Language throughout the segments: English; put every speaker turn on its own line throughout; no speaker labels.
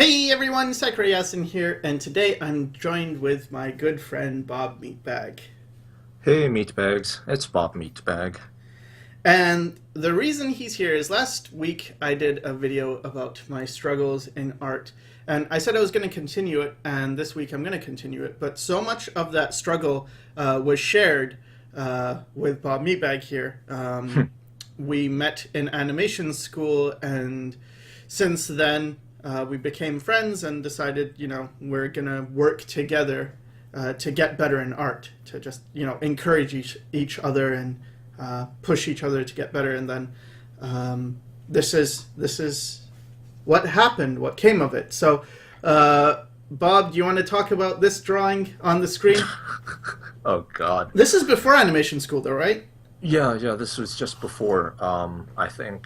Hey everyone, Sycra in here, and today I'm joined with my good friend Bob Meatbag.
Hey, meatbags. It's Bob Meatbag.
And the reason he's here is last week I did a video about my struggles in art, and I said I was going to continue it, and this week I'm going to continue it. But so much of that struggle was shared with Bob Meatbag here. We met in animation school, and since then we became friends and decided, we're gonna work together to get better in art, to just, encourage each other and push each other to get better. And then this is what happened, what came of it. So, Bob, do you want to talk about this drawing on the screen?
Oh God.
This is before animation school, though, right?
Yeah. This was just before. I think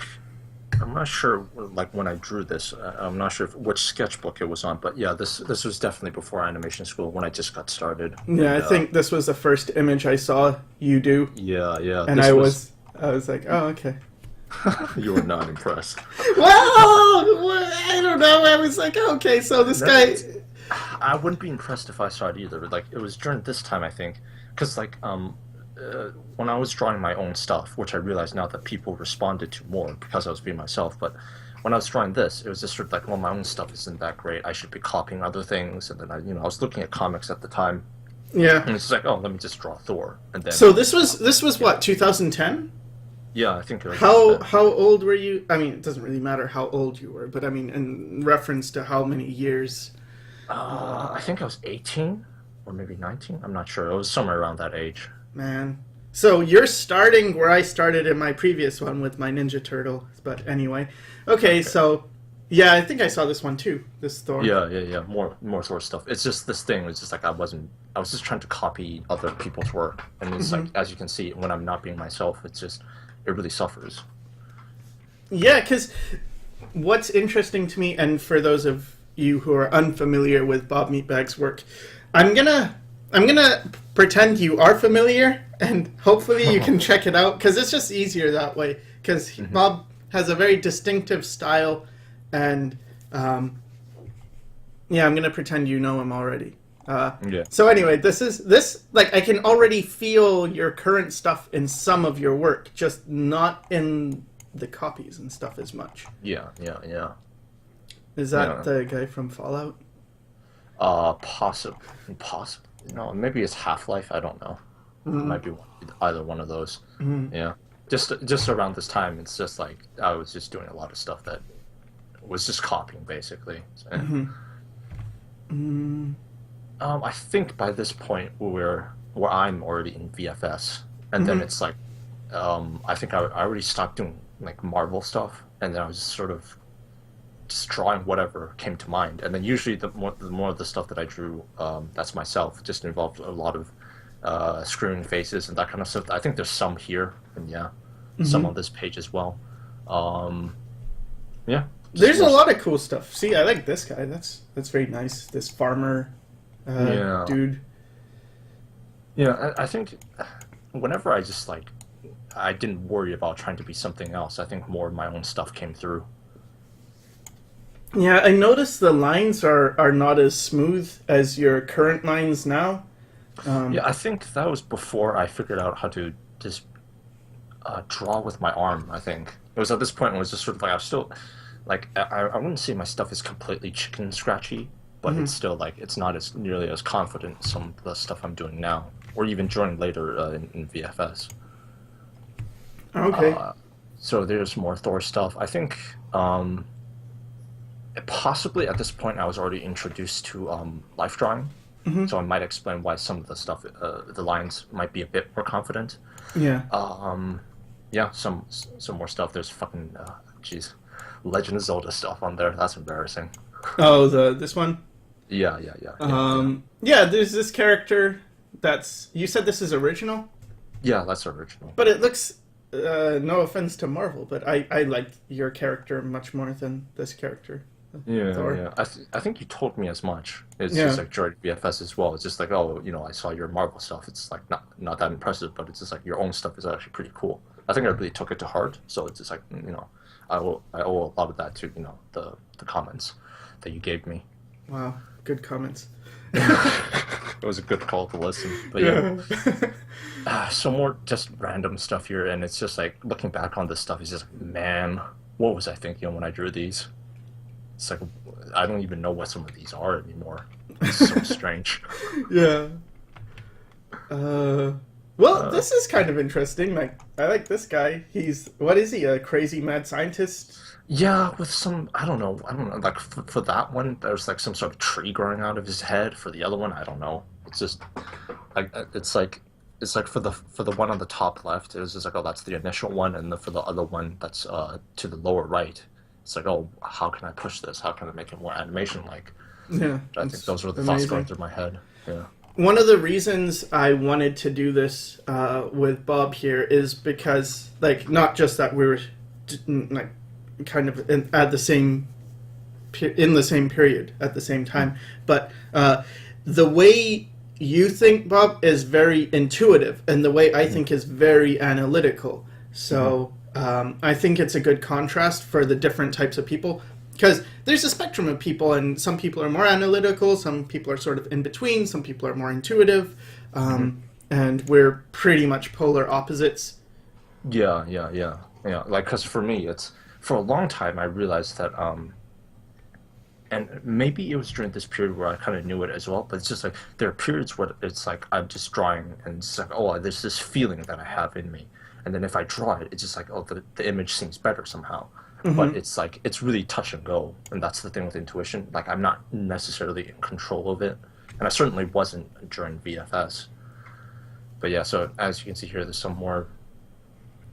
I'm not sure. Like when I drew this, I'm not sure which sketchbook it was on. But yeah, this was definitely before animation school when I just got started.
Yeah,
And
I think this was the first image I saw you do,
yeah.
and I was like, oh, okay.
You were not impressed.
Well, I don't know. I was like, oh, okay, so this
No,
guy.
I wouldn't be impressed if I saw it either. Like it was during this time, I think, because when I was drawing my own stuff, which I realize now that people responded to more because I was being myself. But when I was drawing this, it was just sort of like, well, my own stuff isn't that great. I should be copying other things. And then I was looking at comics at the time,
Yeah.
and it's just like, oh, let me just draw Thor. And then
So this was what, 2010?
yeah, I think it was around
How
then.
how old were you? I mean, it doesn't really matter how old you were, but I mean, in reference to how many years.
I think I was 18 or maybe 19. I'm not sure. It was somewhere around that age.
Man. So you're starting where I started in my previous one with my Ninja Turtle. But anyway. Okay,
Okay.
so yeah, I think I saw this one too. This Thor.
Yeah. More sort of stuff. It's just this thing. It's just like I was just trying to copy other people's work, and it's like as you can see, when I'm not being myself, it really suffers.
Yeah, because what's interesting to me, and for those of you who are unfamiliar with Bob Meatbag's work, I'm gonna pretend you are familiar, and hopefully you can check it out because it's just easier that way. Because
Hmm.
Bob has a very distinctive style, and yeah, I'm gonna pretend you know him already.
Yeah.
So anyway, this like I can already feel your current stuff in some of your work, just not in the copies and stuff as much.
Yeah.
Is that
Yeah.
the guy from Fallout?
Possible. No, maybe it's Half-Life. I don't know. It might be either one of those. Yeah. Just around this time, it's just like I was just doing a lot of stuff that was just copying, basically. I think by this point where I'm already in VFS, and then it's like, I think I already stopped doing like Marvel stuff, and then I was sort of just drawing whatever came to mind, and then usually the more of the stuff that I drew, that's myself, just involved a lot of screwing faces and that kind of stuff. I think there's some here, and yeah, some on this page as well. Um, yeah, just
There's a
more.
lot of cool stuff. See, I like this guy. That's very nice. This farmer
Yeah,
dude.
yeah. I think whenever I just like, I didn't worry about trying to be something else. I think more of my own stuff came through.
Yeah, I noticed the lines are not as smooth as your current lines now.
Yeah, I think that was before I figured out how to just draw with my arm. I think it was at this point when it was just sort of like I was still like I wouldn't say my stuff is completely chicken scratchy, but it's still like it's not as nearly as confident as some of the stuff I'm doing now, or even drawing later in VFS.
Okay.
Uh, so there's more Thor stuff. I think possibly at this point I was already introduced to life drawing, so I might explain why some of the stuff, the lines might be a bit more confident.
Yeah.
Um, yeah, some more stuff. There's fucking jeez, Legend of Zelda stuff on there. That's embarrassing.
Oh, this one.
Yeah.
Yeah. There's this character that's. You said this is original,
Yeah, that's original.
but it looks. No offense to Marvel, but I like your character much more than this character. Thor.
Yeah. I think you told me as much. It's
Yeah.
just like during BFS as well. It's just like, oh, I saw your Marvel stuff. It's like not that impressive, but it's just like your own stuff is actually pretty cool. I think I really took it to heart. So it's just like, I owe a lot of that to the comments that you gave me.
Wow, good comments.
It was a good call to listen. But yeah,
Yeah.
some more just random stuff here, and it's just like looking back on this stuff. It's just like, man, what was I thinking when I drew these? It's like I don't even know what some of these are anymore. It's so strange.
Yeah. Well, this is kind of interesting. Like, I like this guy. What is he? A crazy mad scientist?
Yeah, with some, I don't know. Like for that one, there's like some sort of tree growing out of his head. For the other one, I don't know. It's just like it's like for the one on the top left, it was just like, oh, that's the initial one, and for the other one that's to the lower right, it's like, oh, how can I push this? How can I make it more animation like?
Yeah,
I think those were the thoughts going through my head. Yeah.
One of the reasons I wanted to do this with Bob here is because, like, not just that we were like kind of at the same in the same period at the same time, but the way you think, Bob, is very intuitive, and the way I think is very analytical. So I think it's a good contrast for the different types of people. Because there's a spectrum of people, and some people are more analytical, some people are sort of in between, some people are more intuitive, and we're pretty much polar opposites.
Yeah. Like, because for me, it's for a long time I realized that, and maybe it was during this period where I kind of knew it as well. But it's just like there are periods where it's like I'm just drawing, and it's like, oh, there's this feeling that I have in me, and then if I draw it, it's just like, oh, the image seems better somehow. But it's like it's really touch and go, and that's the thing with intuition. Like I'm not necessarily in control of it, and I certainly wasn't during VFS. But yeah, so as you can see here, there's some more.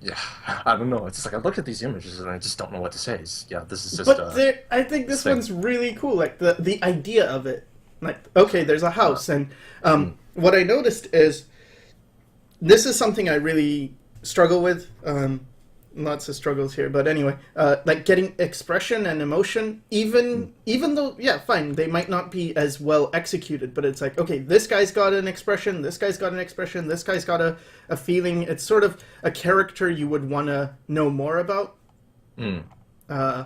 Yeah, I don't know. It's just like I look at these images and I just don't know what to say. This is just.
But I think this one's really cool. Like the idea of it. Like, okay, there's a house, and what I noticed is this is something I really struggle with. Lots of struggles here, but anyway, like getting expression and emotion, even though, yeah, fine, they might not be as well executed, but it's like, okay, this guy's got an expression, this guy's got an expression, this guy's got a feeling. It's sort of a character you would want to know more about.
Yeah,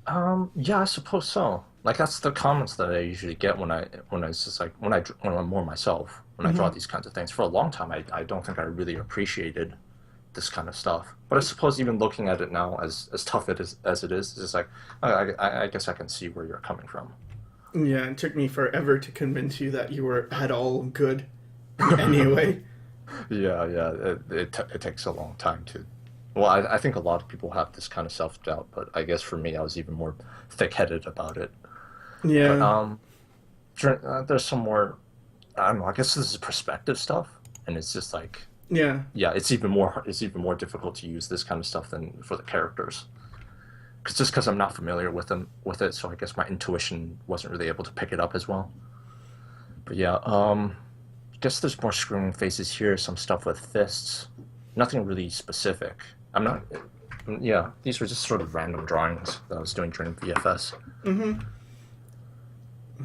I suppose so. Like that's the comments that I usually get when it's just like when I'm more myself when I draw these kinds of things. For a long time, I don't think I really appreciated this kind of stuff. But I suppose even looking at it now, as tough as it is, it's just like I guess I can see where you're coming from.
Yeah, it took me forever to convince you that you were at all good. Anyway.
Yeah. It takes a long time to. Well, I think a lot of people have this kind of self-doubt, but I guess for me, I was even more thick-headed about it.
Yeah.
But there's some more. I don't know. I guess this is perspective stuff, and it's just like.
Yeah.
Yeah, it's even more difficult to use this kind of stuff than for the characters. Because I'm not familiar with it, so I guess my intuition wasn't really able to pick it up as well. But yeah, I guess there's more screaming faces here, some stuff with fists. Nothing really specific. I'm not. Yeah, these were just sort of random drawings that I was doing during VFS.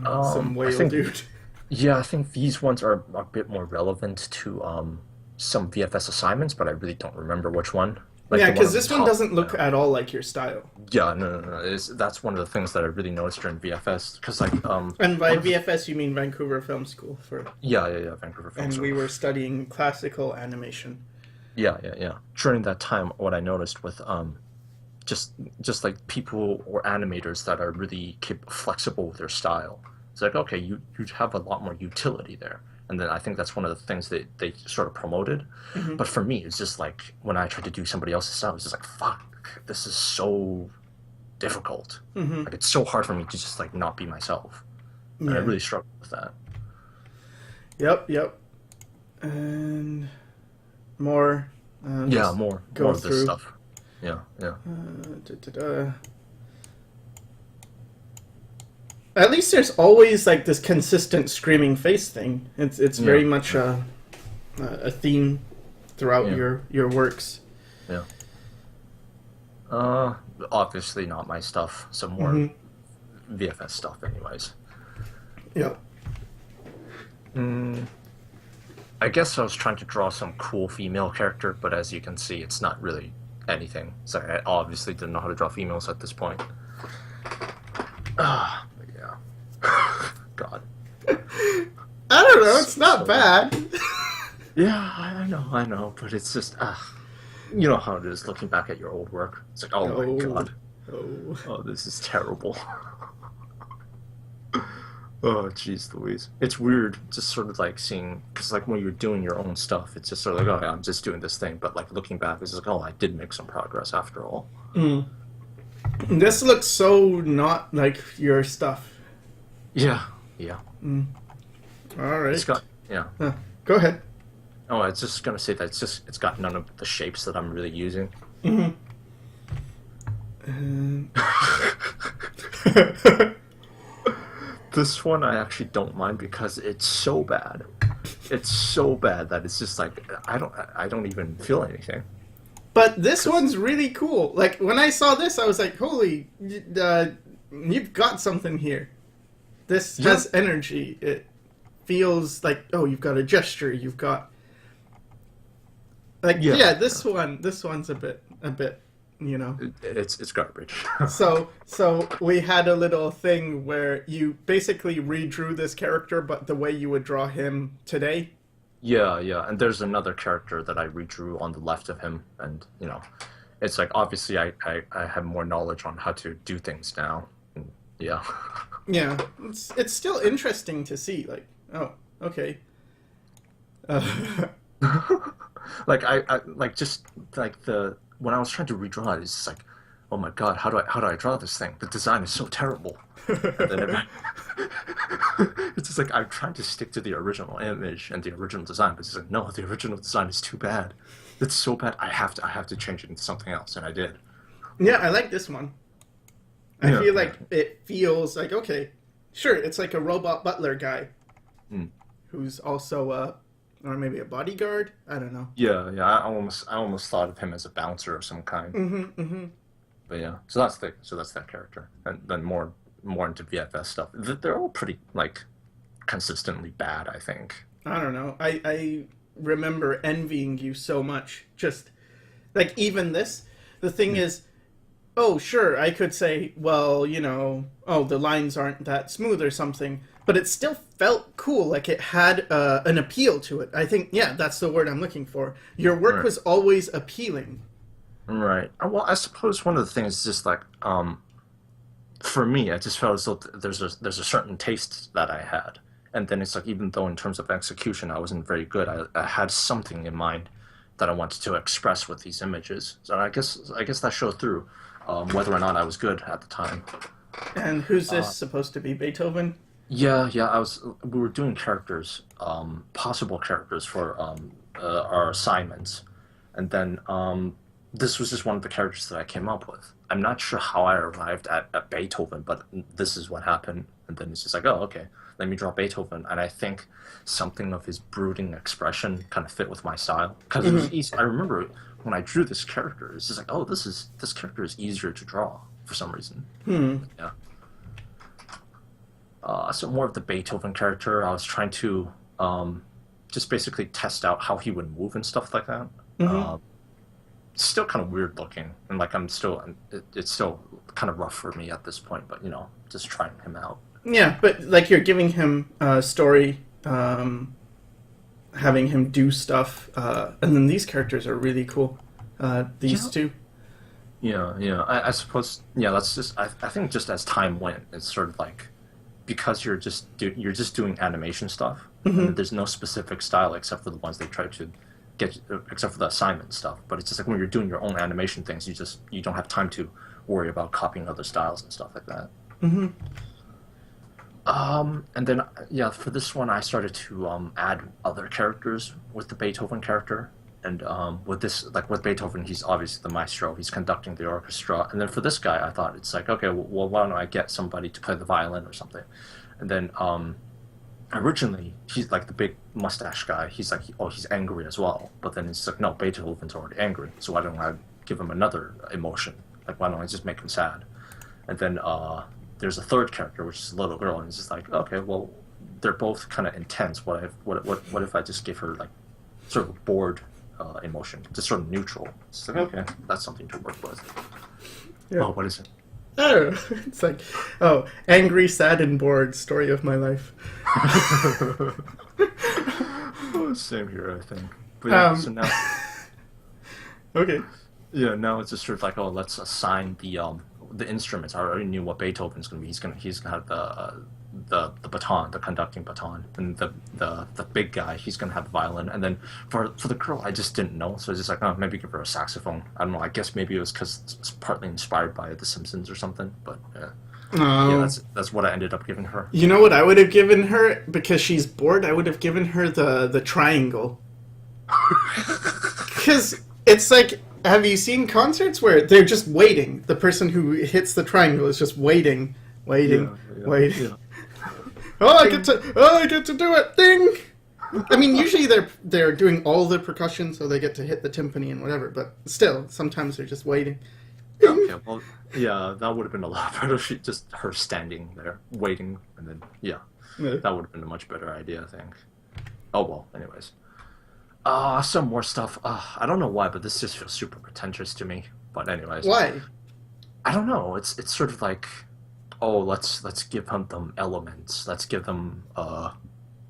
Some whale dude.
Yeah, I think these ones are a bit more relevant to some VFS assignments, but I really don't remember which one. Like
yeah, because this one doesn't look at all like your style.
Yeah, no. That's one of the things that I really noticed during VFS, because like
And by VFS you mean Vancouver Film School for.
Yeah, Vancouver Film
And
School.
we were studying classical animation.
Yeah. During that time, what I noticed with just like people or animators that are really flexible with their style. It's like, okay, you have a lot more utility there. And then I think that's one of the things that they sort of promoted. But for me, it's just like when I tried to do somebody else's style, it's just like, fuck, this is so difficult. Like it's so hard for me to just like not be myself. And I really struggle with that.
Yep. And more.
More of this stuff. Yeah.
At least there's always like this consistent screaming face thing. It's very much a theme throughout your works.
Yeah. Obviously not my stuff. Some more VFS stuff, anyways.
Yeah.
I guess I was trying to draw some cool female character, but as you can see, it's not really anything. So I obviously didn't know how to draw females at this point. But yeah. God.
I don't know. It's not bad.
Yeah, I know, but it's just, you know how it is looking back at your old work. It's like, oh my God. Oh, this is terrible. Oh, jeez Louise. It's weird just sort of like seeing, because like when you're doing your own stuff, it's just sort of like, oh, yeah, I'm just doing this thing. But like looking back, it's like, oh, I did make some progress after all.
Mm. This looks so not like your stuff.
Yeah, yeah.
Mm. All right.
It's got, yeah.
Go ahead.
Oh, I was just going to say that it's got none of the shapes that I'm really using.
Mm-hmm.
This one I actually don't mind because it's so bad. It's so bad that it's just like I don't even feel anything.
But this one's really cool. Like when I saw this, I was like, "Holy, you've got something here." This has energy. It feels like, oh, you've got a gesture. You've got like this one's a bit. You know,
it's garbage.
so we had a little thing where you basically redrew this character, but the way you would draw him today.
Yeah, and there's another character that I redrew on the left of him, and you know, it's like obviously I have more knowledge on how to do things now. And, yeah.
Yeah, it's still interesting to see. Like, oh, okay.
Like I like just like when I was trying to redraw it, it's just like, oh my God, how do I draw this thing? The design is so terrible. And then it's just like I'm trying to stick to the original image and the original design, but it's like no, the original design is too bad. It's so bad. I have to change it into something else, and I did.
Yeah, I like this one. I feel like it feels like okay, sure, it's like a robot butler guy who's also or maybe a bodyguard. I don't know.
Yeah. I almost thought of him as a bouncer of some kind.
Mm-hmm.
But yeah, so that's that character, and then more into VFS stuff. They're all pretty like consistently bad, I think.
I don't know. I remember envying you so much. Just like even this, the thing is, oh sure, I could say, well, you know, oh the lines aren't that smooth or something. But it still felt cool, like it had an appeal to it. I think, yeah, that's the word I'm looking for. Your work was always appealing.
Right. Well, I suppose one of the things is just like, for me, I just felt as though there's a certain taste that I had, and then it's like even though in terms of execution I wasn't very good, I had something in mind that I wanted to express with these images. So I guess that showed through, whether or not I was good at the time.
And who's this supposed to be? Beethoven?
Yeah. We were doing characters, possible characters for our assignments, and then this was just one of the characters that I came up with. I'm not sure how I arrived at Beethoven, but this is what happened. And then it's just like, oh, okay, let me draw Beethoven, and I think something of his brooding expression kind of fit with my style because it was easy. I remember when I drew this character, it's just like, oh, this character is easier to draw for some reason. Yeah. So more of the Beethoven character, I was trying to just basically test out how he would move and stuff like that. It's still kind of weird looking, and like it's still kind of rough for me at this point, but you know, just trying him out.
Yeah, but like you're giving him a story, having him do stuff, and then these characters are really cool. These two.
Yeah. I suppose. Yeah, that's just. I think just as time went, it's sort of like because you're just doing animation stuff. And there's no specific style except for the ones they try to get, except for the assignment stuff. But it's just like when you're doing your own animation things, you don't have time to worry about copying other styles and stuff like that. And then for this one I started to add other characters with the Beethoven character. And with Beethoven, he's obviously the maestro. He's conducting the orchestra. And then for this guy, I thought it's like, okay, well, why don't I get somebody to play the violin or something? And then originally, he's like the big mustache guy. He's like, he's angry as well. But then it's like, no, Beethoven's already angry. So why don't I give him another emotion? Like, why don't I just make him sad? And then there's a third character, which is a little girl. And it's just like, okay, well, they're both kind of intense. What if I just give her like sort of a bored emotion, just sort of neutral? It's like, okay, that's something to work with.
Yeah.
Oh, what is it?
I don't know. It's like, oh, angry, sad, and bored. Story of my life.
Oh, same here, I think. But yeah, so now,
Okay.
yeah, now it's just sort of like, oh, let's assign the instruments. I already knew what Beethoven's gonna be. He's gonna have the baton, the conducting baton, and the big guy. He's gonna have the violin, and then for the girl, I just didn't know. So I was just like, oh, maybe give her a saxophone. I don't know. I guess maybe it was because it's partly inspired by The Simpsons or something. But yeah. Yeah, that's what I ended up giving her.
You know what I would have given her? Because she's bored, I would have given her the triangle. Because it's like, have you seen concerts where they're just waiting? The person who hits the triangle is just waiting.
Yeah.
Oh, I get to do it. Ding. I mean, usually they're doing all the percussion, so they get to hit the timpani and whatever. But still, sometimes they're just waiting.
Okay, well, yeah, that would have been a lot better if just her standing there, waiting, and then, yeah. That would have been a much better idea, I think. Oh, well, anyways. Some more stuff. I don't know why, but this just feels super pretentious to me. But anyways.
Why?
I don't know. It's sort of like, oh, let's give them elements. Let's give them,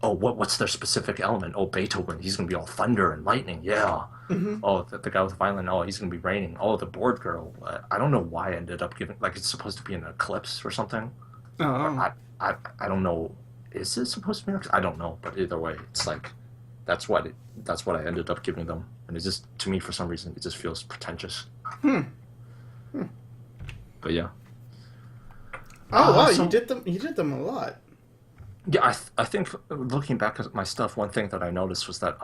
what's their specific element? Oh, Beethoven, he's going to be all thunder and lightning, yeah.
Mm-hmm.
Oh, the guy with the violin, oh, he's going to be raining. Oh, the bored girl. I don't know why I ended up giving, like, it's supposed to be an eclipse or something.
Oh.
I don't know. Is it supposed to be an eclipse? I don't know, but either way, it's like, that's what I ended up giving them. And it just, to me, for some reason, it just feels pretentious. But yeah.
Oh, wow, you did them a lot.
Yeah, I think looking back at my stuff, one thing that I noticed was that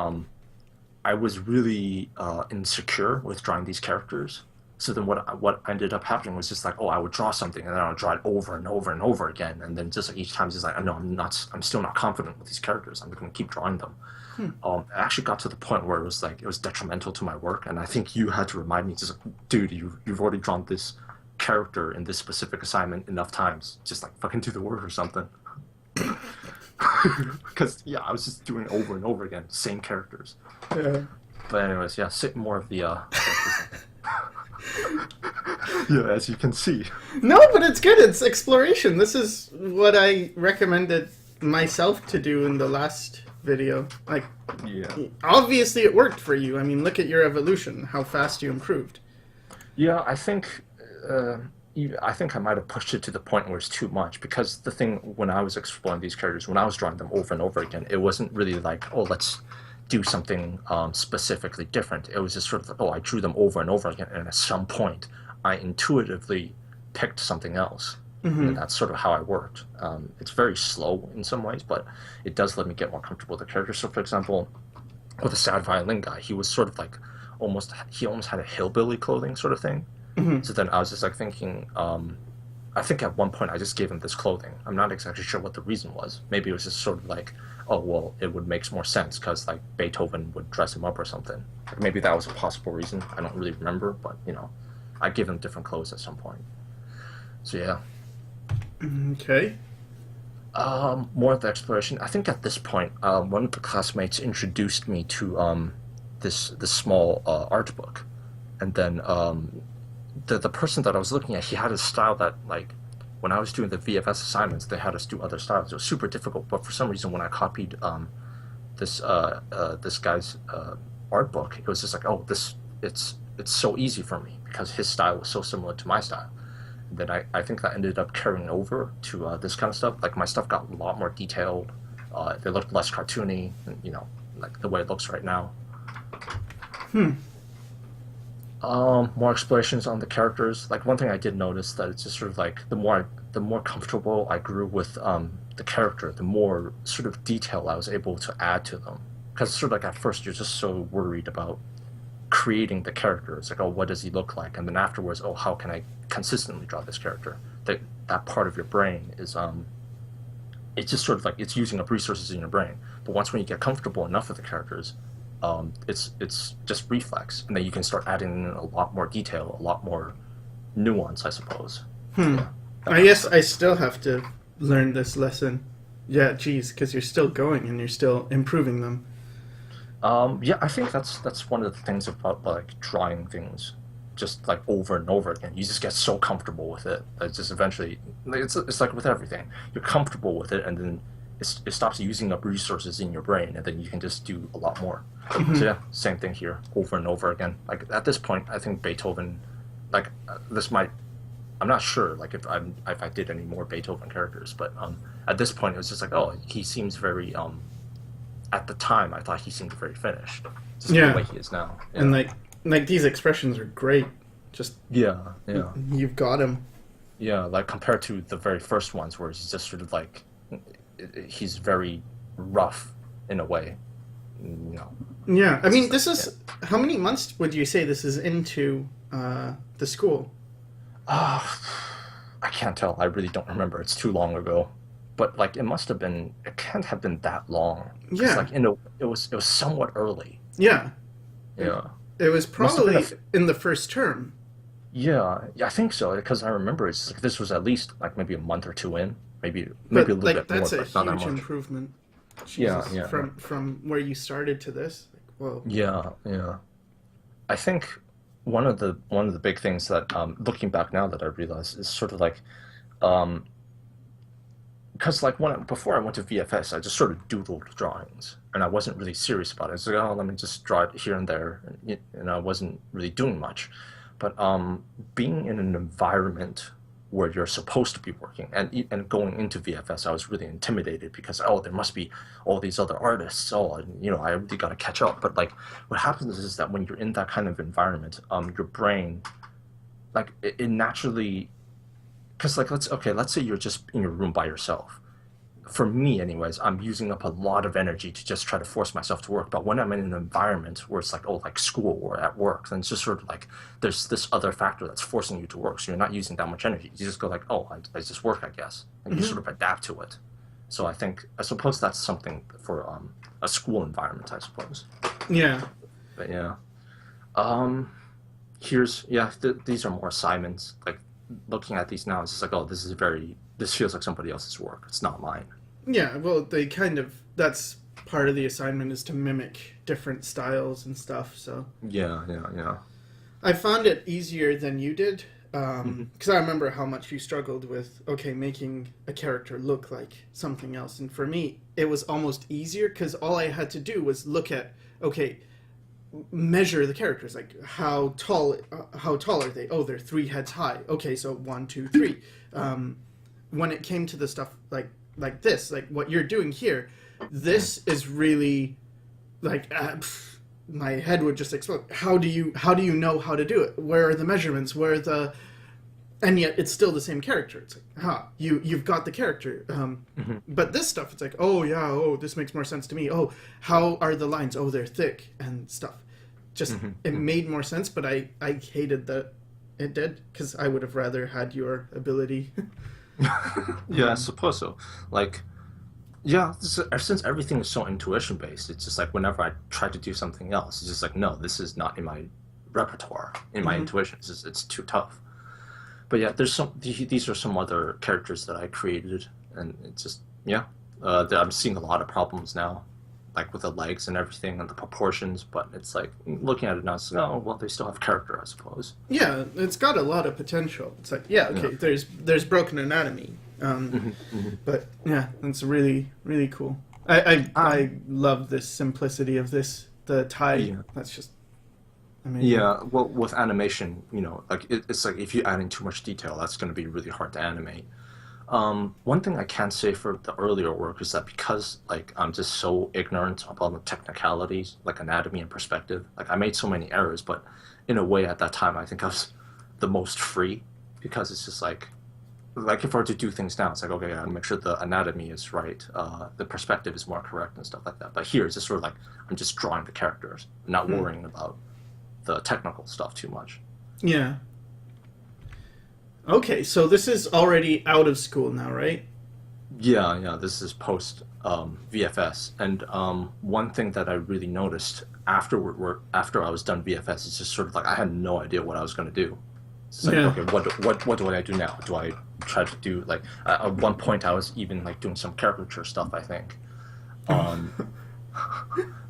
I was really insecure with drawing these characters. So then what ended up happening was just like, oh, I would draw something and then I would draw it over and over and over again, and then just like each time it's just like, no, I'm still not confident with these characters. I'm going to keep drawing them. I actually got to the point where it was detrimental to my work, and I think you had to remind me, just like, dude, you've already drawn this character in this specific assignment enough times. Just like fucking do the work or something. Because yeah, I was just doing it over and over again, same characters.
Yeah.
But anyways, yeah, more of the yeah, as you can see.
No, but it's good. It's exploration. This is what I recommended myself to do in the last video. Like,
Yeah.
obviously it worked for you. I mean, look at your evolution, how fast you improved.
Yeah, I think I might have pushed it to the point where it's too much, because the thing when I was exploring these characters, when I was drawing them over and over again, it wasn't really like, oh, let's do something specifically different. It was just sort of like, oh, I drew them over and over again, and at some point, I intuitively picked something else. And that's sort of how I worked. It's very slow in some ways, but it does let me get more comfortable with the character. So, for example, with the sad violin guy, he was sort of like he almost had a hillbilly clothing sort of thing. So then I was just like thinking, I think at one point I just gave him this clothing. I'm not exactly sure what the reason was. Maybe it was just sort of like, oh, well, it would make more sense because like Beethoven would dress him up or something. Like, maybe that was a possible reason. I don't really remember, but I gave him different clothes at some point. So yeah.
Okay.
More of the exploration. I think at this point, one of the classmates introduced me to this small art book, and then the person that I was looking at, he had a style that, like, when I was doing the VFS assignments, they had us do other styles. It was super difficult, but for some reason, when I copied this guy's art book, it was just like, oh, it's so easy for me because his style was so similar to my style. And then I think that ended up carrying over to this kind of stuff. Like, my stuff got a lot more detailed. It looked less cartoony, and, like the way it looks right now. More explorations on the characters. Like, one thing I did notice that it's just sort of like the more comfortable I grew with the character, the more sort of detail I was able to add to them. Because sort of like at first you're just so worried about creating the character. It's like, oh, what does he look like? And then afterwards, oh, how can I consistently draw this character? That part of your brain is it's just sort of like it's using up resources in your brain. But when you get comfortable enough with the characters, it's just reflex, and then you can start adding in a lot more detail, a lot more nuance, I suppose. Yeah.
I guess I still have to learn this lesson. Yeah, geez, because you're still going and you're still improving them.
Yeah, I think that's one of the things about like drawing things just like over and over again. You just get so comfortable with it that just eventually like, it's like with everything. You're comfortable with it, and then it stops using up resources in your brain, and then you can just do a lot more. So yeah, same thing here, over and over again. Like at this point, I think Beethoven, like this might. I'm not sure, like if I did any more Beethoven characters, but at this point, it was just like, oh, he seems very at the time I thought he seemed very finished, just the
Yeah,
way he is now.
and
Yeah,
like these expressions are great. Just
yeah, yeah,
you've got him.
yeah. Like compared to the very first ones, where he's just sort of like he's very rough in a way. You know,
Yeah, I
it's
mean,
just like
this
yeah.
is how many months would you say this is into the school?
Ah, I can't tell. I really don't remember. It's too long ago. But like it must have been. It can't have been that long because
Yeah,
like it was somewhat early.
yeah. It,
Yeah,
it was
must have been
probably in the first term,
yeah, yeah, I think so because I remember it's like this was at least like maybe a month or two in, maybe a
but
little
like
bit more,
that's a
but not that
huge
much.
improvement.
Yeah,
Jesus,
yeah,
from where you started to this. Like, whoa.
yeah, yeah. I think one of the big things that looking back now that I realize is sort of like um because like before I went to VFS, I just sort of doodled drawings and I wasn't really serious about it. It's like, oh, let me just draw it here and there, and I wasn't really doing much. But being in an environment where you're supposed to be working and going into VFS, I was really intimidated because oh, there must be all these other artists. Oh, and, I really got to catch up. But like, what happens is that when you're in that kind of environment, your brain like it naturally because like let's say you're just in your room by yourself. For me anyways, I'm using up a lot of energy to just try to force myself to work, but when I'm in an environment where it's like oh like school or at work, then it's just sort of like there's this other factor that's forcing you to work, so you're not using that much energy. You just go like oh I just work, I guess, and you
Hmm.
sort of adapt to it. So I suppose that's something for a school environment, I suppose.
Yeah,
But yeah, um here's yeah these are more assignments. Like looking at these now, it's just like oh this feels like somebody else's work, it's not mine.
yeah. Well, they kind of that's part of the assignment is to mimic different styles and stuff. So
Yeah, yeah, yeah.
I found it easier than you did
Hmm.
because I remember how much you struggled with okay making a character look like something else, and for me it was almost easier because all I had to do was look at okay measure the characters like how tall are they, oh they're 3 heads high, okay so 1 2 3. When it came to the stuff like this like what you're doing here, this is really like my head would just explode. How do you know how to do it? Where are the measurements? Where are the and yet it's still the same character. It's like you've got the character.
Hmm.
But this stuff it's like oh yeah, oh this makes more sense to me. Oh, how are the lines? Oh they're thick and stuff. Just
Hmm.
it
Hmm.
made more sense, but I hated that it did because I would have rather had your ability.
Yeah, I
um,
suppose so. Like yeah, since everything is so intuition based, it's just like whenever I try to do something else, it's just like no, this is not in my repertoire, in my
mhm.
intuition. It's too tough. But yeah, these are some other characters that I created, and it's just yeah, that I'm seeing a lot of problems now, like with the legs and everything and the proportions. But it's like looking at it now, it's like, oh well, they still have character, I suppose.
Yeah, it's got a lot of potential. It's like yeah,
Yeah.
okay, there's broken anatomy.
Hmm. Hmm.
But yeah, it's really really cool. I
Um,
love this simplicity of this the tie.
yeah.
That's just amazing.
Yeah, well, with animation, like it's like if you add in too much detail, that's going to be really hard to animate. One thing I can say for the earlier work is that because like I'm just so ignorant about the technicalities, like anatomy and perspective, like I made so many errors, but in a way at that time I think I was the most free because it's just like if I were to do things now, it's like okay, I gotta make sure the anatomy is right, the perspective is more correct and stuff like that. But here it's just sort of like I'm just drawing the characters, not
Hmm.
worrying about the technical stuff too much.
Yeah. Okay, so this is already out of school now, right?
Yeah, yeah, this is post VFS, and one thing that I really noticed after I was done VFS is just sort of like I had no idea what I was going to do. It's like,
Yeah.
okay, what do I do now? Do I try to do like at one point I was even like doing some caricature stuff, I think. Um,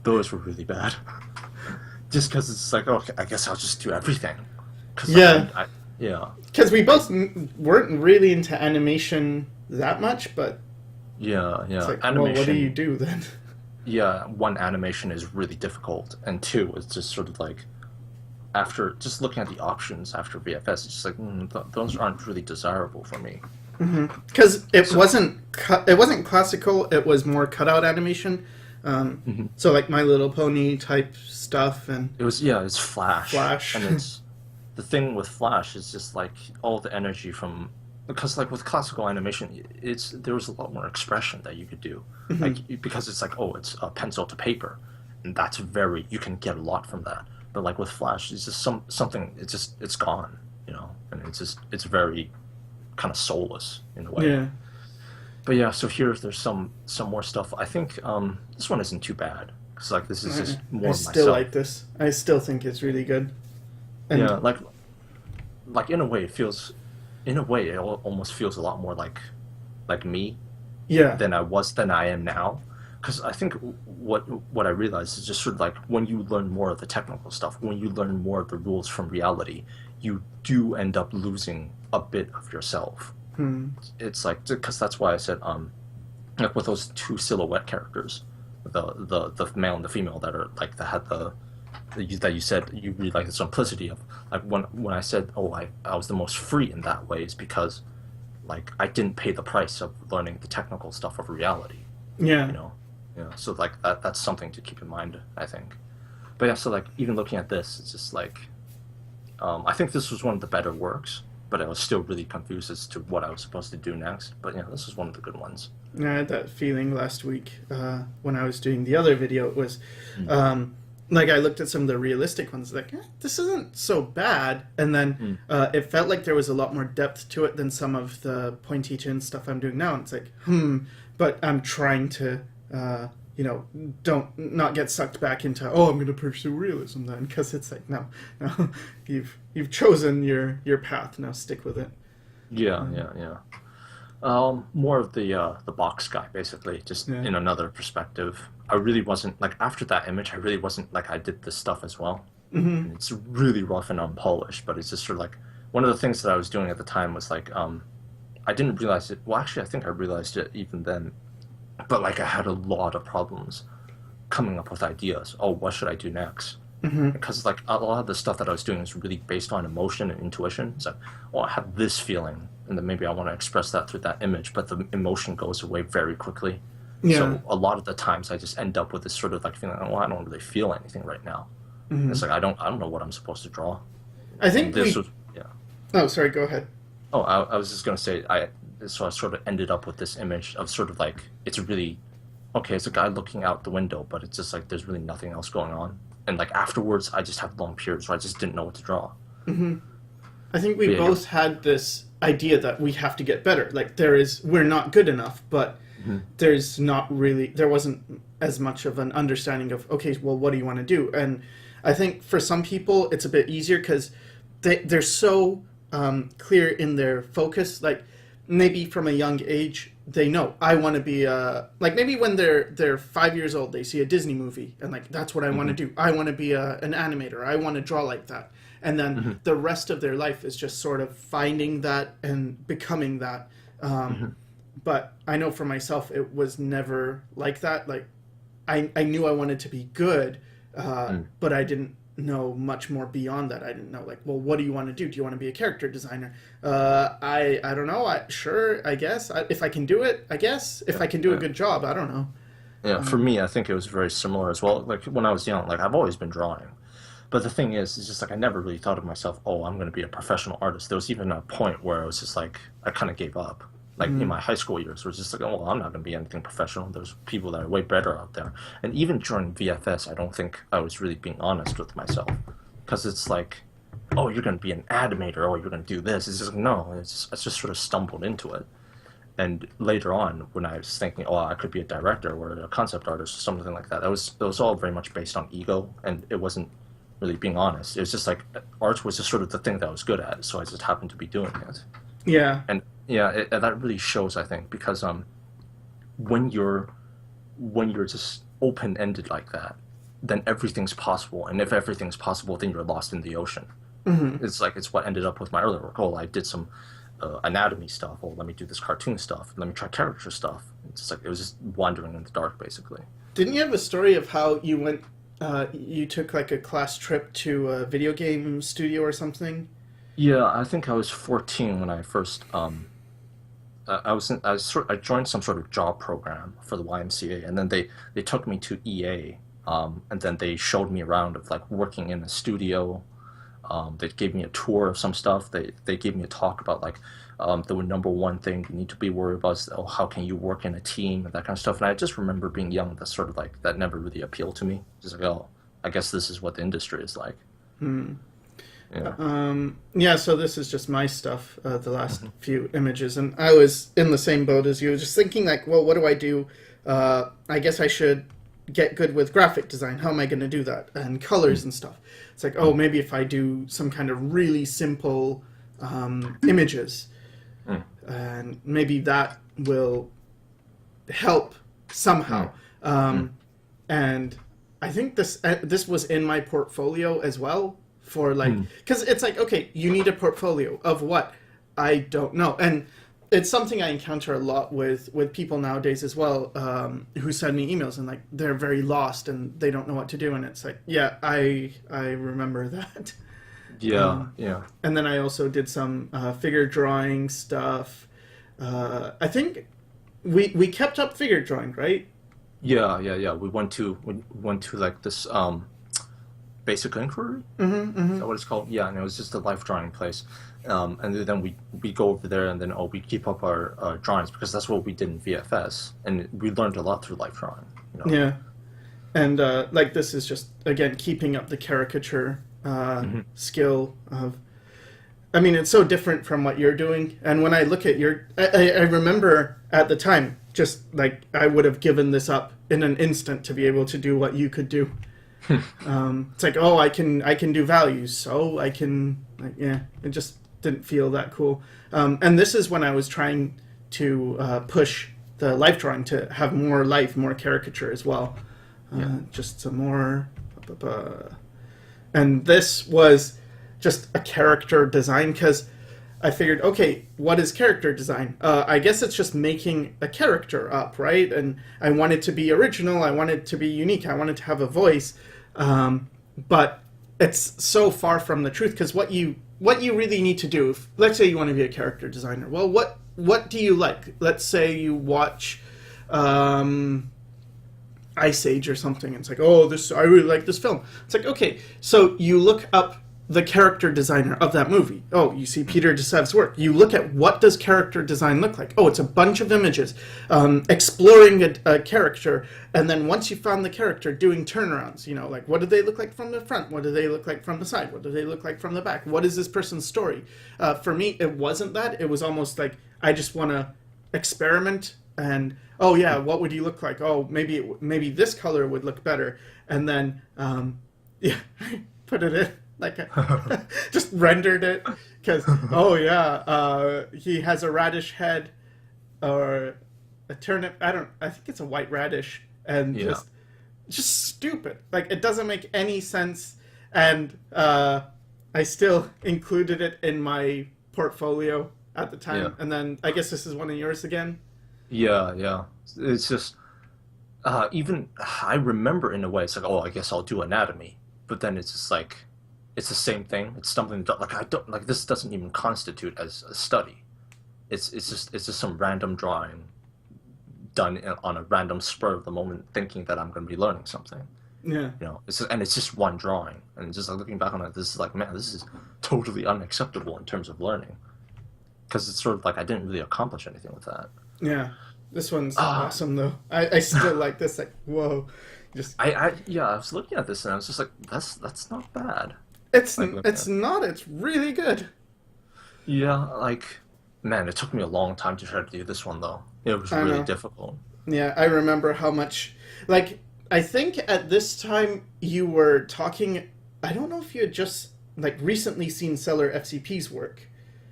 those were really bad. Just because it's like, okay, I guess I'll just do everything. Because like
Yeah.
yeah,
Because we both weren't really into animation that much, but it's
yeah.
like, well, what do you
Animation,
do then?
yeah. One, animation is really difficult, and two, it's just sort of like after just looking at the options after VFS, it's just like those aren't really desirable for me.
Because it
So
wasn't it wasn't classical. It was more cutout animation.
mhm.
So like My Little Pony type stuff and
It was yeah, it's Flash,
Flash.
and it's the thing with Flash is just like all the energy from because like with classical animation, it's there was a lot more expression that you could do, like because it's like oh, it's pencil to paper, and that's very you can get a lot from that. But like with Flash, it's just something. It's just it's gone, and it's very kind of soulless in a way.
Yeah,
But yeah, so here there's some more stuff. I think this one isn't too bad because like this is just
I
more of
still
myself.
like this. I still think it's really good.
Yeah,
And
like in a way it feels, in a way it almost feels a lot more like me
yeah,
than I am now. Because I think what I realized is just sort of like when you learn more of the technical stuff, when you learn more of the rules from reality, you do end up losing a bit of yourself. It's like because that's why I said like with those two silhouette characters, the male and the female that are like that had that you said you really like the simplicity of like when I said oh I was the most free in that way is because like I didn't pay the price of learning the technical stuff of reality,
yeah.
you know, so like that's something to keep in mind I think. But yeah, so like even looking at this, it's just like I think this was one of the better works, but I was still really confused as to what I was supposed to do next. But yeah, this was one of the good ones.
I had that feeling last week when I was doing the other video. It was
Mm.
like I looked at some of the realistic ones, like this isn't so bad, and then
Mm.
it felt like there was a lot more depth to it than some of the pointy chin stuff I'm doing now. And it's like, but I'm trying to, you know, don't not get sucked back into I'm going to pursue realism then, because it's like no, you've chosen your path, now stick with it.
Yeah, yeah, yeah. More of the box guy, basically, just
Yeah.
in another perspective. I really wasn't like after that image. I really wasn't like I did this stuff as well. And it's really rough and unpolished, but it's just sort of like one of the things that I was doing at the time was like I didn't realize it. Well, actually, I think I realized it even then. But like I had a lot of problems coming up with ideas. Oh, what should I do next? Because like a lot of the stuff that I was doing is really based on emotion and intuition. It's like, oh, I have this feeling, and then maybe I want to express that through that image, but the emotion goes away very quickly.
Yeah.
So a lot of the times I just end up with this sort of like feeling, oh, I don't really feel anything right now. It's like I don't know what I'm supposed to draw.
I
And
think
this
we.
was yeah.
Oh, sorry. Go ahead.
Oh, I was just gonna say so I sort of ended up with this image of sort of like it's really okay, it's a guy looking out the window, but it's just like there's really nothing else going on. And like afterwards, I just have long periods where I just didn't know what to draw.
I think
But
we
yeah,
both had this idea that we have to get better. Like we're not good enough, but there wasn't as much of an understanding of, okay, well, what do you want to do? And I think for some people it's a bit easier because they're so clear in their focus. Like maybe from a young age they know I want to be like maybe when they're 5 years old they see a Disney movie and like that's what I want to do. I want to be an animator. I want to draw like that. And then the rest of their life is just sort of finding that and becoming that. But I know for myself it was never like that. Like I knew I wanted to be good, but I didn't know much more beyond that. I didn't know like, well, what do you want to do? Do you want to be a character designer? I don't know. Sure, I guess if I can do it, I guess if
yeah,
I can do a
yeah.
good job, I don't know.
Yeah, for me, I think it was very similar as well. Like when I was young, like I've always been drawing. But the thing is, it's just like I never really thought of myself, oh, I'm going to be a professional artist. There was even a point where I was just like, I kind of gave up. Like in my high school years, where it's just like, oh, well, I'm not going to be anything professional. There's people that are way better out there. And even during VFS, I don't think I was really being honest with myself. Because it's like, oh, you're going to be an animator. Oh, you're going to do this. It's just, no, I just sort of stumbled into it. And later on, when I was thinking, oh, I could be a director or a concept artist or something like that, it was all very much based on ego, and it wasn't really being honest. It was just like art was just sort of the thing that I was good at, so I just happened to be doing it.
Yeah.
And yeah, that really shows, I think, because when you're just open ended like that, then everything's possible, and if everything's possible, then you're lost in the ocean. It's what ended up with my earlier work. Oh, I did some anatomy stuff. Oh, let me do this cartoon stuff. Let me try caricature stuff. It's just like it was just wandering in the dark, basically.
Didn't you have a story of how you went? You took like a class trip to a video game studio or something.
Yeah, I think I was 14 when I first I joined some sort of job program for the YMCA, and then they took me to EA, and then they showed me around of like working in a studio. They gave me a tour of some stuff. They gave me a talk about like the number one thing you need to be worried about is, oh, how can you work in a team and that kind of stuff. And I just remember being young, that sort of like that never really appealed to me. Just like, oh, I guess this is what the industry is like. Yeah.
Yeah, so this is just my stuff, the last few images, and I was in the same boat as you, just thinking like, well, what do I do? I guess I should get good with graphic design. How am I going to do that? And colors and stuff. It's like, oh, maybe if I do some kind of really simple images, and maybe that will help somehow. And I think this was in my portfolio as well. For like, because it's like, okay, you need a portfolio of what? I don't know. And it's something I encounter a lot with people nowadays as well, who send me emails and like they're very lost and they don't know what to do. And it's like, yeah, I remember that.
Yeah.
And then I also did some figure drawing stuff. I think we kept up figure drawing, right?
Yeah. We went to like this Basic Inquiry. Is that what it's called? Yeah, and it was just a life drawing place. And then we go over there, and then we keep up our drawings, because that's what we did in VFS, and we learned a lot through life drawing.
Yeah, and like this is just again keeping up the caricature skill of. I mean, it's so different from what you're doing, and when I look at I remember at the time, just like I would have given this up in an instant to be able to do what you could do. It's like, oh, I can do values, so I can, like, yeah, it just didn't feel that cool. And this is when I was trying to push the life drawing to have more life, more caricature as well. Just some more. And this was just a character design, because I figured, okay, what is character design? I guess it's just making a character up, right? And I want it to be original, I want it to be unique, I want it to have a voice. But it's so far from the truth, because what you really need to do, if, let's say you want to be a character designer, well, what do you like? Let's say you watch Ice Age or something, and it's like, oh, I really like this film. It's like, okay, so you look up the character designer of that movie. Oh, you see Peter Desev's work. You look at what does character design look like. Oh, it's a bunch of images exploring a character, and then once you found the character, doing turnarounds. Like what do they look like from the front? What do they look like from the side? What do they look like from the back? What is this person's story? For me, it wasn't that. It was almost like I just want to experiment and, oh yeah, what would he look like? Oh, maybe this color would look better, and then put it in. Like, just rendered it, because, oh yeah, he has a radish head, or a turnip, I think it's a white radish, and just stupid. Like, it doesn't make any sense, and I still included it in my portfolio at the time, and then I guess this is one of yours again?
Yeah. It's just, even, I remember in a way, it's like, oh, I guess I'll do anatomy, but then it's just like, it's the same thing. It's something that, like, I don't like. This doesn't even constitute as a study. It's just some random drawing done on a random spur of the moment, thinking that I'm going to be learning something.
Yeah.
It's just one drawing, and just like looking back on it, this is like, man, this is totally unacceptable in terms of learning, because it's sort of like I didn't really accomplish anything with that.
Yeah, this one's awesome though. I still like this. Like, whoa, just
I was looking at this and I was just like, that's not bad.
It's not. It's really good.
Yeah, like, man, it took me a long time to try to do this one, though. It was really difficult.
Yeah, I remember how much, like, I think at this time you were talking I don't know if you had just like recently seen Seller FCP's work,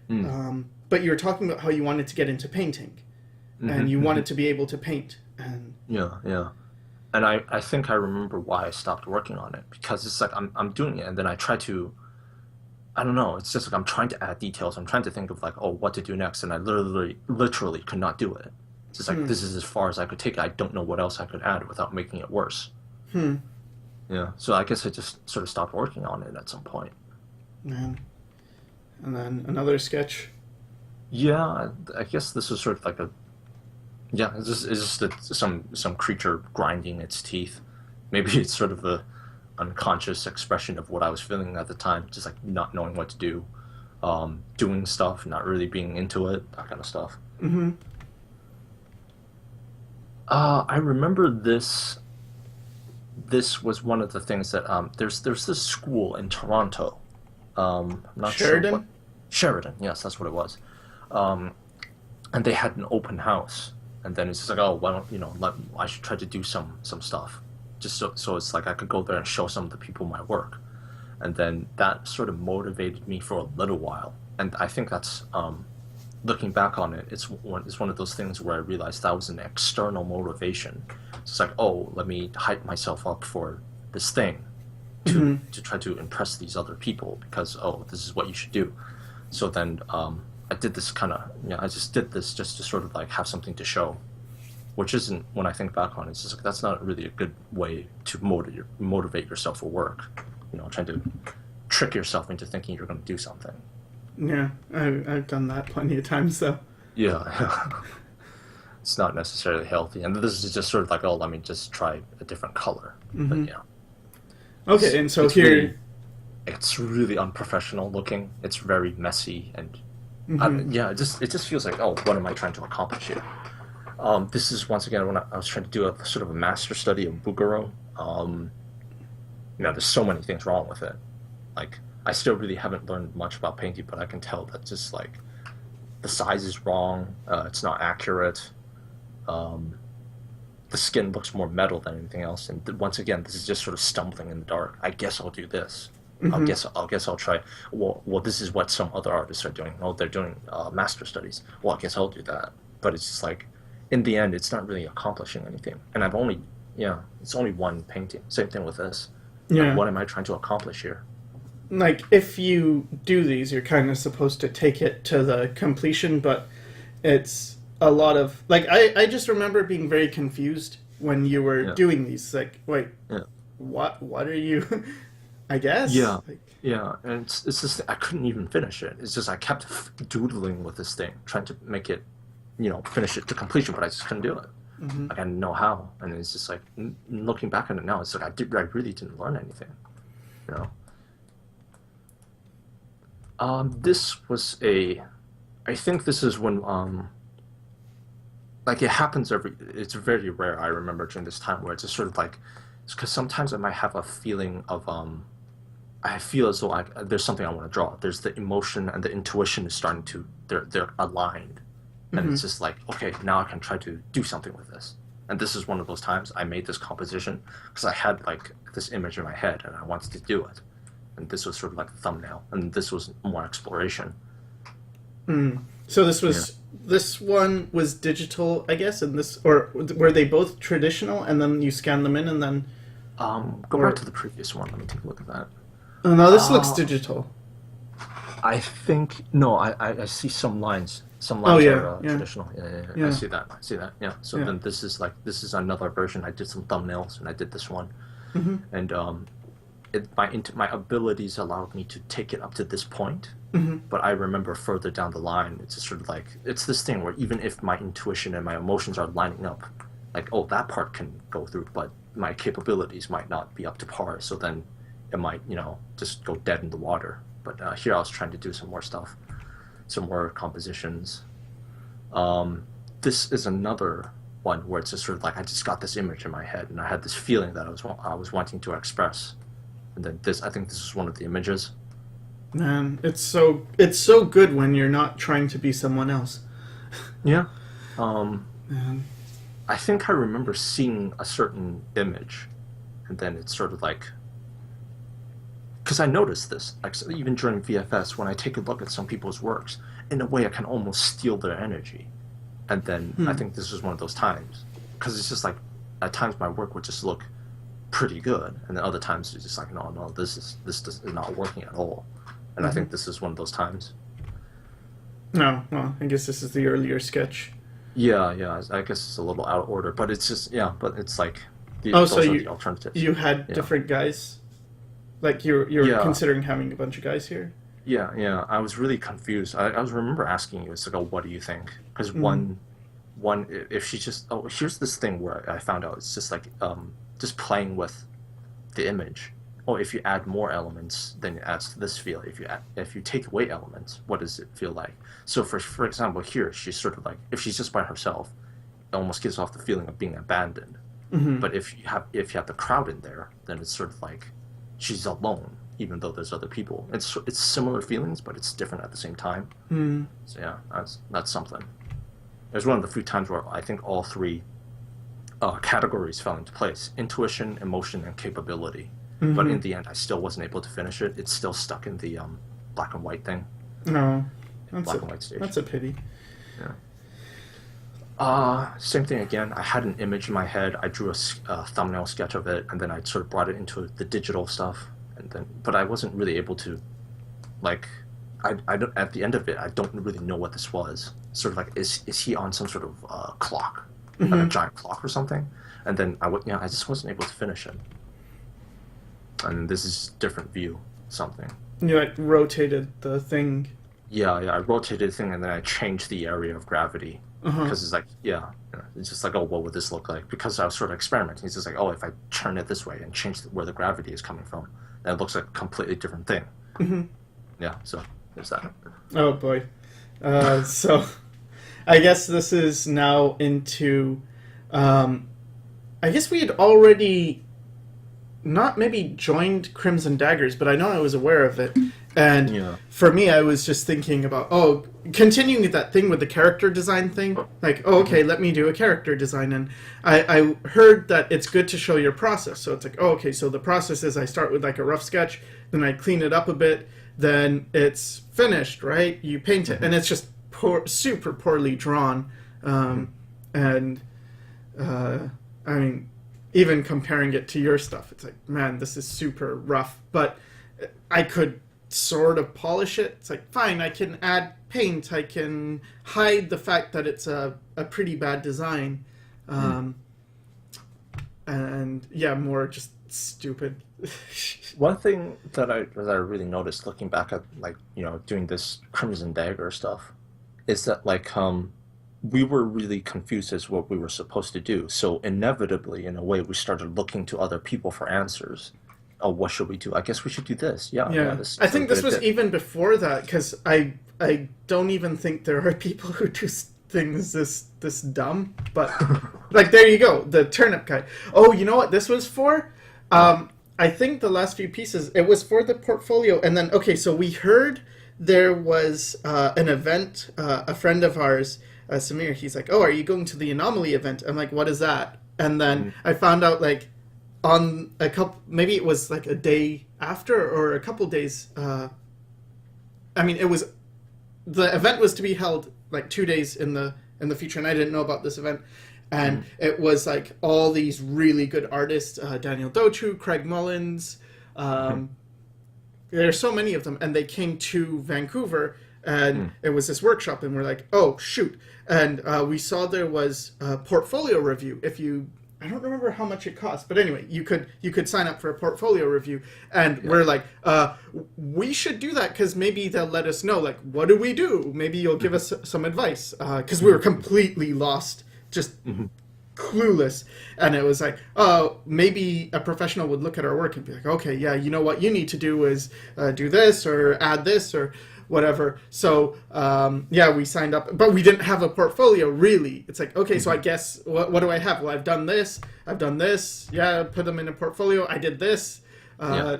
Mm.
but you were talking about how you wanted to get into painting, and you wanted to be able to paint. And
Yeah, yeah. And I think I remember why I stopped working on it because it's like I'm doing it and then I try to I don't know, it's just like I'm trying to add details. I'm trying to think of like, oh, what to do next, and I literally could not do it. It's just like
hmm,
this is as far as I could take it. I don't know what else I could add without making it worse.
hmm,
Yeah. So I guess I just sort of stopped working on it at some point.
man. And then another sketch.
Yeah, I guess this was sort of like a yeah, it's just some creature grinding its teeth. Maybe it's sort of a unconscious expression of what I was feeling at the time, just like not knowing what to do, doing stuff, not really being into it, that kind of stuff.
Mm-hmm.
I remember this. This was one of the things that there's this school in Toronto. I'm not sure what
Sheridan.
Sheridan. Yes, that's what it was. Um, and they had an open house, and then it's just like, oh, why don't I should try to do some stuff, just so it's like I could go there and show some of the people my work, and then that sort of motivated me for a little while, and I think that's looking back on it, it's one of those things where I realized that was an external motivation. It's like, oh, let me hype myself up for this thing to
Mm-hmm.
to try to impress these other people because oh, this is what you should do. So then I did this kind of I just did this just to sort of like have something to show, which isn't when I think back on it, it's just like that's not really a good way to motivate yourself for work. Trying to trick yourself into thinking you're going to do something.
Yeah, I've done that plenty of times though.
Yeah, it's not necessarily healthy. And this is just sort of like, oh, let me just try a different color. But
Mm-hmm.
yeah,
Okay, and so
it's really
here.
it's really unprofessional looking. It's very messy, and
Mm-hmm.
yeah, it just feels like, oh, what am I trying to accomplish here? This is once again when I was trying to do a sort of a master study of Bugaro. There's so many things wrong with it. Like I still really haven't learned much about painting, but I can tell that just like the size is wrong. It's not accurate. Um, the skin looks more metal than anything else. And once again, this is just sort of stumbling in the dark. I guess I'll do this.
Mm-hmm.
I guess I'll try. Well, this is what some other artists are doing. Oh, they're doing master studies. Well, I guess I'll do that. But it's just like, in the end, it's not really accomplishing anything. And it's only one painting. Same thing with this. Like,
Yeah.
what am I trying to accomplish here?
Like if you do these, you're kind of supposed to take it to the completion, but it's a lot of like I just remember being very confused when you were
Yeah,
doing these. Like, wait,
yeah.
what are you? I guess.
Yeah,
Like,
yeah, and it's just I couldn't even finish it. It's just I kept doodling with this thing, trying to make it, finish it to completion, but I just couldn't do it.
hmm,
Like I didn't know how, and it's just like looking back on it now, it's like I really didn't learn anything. You know, this was I think this is when like it happens it's very rare. I remember during this time where it's just sort of like, because sometimes I might have a feeling of I feel as though there's something I want to draw. There's the emotion and the intuition is starting to they're aligned, and
hmm,
it's just like okay, now I can try to do something with this. And this is one of those times I made this composition because I had like this image in my head and I wanted to do it, and this was sort of like the thumbnail, and this was more exploration.
mm. So
Yeah.
this one was digital, I guess, and this or were they both traditional, and then you scan them in, and then
Go back
or
to the previous one. Let me take a look at that.
oh no, this looks
Uh,
digital.
I think no. I see some lines. Some
Oh
lines
yeah,
are
yeah,
traditional. Yeah, yeah, yeah. I
yeah,
see that. I see that. Yeah. So
yeah.
then this is another version. I did some thumbnails and I did this one,
Hmm,
and my abilities allowed me to take it up to this point.
hmm,
But I remember further down the line, it's just sort of like it's this thing where even if my intuition and my emotions are lining up, like oh that part can go through, but my capabilities might not be up to par. So then it might just go dead in the water. But here I was trying to do some more stuff, some more compositions. This is another one where it's just sort of like I just got this image in my head and I had this feeling that I was wanting to express, and then I think this is one of the images.
Man, it's so good when you're not trying to be someone else.
Yeah. Um,
Man.
I think I remember seeing a certain image, and then it's sort of like because I noticed this, like, so even during VFS, when I take a look at some people's works, in a way I can almost steal their energy. And then I think this was one of those times. Because it's just like, at times my work would just look pretty good, and then other times it's just like, no, this is not working at all. And I think this is one of those times.
No, well, I guess this is the earlier sketch.
Yeah, I guess it's a little out of order, but it's just, yeah, but it's like,
So
those are the alternatives.
you had different guys? Like, you're considering having a bunch of guys here?
Yeah, I was really confused. I was remember asking you, it's like, oh, what do you think? Because one, if she just, here's this thing where I found out, it's just like, just playing with the image. Oh, if you add more elements, then it adds to this feel. If you take away elements, what does it feel like? So for example, here, she's sort of like, if she's just by herself, it almost gives off the feeling of being abandoned. But if you have the crowd in there, then it's sort of like she's alone, even though there's other people. It's similar feelings, but it's different at the same time. So yeah, that's something. There's one of the few times where I think all three categories fell into place: intuition, emotion, and capability. But in the end, I still wasn't able to finish it. It's still stuck in the black and white thing.
No,
black and white stage.
That's a pity.
Yeah. Same thing again. I had an image in my head. I drew a thumbnail sketch of it, and then I sort of brought it into the digital stuff. But I wasn't really able to, like, I don't, at the end of it, I don't really know what this was. Sort of like, is he on some sort of clock, like a giant clock or something? And then I just wasn't able to finish it. And this is different view, something.
You like rotated the thing.
Yeah, I rotated the thing, and then I changed the area of gravity. Because it's like, it's just like, oh, what would this look like? Because I was sort of experimenting. It's just like, oh, if I turn it this way and change where the gravity is coming from, then it looks like a completely different thing. Yeah, so there's that.
Oh, boy. So I guess this is now into... I guess we had already not maybe joined Crimson Daggers, but I know I was aware of it. And for me, I was just thinking about, continuing that thing with the character design thing. Like, okay, let me do a character design. And I heard that it's good to show your process. So it's like, okay, so the process is I start with like a rough sketch, then I clean it up a bit, then it's finished, right? You paint it, and it's just super poorly drawn. I mean, even comparing it to your stuff, it's like, man, this is super rough. But I could sort of polish it. It's like, fine, I can add paint. I can hide the fact that it's a pretty bad design. And yeah, more just stupid.
One thing that I really noticed looking back at, like, doing this Crimson Dagger stuff is that, like, we were really confused as what we were supposed to do. So inevitably, in a way, we started looking to other people for answers. Oh, what should we do? I guess we should do this. Yeah.
I think this was even before that, because I don't even think there are people who do things this dumb. But like, there you go, the turnip guy. Oh, you know what this was for? I think the last few pieces, it was for the portfolio. And then, okay, so we heard there was an event. A friend of ours, Samir, he's like, oh, are you going to the Anomaly event? I'm like, what is that? And then I found out, like, on a couple, maybe it was like a day after or a couple days. I mean, the event was to be held like 2 days in the future, and I didn't know about this event. And it was like all these really good artists, Daniel Dochu, Craig Mullins. There are so many of them, and they came to Vancouver, and it was this workshop, and we're like, oh, shoot. And we saw there was a portfolio review. I don't remember how much it cost, but anyway, you could sign up for a portfolio review, and we're like, we should do that, because maybe they'll let us know, like, what do we do? Maybe you'll give us some advice, because we were completely lost, just clueless, and it was like, oh, maybe a professional would look at our work and be like, okay, yeah, you know what you need to do is do this or add this or whatever. So we signed up, but we didn't have a portfolio really. It's like, okay, so I guess what do I have? Well, I've done this, yeah, put them in a portfolio. I did this,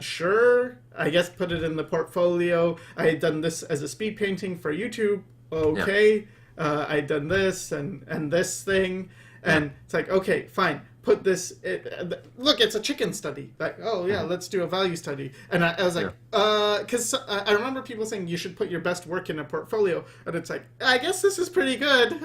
sure, I guess put it in the portfolio. I had done this as a speed painting for YouTube, okay. I'd done this and this thing,
Yeah.
And it's like, okay, fine, put this. Look, it's a chicken study. Like, oh yeah, let's do a value study. And I was like, because I remember people saying you should put your best work in a portfolio, and it's like, I guess this is pretty good.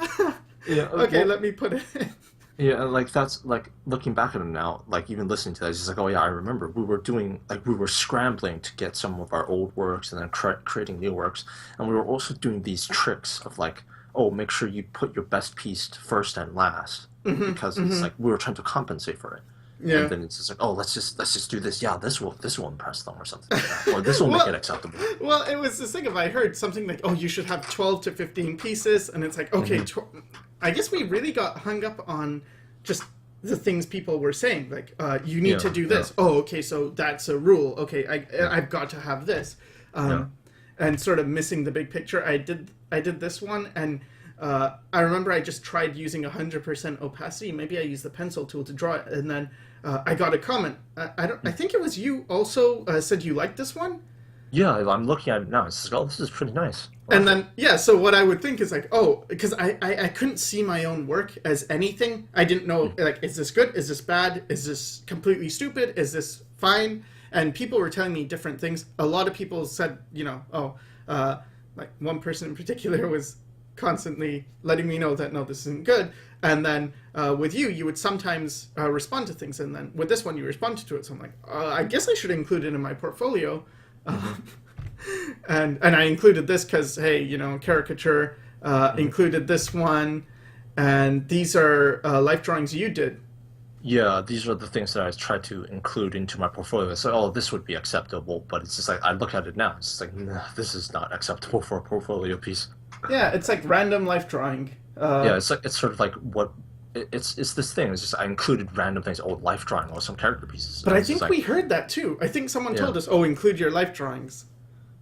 Yeah.
Okay,
Well,
let me put it in.
yeah, like that's like looking back at it now, like even listening to that, it's just like, oh yeah, I remember we were scrambling to get some of our old works and then creating new works, and we were also doing these tricks of like, oh, make sure you put your best piece first and last, because it's like we were trying to compensate for it. And
Yeah.
then it's just like, oh, let's just do this. Yeah, this will impress them or something like that, or this will make
Well,
it acceptable.
well, it was this thing of I heard something like, oh, you should have 12 to 15 pieces, and it's like, okay, I guess we really got hung up on just the things people were saying, like, you need to
Yeah,
do
yeah,
this. Oh, okay, so that's a rule. Okay, I've got to have this,
yeah.
and sort of missing the big picture. I did this one, and I remember I just tried using 100% opacity. Maybe I used the pencil tool to draw it, and then I got a comment. I think it was you also said you liked this one.
Yeah, I'm looking at it now. It's like, oh, this is pretty nice. I
And
like it.
then, yeah, so what I would think is like, oh, because I couldn't see my own work as anything. I didn't know, like, is this good? Is this bad? Is this completely stupid? Is this fine? And people were telling me different things. A lot of people said, like one person in particular was constantly letting me know that, no, this isn't good. And then with you, you would sometimes respond to things. And then with this one, you responded to it. So I'm like, I guess I should include it in my portfolio. Um, and I included this because, hey, caricature, included this one, and these are life drawings you did.
Yeah, these are the things that I try to include into my portfolio. So, oh, this would be acceptable, but it's just like I look at it now. It's just like, nah, this is not acceptable for a portfolio piece.
Yeah, it's like random life drawing.
Yeah, it's like it's sort of like what it's this thing. It's just I included random things, old life drawing or some character pieces.
But
And
I
it's just
think
like,
we heard that too. I think someone
yeah,
told us, oh, include your life drawings.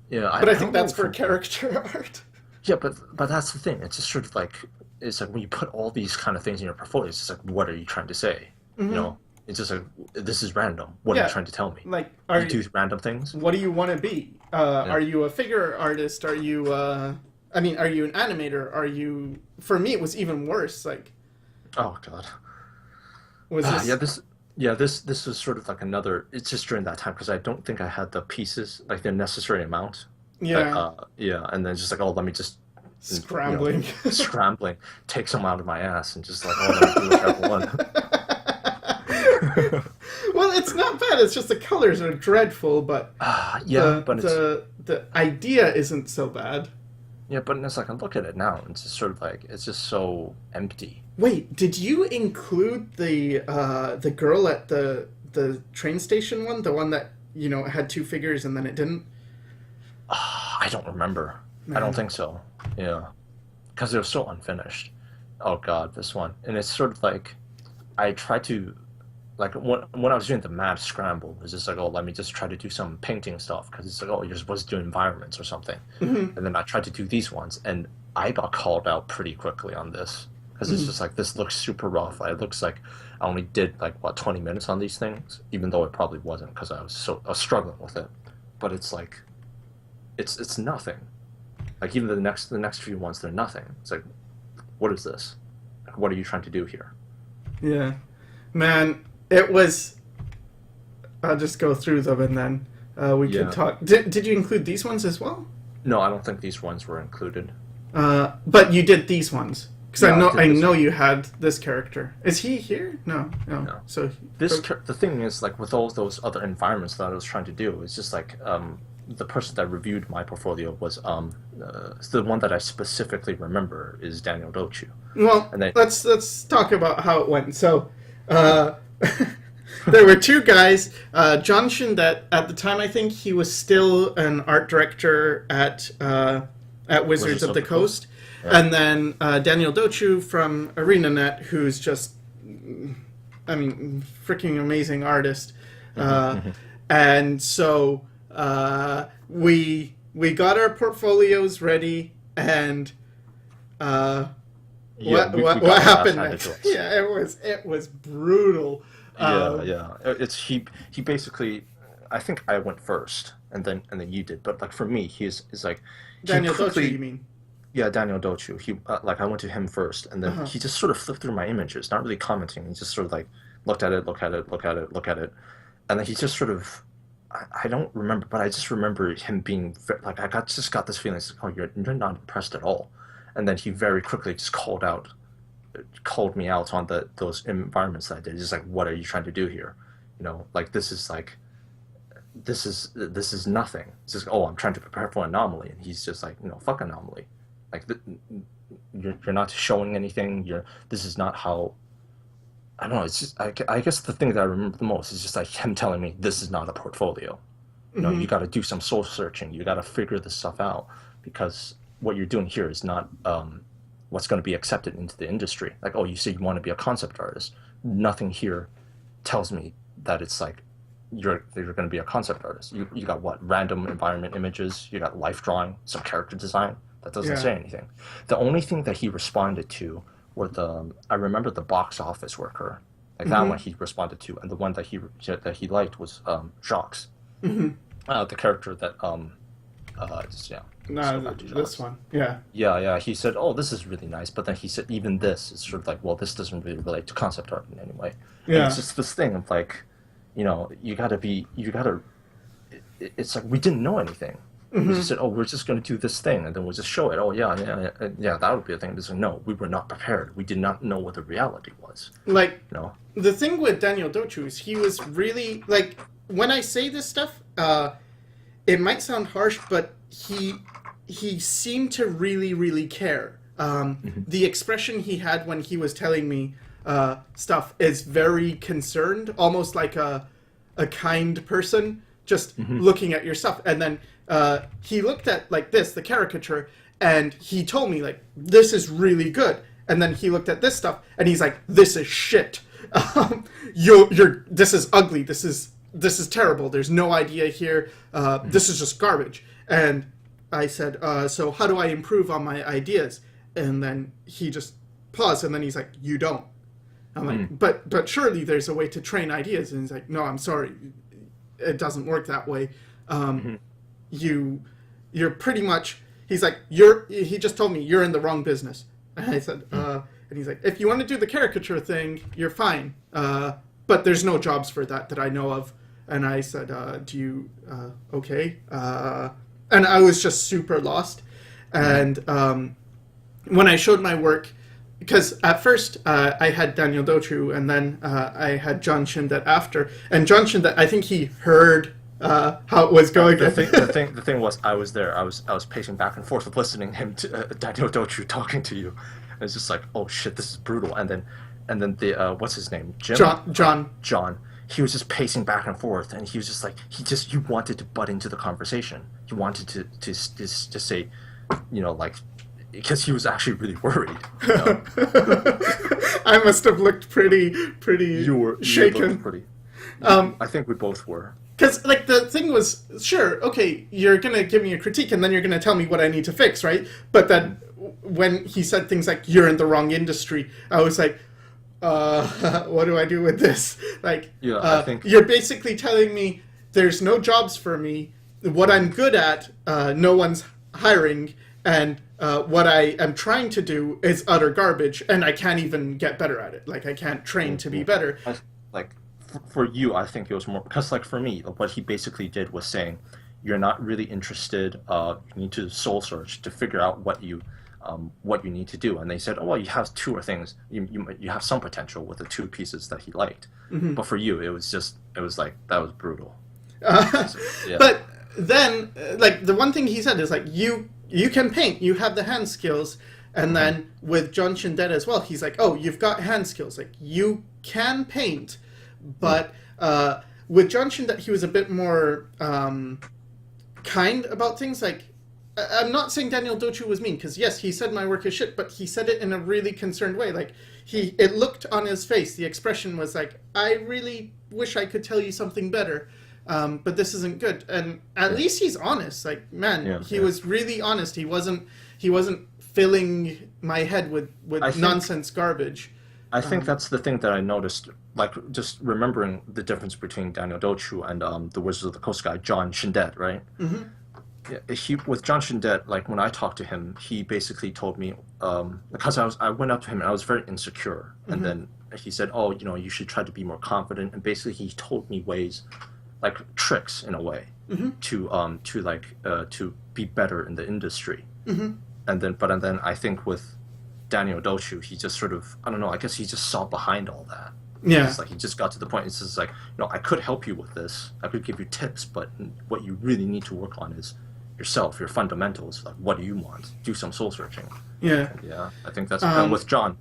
yeah.
But I
I
think
don't know
that's for
from
caricature art.
yeah, but that's the thing. It's just sort of like it's like when you put all these kind of things in your portfolio, it's just like what are you trying to say? You know, it's just like this is random. What are you
Yeah,
trying to tell me?
like,
You do random things.
what do you want to be?
Yeah.
Are you a figure artist? Are you, are you an animator? Are you, for me, it was even worse. Like,
Oh God.
was
Yeah,
this,
this was sort of like another. It's just during that time because I don't think I had the pieces like the necessary amount.
yeah,
Yeah, and then just like oh, let me just
scrambling.
scrambling, take some out of my ass and just like oh, let me do whichever one.
Well, it's not bad. It's just the colors are dreadful, but
Yeah,
the
but it's
the idea isn't so bad.
yeah, but it's like I look at it now, and it's just sort of like it's just so empty.
Wait, did you include the girl at the train station one, the one that had two figures and then it didn't?
I don't remember. I don't
Man.
think so. Yeah, because it was so unfinished. Oh God, this one, and it's sort of like I tried to like when I was doing the mad scramble, it's just like oh let me just try to do some painting stuff because it's like oh you're supposed to do environments or something, and then I tried to do these ones and I got called out pretty quickly on this because it's just like this looks super rough. It looks like I only did like what 20 minutes on these things, even though it probably wasn't because I was struggling with it. But it's like it's nothing. Like even the next few ones they're nothing. It's like what is this? Like, what are you trying to do here?
Yeah, man, it was. I'll just go through them and then we could
Yeah.
talk. Did you include these ones as well?
No, I don't think these ones were included.
But you did these ones because
Yeah, I
I
did this
know
one.
you had this character. Is he here? No, no.
No.
So
The thing is, like with all those other environments that I was trying to do, it's just like the person that reviewed my portfolio was the one that I specifically remember is Daniel Dochu,
well,
and then
let's talk about how it went. So. Uh, There were two guys. John Shindet, at the time, I think he was still an art director at Wizards of the Coast.
Yeah.
And then Daniel Dochu from ArenaNet, who's just, freaking amazing artist. And so we got our portfolios ready, and
yeah, we
what
got our
happened
ass handed
next?
to us.
Yeah, it was brutal.
Yeah, yeah. It's he basically. I think I went first, and then you did. But like for me, he's like he
Daniel
quickly-
Dochu, you mean?
Yeah, Daniel Dochu. He like I went to him first, and then
Uh-huh.
he just sort of flipped through my images, not really commenting. He just sort of like looked at it, look at it, look at it, look at it, and then he just sort of. I don't remember, but I just remember him being like just got this feeling. It's like, oh, you're not impressed at all, and then he very quickly just called me out on those environments that I did. He's just like, what are you trying to do here? Like this is like this is nothing. It's just, oh, I'm trying to prepare for anomaly, and he's just like, fuck anomaly. Like you're not showing anything. This is not how. I don't know. It's just I guess the thing that I remember the most is just like him telling me this is not a portfolio. You got to do some soul searching. You got to figure this stuff out because what you're doing here is not what's going to be accepted into the industry. Like, oh, you say you want to be a concept artist. Nothing here tells me that it's like you're going to be a concept artist. You got what? Random environment images. You got life drawing, some character design. That doesn't
Yeah.
say anything. The only thing that he responded to were I remember the box office worker. Like that one
Mm-hmm.
he responded to, and the one that he liked was Jacques,
Mm-hmm.
the character that yeah. Let's go
No,
back to
this
Jacques.
one. Yeah.
Yeah, yeah. He said, "Oh, this is really nice," but then he said, "Even this is sort of like, well, this doesn't really relate to concept art in any way." And it's
Yeah.
just this thing of like, It's like we didn't know anything. We
Mm-hmm.
just said, "Oh, we're just going to do this thing," and then we'll just show it. Oh, yeah, yeah, yeah, yeah, that would be a thing. But no, we were not prepared. We did not know what the reality was.
Like
You know?
the thing with Daniel Dochu is he was really like when I say this stuff, it might sound harsh, but he seemed to really really care. The expression he had when he was telling me stuff is very concerned, almost like a kind person just looking at your stuff. And then he looked at like this, the caricature, and he told me like this is really good. And then he looked at this stuff and he's like, this is shit. You're this is ugly. This is terrible. There's no idea here. This is just garbage. And I said, so how do I improve on my ideas? And then he just paused and then he's like, you don't. I'm like, but surely there's a way to train ideas. And he's like, no, I'm sorry, it doesn't work that way. You're pretty much. He's like, He just told me you're in the wrong business. And I said, and he's like, if you want to do the caricature thing, you're fine. But there's no jobs for that I know of. And I said, do you? Okay. And I was just super lost. And when I showed my work, because at first I had Daniel Dochu, and then I had John Shindet after. And John Shindet, I think he heard how it was going.
The thing was, I was there. I was pacing back and forth, listening him to Daniel Dochu talking to you. And it's just like, oh shit, this is brutal. And then the what's his name, Jim?
John.
John. He was just pacing back and forth, and he was just like, he wanted to butt into the conversation. He wanted to say, like, because he was actually really worried.
I must have looked pretty
You
shaken.
looked pretty. I think we both were.
Because, like, the thing was, sure, okay, you're going to give me a critique and then you're going to tell me what I need to fix, right? But then when he said things like, you're in the wrong industry, I was like, what do I do with this? Like,
Yeah, I think
you're basically telling me there's no jobs for me. What I'm good at, no one's hiring. And what I am trying to do is utter garbage. And I can't even get better at it. Like, I can't train to be better.
like for you, I think it was more because like for me, what he basically did was saying, you're not really interested. You need to soul search to figure out what you need to do. And they said, oh well, you have two or things. You have some potential with the two pieces that he liked. But for you, it was like that was brutal. Yeah.
But then, like, the one thing he said is like, you can paint, you have the hand skills. And then with John Shindet as well, he's like, oh, you've got hand skills, like you can paint. But with John Shindet, he was a bit more kind about things. Like, I'm not saying Daniel Dochu was mean, because yes, he said my work is shit, but he said it in a really concerned way. Like, it looked on his face, the expression was like, I really wish I could tell you something better. But this isn't good. And at least he's honest. Like, man, he was really honest. He wasn't filling my head with nonsense garbage.
I think that's the thing that I noticed, like just remembering the difference between Daniel Dochu and the Wizards of the Coast guy, John Shindet, right? Yeah, he with John Shindet, like when I talked to him, he basically told me because I went up to him and I was very insecure, and
Mm-hmm.
then he said, "Oh, you should try to be more confident." And basically, he told me ways, like tricks in a way,
Mm-hmm.
to be better in the industry.
Mm-hmm.
And then I think with Daniel Dochu, he just sort of I don't know. I guess he just saw behind all that.
Yeah.
It's like he just got to the point. It's just like, I could help you with this. I could give you tips, but what you really need to work on is yourself, your fundamentals. Like, what do you want? Do some soul searching.
Yeah.
Yeah, I think that's and
Um,
with John.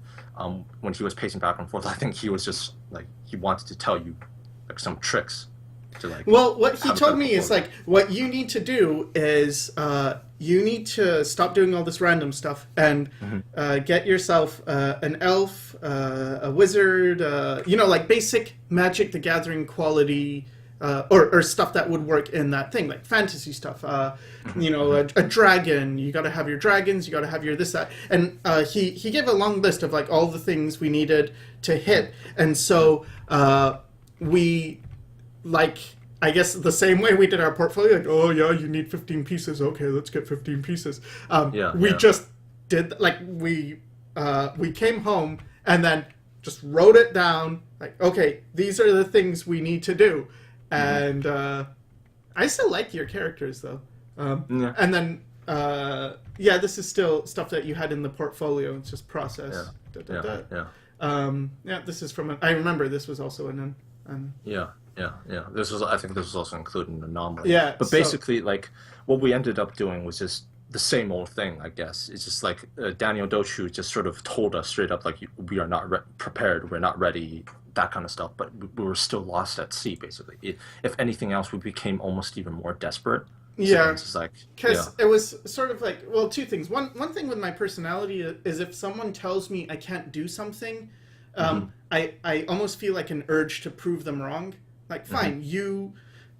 When he was pacing back and forth, I think he was just like he wanted to tell you like some tricks to like
Well, what he
have a
told
better
me is
performance.
like, what you need to do is you need to stop doing all this random stuff and
Hmm.
get yourself an elf, a wizard, like basic Magic the Gathering quality. Or stuff that would work in that thing, like fantasy stuff.
Hmm. Hmm.
A dragon. You got to have your dragons. You got to have your this that. And he gave a long list of like all the things we needed to hit. And so we like I guess the same way we did our portfolio, like, oh yeah, you need 15 pieces. Okay, let's get 15 pieces.
Yeah,
We
yeah.
just did like we came home and then just wrote it down. Like, okay, these are the things we need to do,
Hmm.
and I still like your characters though.
Yeah,
And then yeah, this is still stuff that you had in the portfolio. It's just
yeah,
process. Da, da,
yeah,
da.
yeah.
Yeah, this is from. I remember this was also an
Yeah, yeah, yeah. I think this was also included in the anomaly.
yeah.
But
So
basically, like, what we ended up doing was just the same old thing, I guess. It's just like Daniel Dochu just sort of told us straight up, like, we are not prepared, we're not ready, that kind of stuff. But we were still lost at sea, basically. If anything else, we became almost even more desperate. So then
yeah,
it's just like, yeah.
because it was sort of like, well, two things. One thing with my personality is if someone tells me I can't do something,
Hmm.
I almost feel like an urge to prove them wrong. Like,
Hmm.
fine, you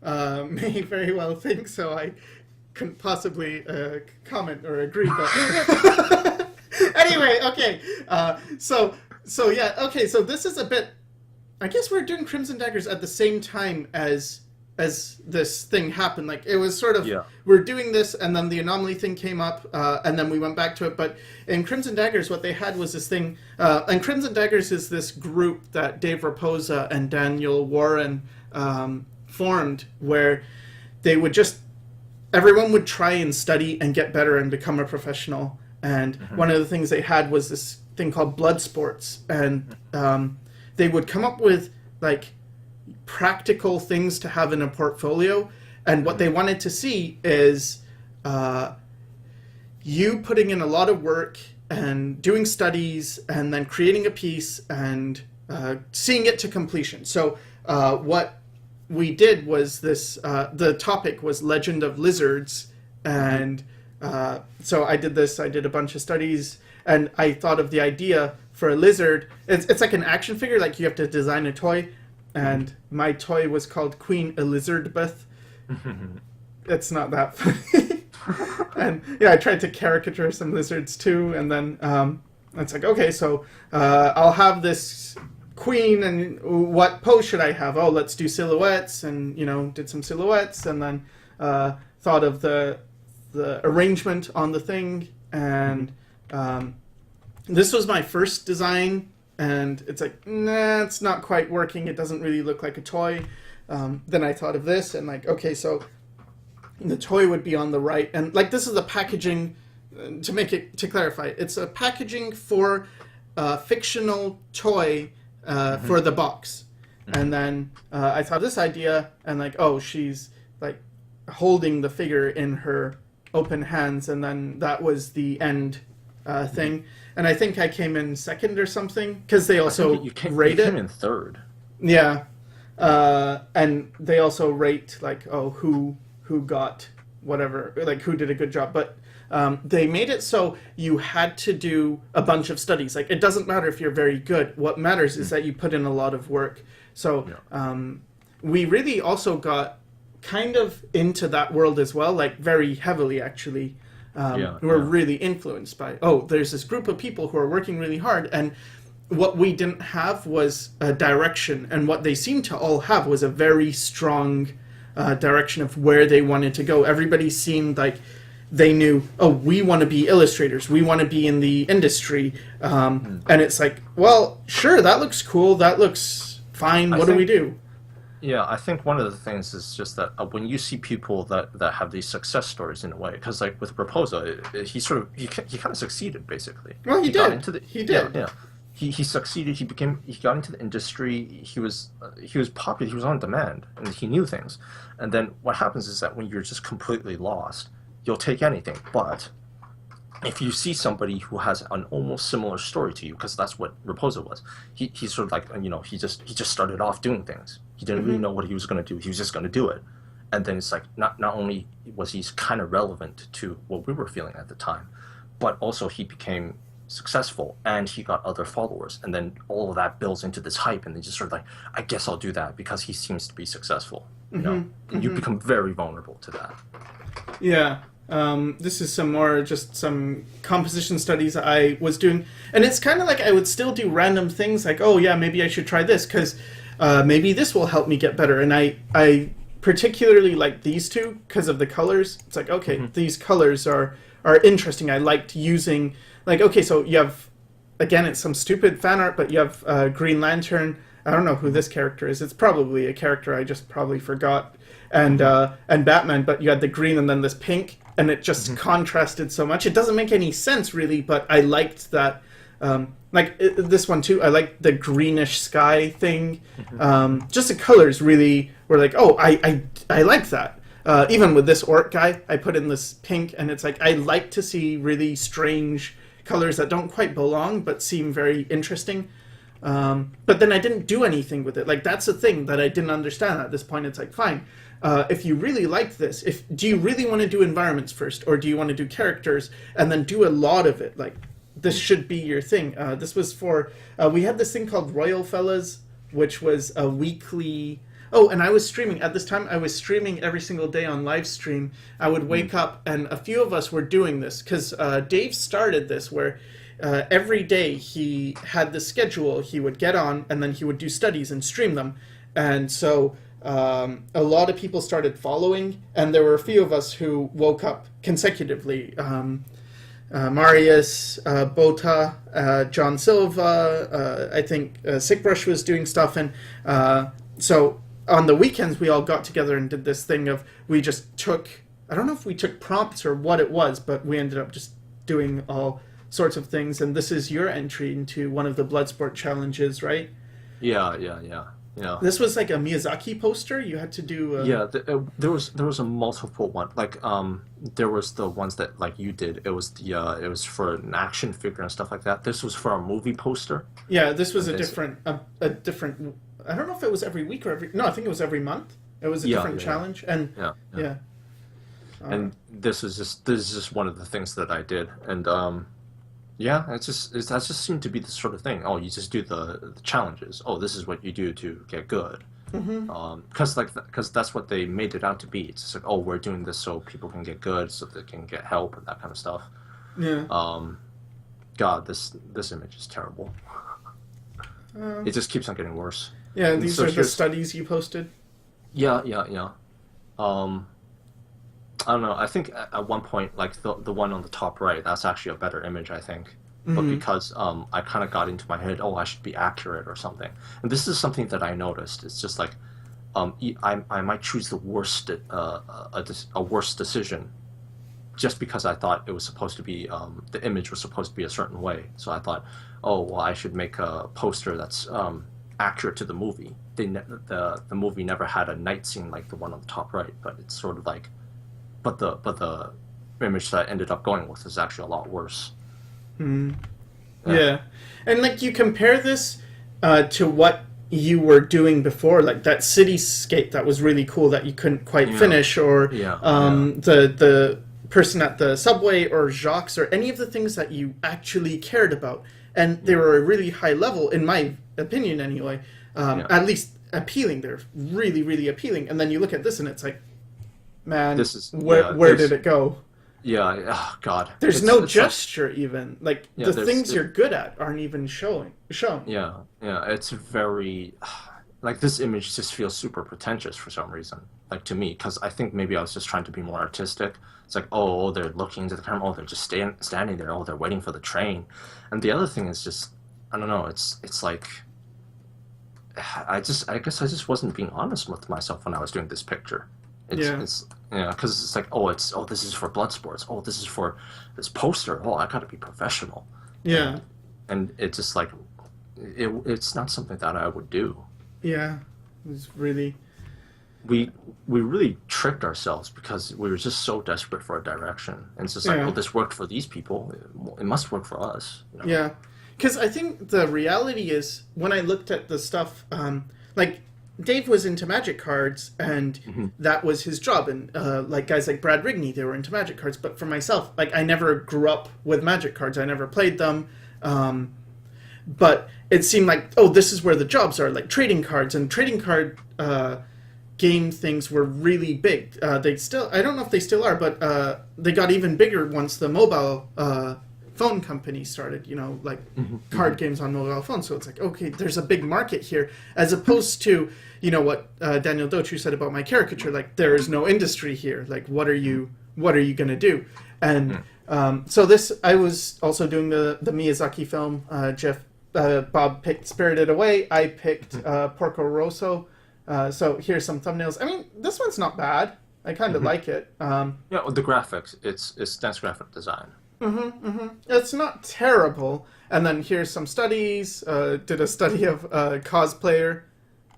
may very well think so. I couldn't possibly comment or agree, but anyway, okay. So yeah, okay. So this is a bit. I guess we're doing Crimson Daggers at the same time as this thing happened. Like it was sort of
Yeah.
we're doing this, and then the anomaly thing came up, and then we went back to it. But in Crimson Daggers, what they had was this thing, and Crimson Daggers is this group that Dave Raposa and Daniel Warren formed, where they would just everyone would try and study and get better and become a professional. And
Hmm.
one of the things they had was this thing called blood sports, and they would come up with like practical things to have in a portfolio. And what
Hmm.
they wanted to see is uh, you putting in a lot of work and doing studies and then creating a piece and seeing it to completion. So what we did was this the topic was Legend of Lizards,
Hmm.
and so I did this. I did a bunch of studies, and I thought of the idea for a lizard. It's like an action figure, like you have to design a toy, and my toy was called Queen Elizabeth.
Hmm.
It's not that funny. And yeah, I tried to caricature some lizards too, and then it's like, okay, so I'll have this queen, and what pose should I have? Oh, let's do silhouettes, and did some silhouettes, and then thought of the arrangement on the thing, and this was my first design, and it's like, nah, it's not quite working. It doesn't really look like a toy. Then I thought of this, and like, okay, so the toy would be on the right, and like this is the packaging. To clarify, it's a packaging for a fictional toy for the box. And then I thought this idea, and like, oh, she's like holding the figure in her open hands, and then that was the end thing. And I think I came in second or something because they
I think
also
you
rate
came
it.
in third.
Yeah, and they also rate like, oh, who got whatever, like who did a good job. But they made it so you had to do a bunch of studies. Like it doesn't matter if you're very good. What matters is that you put in a lot of work. So
Yeah.
we really also got kind of into that world as well, like very heavily actually.
Yeah,
We're
yeah.
really influenced by, oh, there's this group of people who are working really hard, and what we didn't have was a direction, and what they seemed to all have was a very strong direction of where they wanted to go. Everybody seemed like they knew, oh, we want to be illustrators, we want to be in the industry, and it's like, well, sure, that looks cool, that looks fine. What do we do?
Yeah, I think one of the things is just that when you see people that have these success stories in a way, because like with Raposa, he kind of succeeded basically.
Well, he
got
did.
into the
He did.
yeah. He succeeded. He got into the industry. He was popular. He was on demand, and he knew things. And then what happens is that when you're just completely lost, you'll take anything. But if you see somebody who has an almost similar story to you, because that's what Raposa was, he's sort of like, he just started off doing things. He didn't really know what he was going to do. He was just going to do it. And then it's like not only was he kind of relevant to what we were feeling at the time, but also he became successful and he got other followers. And then all of that builds into this hype, and they just sort of like, I guess I'll do that because he seems to be successful. You become very vulnerable to that.
Yeah. This is some composition studies I was doing, and it's kind of like I would still do random things like, oh yeah, maybe I should try this because maybe this will help me get better. And I particularly like these two because of the colors. It's like, okay, these colors are interesting. I liked using, like, okay, so you have, again, it's some stupid fan art, but you have Green Lantern. I don't know who this character is. It's probably a character I just probably forgot. And Batman, but you had the green and then this pink, and it just contrasted so much. It doesn't make any sense really, but I liked that. This one too, I liked the greenish sky thing. Just the colors really were like, oh, I like that. Even with this orc guy, I put in this pink, and it's like I like to see really strange colors that don't quite belong but seem very interesting. But then I didn't do anything with it. Like, that's the thing that I didn't understand at this point. It's like, fine, if you really like this, do you really want to do environments first, or do you want to do characters and then do a lot of it? Like, this should be your thing. This was for, we had this thing called Royal Fellas, which was a weekly... Oh, and I was streaming. At this time, I was streaming every single day on live stream. I would wake up, and a few of us were doing this, because Dave started this, where every day he had the schedule. He would get on, and then he would do studies and stream them. And so a lot of people started following, and there were a few of us who woke up consecutively. Marius, Bota, John Silva, I think Sycra was doing stuff, and so on the weekends we all got together and did this thing of, we just took, I don't know if we took prompts or what it was, but we ended up just doing all sorts of things. And this is your entry into one of the Bloodsport challenges, right?
Yeah.
This was like a Miyazaki poster. You had to do.
There was a multiple one. Like there was the ones that like you did. It was it was for an action figure and stuff like that. This was for a movie poster.
Yeah, this was a different. I don't know if it was every week or every. No, I think it was every month. It was a different challenge, and yeah.
And this is just one of the things that I did, and that just seemed to be the sort of thing. Oh, you just do the challenges. Oh, this is what you do to get good. Because that's what they made it out to be. It's just like, oh, we're doing this so people can get good, so they can get help and that kind of stuff.
Yeah.
God, this image is terrible. It just keeps on getting worse.
Yeah, and these are the studies you posted?
Yeah. I don't know. I think at one point, like the one on the top right, that's actually a better image, I think. But because I kind of got into my head, oh, I should be accurate or something. And this is something that I noticed. It's just like I might choose the worst a worse decision just because I thought it was supposed to be the image was supposed to be a certain way. So I thought, oh, well, I should make a poster that's accurate to the movie. The movie never had a night scene like the one on the top right, but it's sort of like, but the image that I ended up going with is actually a lot worse.
Yeah. And like, you compare this to what you were doing before, like that cityscape that was really cool that you couldn't quite finish, or the person at the subway, or Jacques, or any of the things that you actually cared about, and they were a really high level, in my opinion anyway, at least appealing. They're really, really appealing. And then you look at this and it's like, man, where did it go?
Yeah, oh God.
There's no gesture even. Like, the things you're good at aren't even shown.
Yeah, it's very... like this image just feels super pretentious for some reason, like to me, because I think maybe I was just trying to be more artistic. It's like, oh, they're looking into the camera, oh, they're just standing there, oh, they're waiting for the train. And the other thing is just, I don't know, it's like, I guess I just wasn't being honest with myself when I was doing this picture.
Yeah.
It's because it's like, oh, this is for blood sports, oh, this is for this poster, oh, I gotta be professional.
Yeah.
And it's just like, it's not something that I would do.
Yeah. It's really.
We really tricked ourselves because we were just so desperate for a direction, and it's just like,
Yeah.
oh, this worked for these people, it must work for us.
Yeah. Because I think the reality is, when I looked at the stuff, like, Dave was into Magic cards, and that was his job. And, like, guys like Brad Rigney, they were into Magic cards. But for myself, like, I never grew up with Magic cards. I never played them. But it seemed like, oh, this is where the jobs are, like trading cards. And trading card game things were really big. They still, I don't know if they still are, but they got even bigger once the mobile phone company started, like card games on mobile phones. So it's like, okay, there's a big market here, as opposed to, what Daniel Dochu said about my caricature, like, there is no industry here. Like, what are you going to do? And so this, I was also doing the Miyazaki film. Bob picked Spirited Away. I picked Porco Rosso. So here's some thumbnails. I mean, this one's not bad. I kind of like it.
Yeah, the graphics, it's dance graphic design.
It's not terrible. And then here's some studies. Did a study of a cosplayer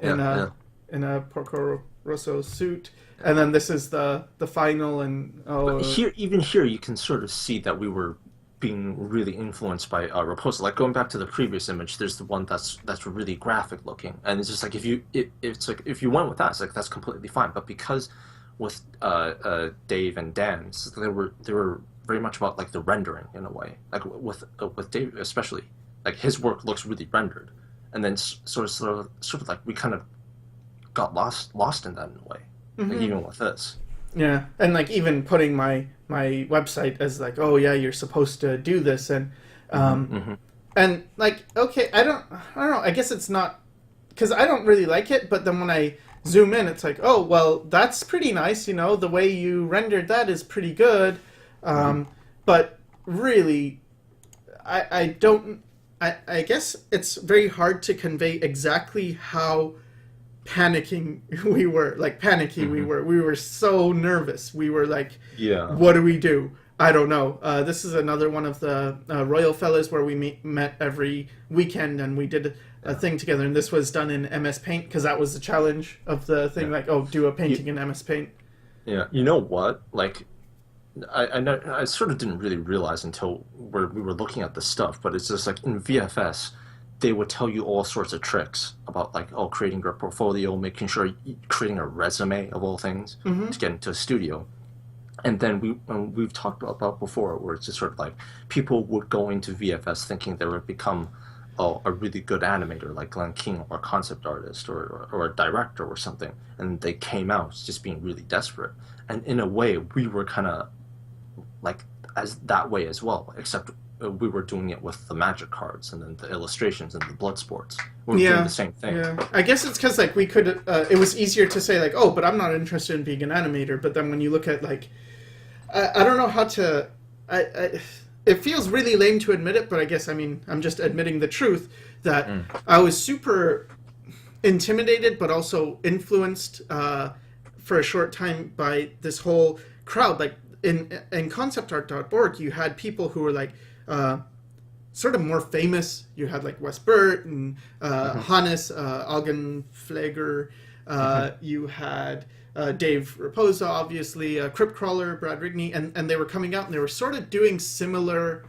in a Porco Rosso suit. And then this is the final. And
But here you can sort of see that we were being really influenced by Raposa. Like, going back to the previous image, there's the one that's really graphic looking, and it's just like, it's like if you went with that, it's like that's completely fine. But because with Dave and Dan, they were very much about like the rendering in a way. Like with Dave especially, like his work looks really rendered, and then sort of like we kind of got lost in that in a way. Like, even with this.
Yeah, and like even putting my website as like, oh yeah, you're supposed to do this, and and like, okay, I don't know. I guess it's not, because I don't really like it. But then when I zoom in, it's like, oh well, that's pretty nice. The way you rendered that is pretty good. But really, I don't. I guess it's very hard to convey exactly how panicking we were, like panicky we were so nervous. We were like,
yeah,
what do we do? I don't know. This is another one of the Royal Fellas where we met every weekend, and we did a thing together, and this was done in MS Paint, because that was the challenge of the thing, like, oh, do a painting in MS Paint.
Yeah, you know what, like, I sort of didn't really realize until we were looking at the stuff, but it's just like in VFS they would tell you all sorts of tricks about, like, oh, creating your portfolio, making sure creating a resume of all things to get into a studio. And then we've talked about before, where it's just sort of like people would go into VFS thinking they would become a really good animator like Glenn King, or a concept artist, or a director or something, and they came out just being really desperate. And in a way, we were kind of like as that way as well, except we were doing it with the magic cards and then the illustrations and the blood sports. We were doing the same thing. Yeah,
I guess it's because like we could. It was easier to say like, oh, but I'm not interested in being an animator. But then when you look at like, I don't know how to. It feels really lame to admit it, but I guess I'm just admitting the truth that I was super intimidated, but also influenced for a short time by this whole crowd. Like in conceptart.org, you had people who were like. Sort of more famous. You had like Wes Burt and Hannes Augenfleger. You had Dave Raposa, obviously, Cryptcrawler, Brad Rigney, and they were coming out and they were sort of doing similar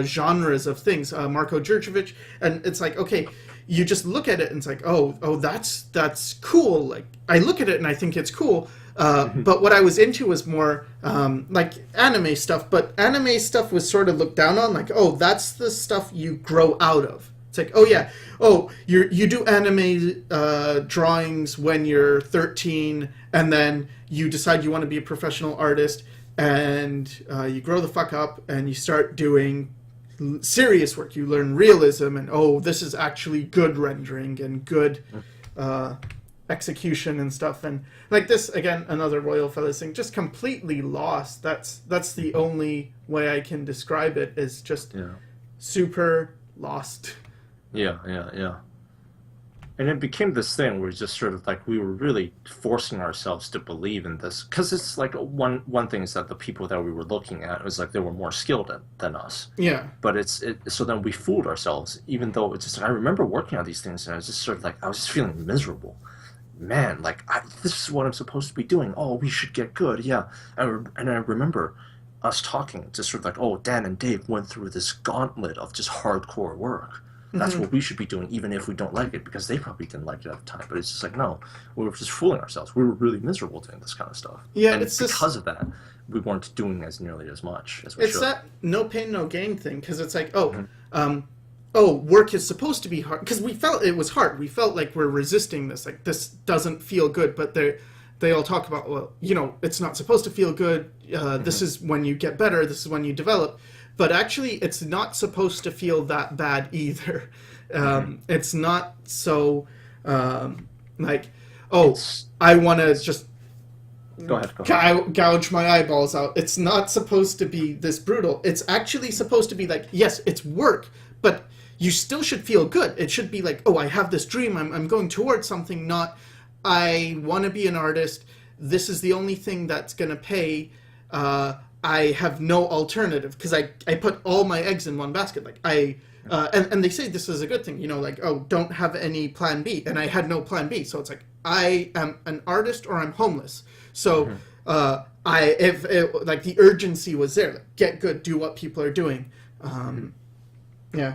genres of things. Marko Djurjevic, and it's like, okay, you just look at it and it's like, oh, that's cool. Like I look at it and I think it's cool. But what I was into was more like anime stuff. But anime stuff was sort of looked down on, like, oh, that's the stuff you grow out of. It's like, oh yeah, oh you do anime drawings when you're 13, and then you decide you want to be a professional artist, and you grow the fuck up and you start doing serious work. You learn realism, and oh, this is actually good rendering and good execution and stuff, and like this again, another Royal Fellas thing, just completely lost. That's the only way I can describe it, is just super lost.
Yeah. And it became this thing where it's just sort of like we were really forcing ourselves to believe in this, because it's like one thing is that the people that we were looking at was like they were more skilled than us.
Yeah.
But so then we fooled ourselves, even though it's just, I remember working on these things and I was just sort of like, I was just feeling miserable. Man, like this is what I'm supposed to be doing. Oh, we should get good. Yeah. And I remember us talking, just sort of like, oh, Dan and Dave went through this gauntlet of just hardcore work. That's what we should be doing, even if we don't like it, because they probably didn't like it at the time. But it's just like, no, we were just fooling ourselves. We were really miserable doing this kind of stuff.
Yeah,
and
it's
because of that, we weren't doing as nearly as much as we should.
It's that no pain, no gain thing, because it's like, work is supposed to be hard, because we felt it was hard. We felt like we're resisting this, like this doesn't feel good. But they all talk about, well, it's not supposed to feel good. This is when you get better. This is when you develop. But actually, it's not supposed to feel that bad either. It's not so like, I want to just
go ahead.
Gouge my eyeballs out. It's not supposed to be this brutal. It's actually supposed to be like, yes, it's work, but you still should feel good. It should be like, I have this dream. I'm going towards something, not I want to be an artist. This is the only thing that's going to pay. I have no alternative, because I put all my eggs in one basket. Like and they say this is a good thing, like, don't have any plan B. And I had no plan B. So it's like, I am an artist or I'm homeless. So if like the urgency was there, like, get good, do what people are doing. Yeah.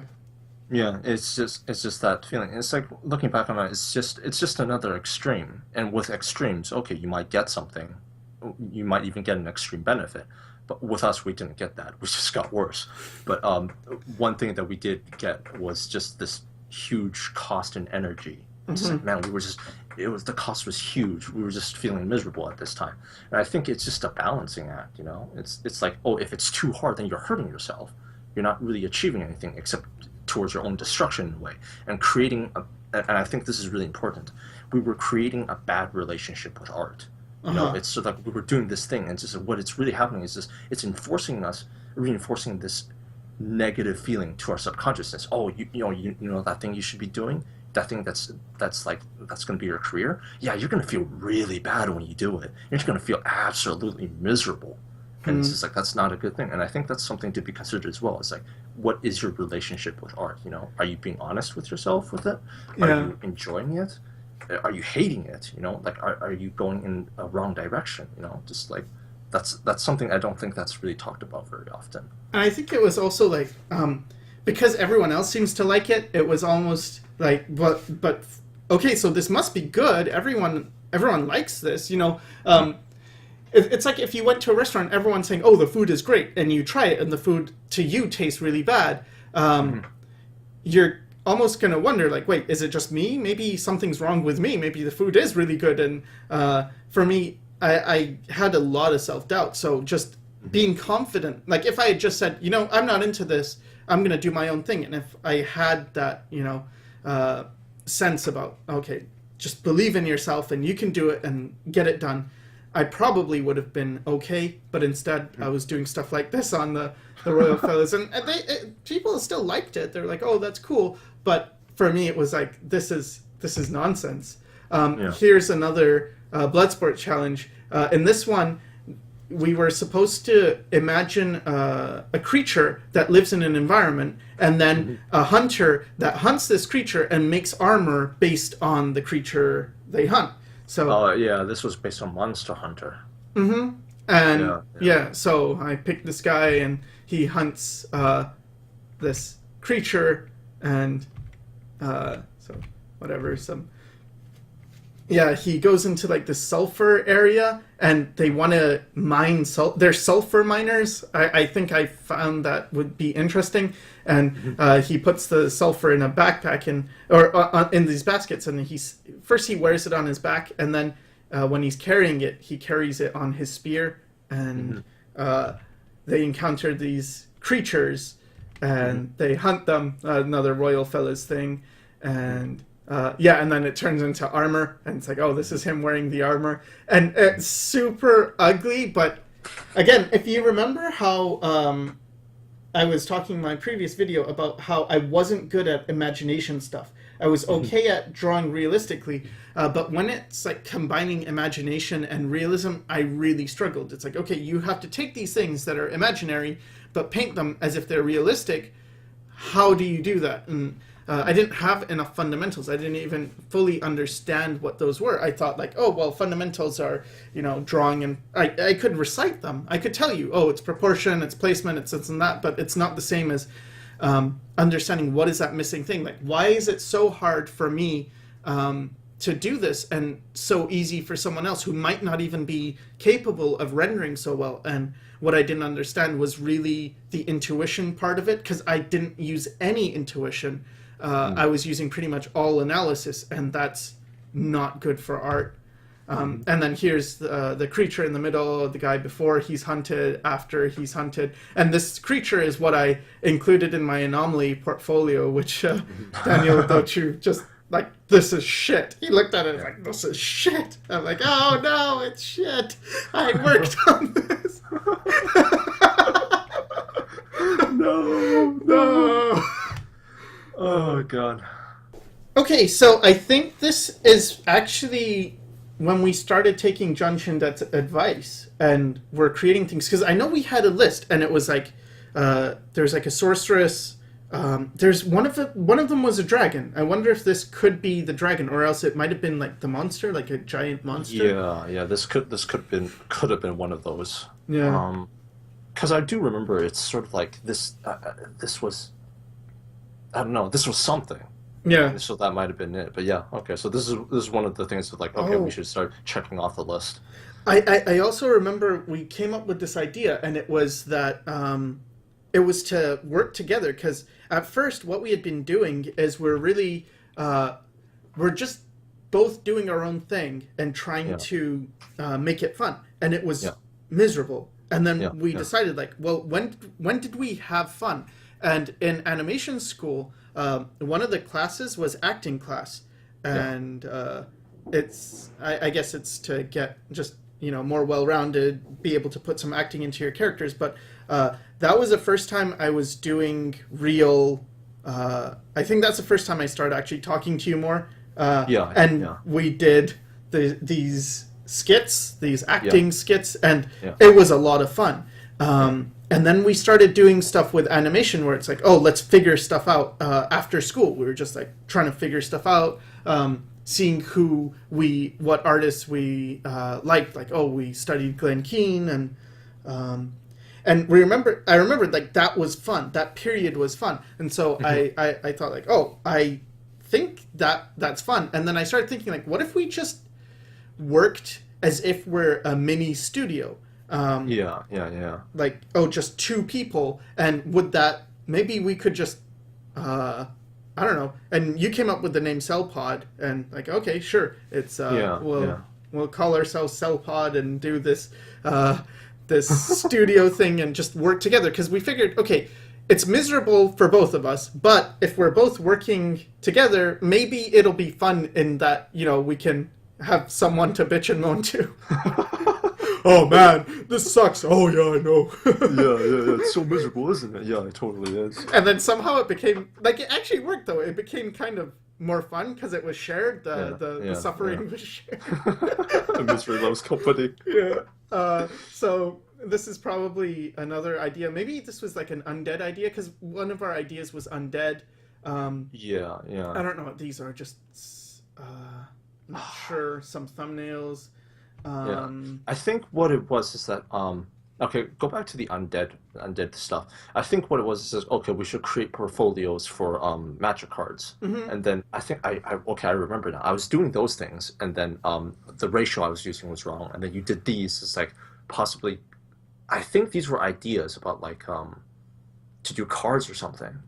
Yeah, it's just that feeling. It's like, looking back on it, it's just another extreme. And with extremes, okay, you might get something. You might even get an extreme benefit. But with us, we didn't get that. We just got worse. But one thing that we did get was just this huge cost in energy. It's like, man, the cost was huge. We were just feeling miserable at this time. And I think it's just a balancing act, It's like, if it's too hard, then you're hurting yourself. You're not really achieving anything except towards your own destruction in a way. And and I think this is really important, we were creating a bad relationship with art. It's sort of like we were doing this thing, and just what it's really happening is it's reinforcing this negative feeling to our subconsciousness. Oh, you know that thing you should be doing, that thing that's going to be your career. Yeah, you're going to feel really bad when you do it. You're just going to feel absolutely miserable, and it's just like, that's not a good thing. And I think that's something to be considered as well. It's like, what is your relationship with art? Are you being honest with yourself with it? Are you enjoying it? Are you hating it? Like, are you going in a wrong direction? Just like, that's something I don't think that's really talked about very often.
And I think it was also like, because everyone else seems to like it, it was almost like, but okay, so this must be good. Everyone likes this, It's like if you went to a restaurant, everyone's saying, the food is great, and you try it, and the food to you tastes really bad. You're almost going to wonder, like, wait, is it just me? Maybe something's wrong with me. Maybe the food is really good. And for me, I had a lot of self-doubt. So just being confident, like if I had just said, I'm not into this, I'm going to do my own thing. And if I had that, sense about, okay, just believe in yourself and you can do it and get it done, I probably would have been okay. But instead, I was doing stuff like this on the Royal Fellas. And people still liked it. They're like, oh, that's cool. But for me, it was like, this is nonsense. Here's another Bloodsport challenge. In this one, we were supposed to imagine a creature that lives in an environment, and then a hunter that hunts this creature and makes armor based on the creature they hunt. So,
this was based on Monster Hunter.
And so I picked this guy, and he hunts this creature, and he goes into like the sulfur area, and they want to mine they're sulfur miners. I think I found that would be interesting. And he puts the sulfur in a backpack in these baskets, and he wears it on his back, and then when he's carrying it, he carries it on his spear, and they encounter these creatures, and they hunt them. Another Royal Fellas thing, and Yeah, and then it turns into armor, and it's like, oh, this is him wearing the armor, and it's super ugly. But again, if you remember how I was talking in my previous video about how I wasn't good at imagination stuff. I was okay at drawing realistically, but when it's like combining imagination and realism, I really struggled. It's like, okay, you have to take these things that are imaginary, but paint them as if they're realistic. How do you do that? And I didn't have enough fundamentals. I didn't even fully understand what those were. I thought like, oh, well, fundamentals are, drawing, and I could recite them. I could tell you, oh, it's proportion, it's placement, it's this and that, but it's not the same as understanding what is that missing thing. Like, why is it so hard for me to do this and so easy for someone else who might not even be capable of rendering so well? And what I didn't understand was really the intuition part of it, because I didn't use any intuition. I was using pretty much all analysis, and that's not good for art. And then here's the creature in the middle, the guy before he's hunted, after he's hunted. And this creature is what I included in my anomaly portfolio, which Daniel Dochu just like, this is shit. He looked at it like, this is shit. I'm like, oh no, it's shit. I worked on this.
No. Oh, God.
Okay, so I think this is actually when we started taking John Chindet's advice and we're creating things, because I know we had a list, and it was like, there's like a sorceress, there's one of them was a dragon. I wonder if this could be the dragon, or else it might have been like the monster, like a giant monster.
Yeah. This could have been one of those.
Yeah.
Because I do remember it's sort of like this. This was, I don't know. This was something.
Yeah.
So that might have been it. But yeah, okay. So this is one of the things that like, okay, we should start checking off the list.
I also remember we came up with this idea, and it was that it was to work together, because at first what we had been doing is we're just both doing our own thing and trying to make it fun, and it was miserable. And then we decided, like, well, when did we have fun? And in animation school, one of the classes was acting class, and it's I guess it's to get just more well-rounded, be able to put some acting into your characters. But that was the first time I was doing real. I think that's the first time I started actually talking to you more. We did these skits, these acting skits, and it was a lot of fun. And then we started doing stuff with animation where it's like, oh, let's figure stuff out after school. We were just like trying to figure stuff out, seeing what artists we liked. Like, oh, we studied Glenn Keane, and I remember like that was fun. That period was fun, and so I thought like, oh, I think that's fun. And then I started thinking like, what if we just worked as if we're a mini studio? Like, oh, just two people, and maybe we could just I don't know. And you came up with the name Cell Pod, and like, okay, sure, it's we'll call ourselves Cell Pod and do this this studio thing and just work together, because we figured, okay, it's miserable for both of us, but if we're both working together, maybe it'll be fun in that we can have someone to bitch and moan to. Oh man, this sucks. Oh yeah, I know.
yeah, it's so miserable, isn't it? Yeah, it totally is.
And then somehow it became like, it actually worked though. It became kind of more fun because it was shared. The suffering was shared.
Misery loves company.
Yeah. So this is probably another idea. Maybe this was like an undead idea, because one of our ideas was undead.
Yeah.
I don't know what these are. Just not sure. Some thumbnails.
I think what it was is that okay, go back to the undead stuff. I think what it was is, okay, we should create portfolios for magic cards, and then I think I remember now. I was doing those things, and then the ratio I was using was wrong, and then you did these. It's like possibly, I think these were ideas about like to do cards or something.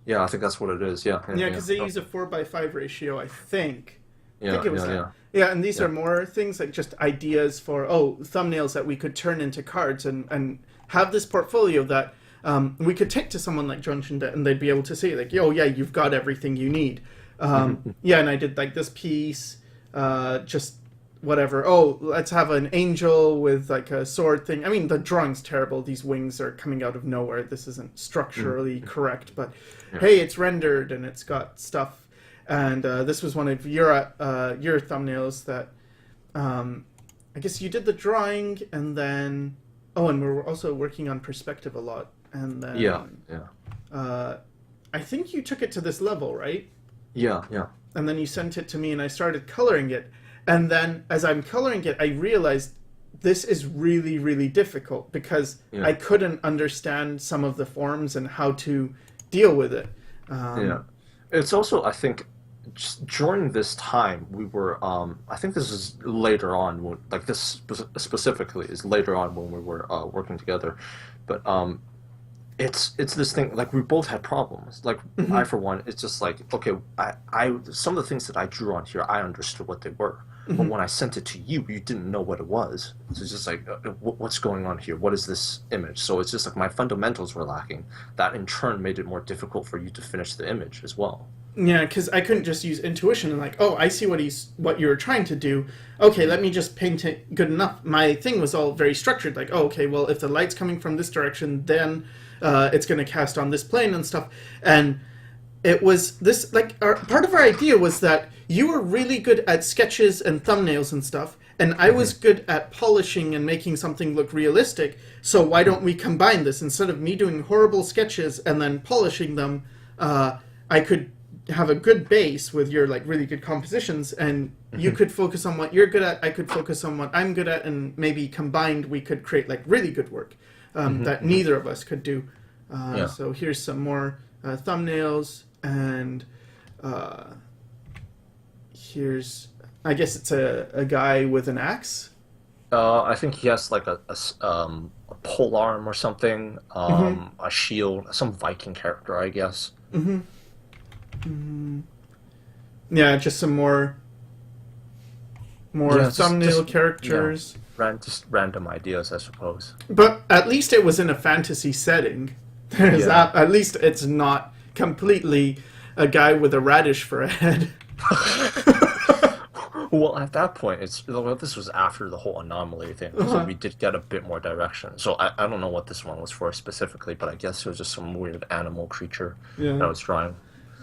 Yeah, I think that's what it is. Yeah,
because they use a 4:5 ratio, I think. I think it was that.
Yeah.
Yeah, and these are more things like just ideas for thumbnails that we could turn into cards and have this portfolio that we could take to someone like John Chindet, and they'd be able to say like, oh yeah, you've got everything you need. Yeah, and I did like this piece, just whatever. Oh, let's have an angel with like a sword thing. I mean, the drawing's terrible. These wings are coming out of nowhere. This isn't structurally correct, but
Yeah.
hey, it's rendered and it's got stuff. And this was one of your thumbnails that I guess you did the drawing, and then and we're also working on perspective a lot. And then
Yeah.
I think you took it to this level, right?
Yeah. Yeah.
And then you sent it to me and I started coloring it. And then as I'm coloring it, I realized this is really, really difficult because
Yeah.
I couldn't understand some of the forms and how to deal with it.
Yeah. It's also, I think, just during this time we were I think this is later on when, like this specifically is later on when we were working together, but it's this thing, like we both had problems, like I for one, it's just like, okay, I some of the things that I drew on here I understood what they were, but when I sent it to you, you didn't know what it was. So it's just like, what's going on here? What is this image? So it's just like my fundamentals were lacking. That in turn made it more difficult for you to finish the image as well.
Yeah, because I couldn't just use intuition and like, oh, I see what you were trying to do. Okay, let me just paint it good enough. My thing was all very structured, like, oh, okay, well, if the light's coming from this direction, then it's going to cast on this plane and stuff. And it was this, like, part of our idea was that you were really good at sketches and thumbnails and stuff, and I was good at polishing and making something look realistic. So why don't we combine this? Instead of me doing horrible sketches and then polishing them, I could have a good base with your like really good compositions, and you could focus on what you're good at, I could focus on what I'm good at, and maybe combined we could create like really good work that neither of us could do. So here's some more thumbnails, and here's, I guess it's a guy with an axe.
I think he has like a pole arm or something, a shield, some Viking character, I guess.
Yeah, just some more
Yeah,
thumbnail characters.
Just random ideas, I suppose.
But at least it was in a fantasy setting. There's
Yeah.
that. At least it's not completely a guy with a radish for a head.
Well, at that point, well, this was after the whole anomaly thing, so we did get a bit more direction. So I don't know what this one was for specifically, but I guess it was just some weird animal creature that I was drawing.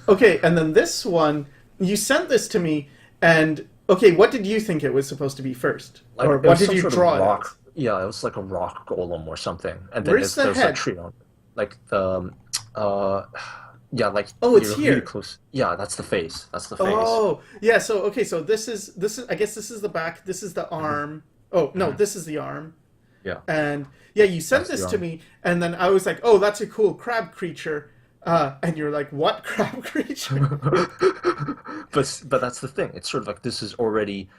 Okay, and then this one, you sent this to me, and okay, what did you think it was supposed to be first?
Like,
Or
it
what
was
did
some
you
sort of
draw it
rock.
as?
Yeah, it was like a rock golem or something, and then
Where's the
there's a
head?
tree on, like the, yeah, like
Oh, it's
you're
here.
really close. Yeah, that's the face. That's the face.
Oh, yeah, so okay, so this is I guess this is the back, this is the arm. Oh, no, this is the arm.
Yeah.
And yeah, you sent
That's the
this to
arm.
me, and then I was like, "Oh, that's a cool crab creature." And you're like, "What crab creature?"
But that's the thing. It's sort of like this is already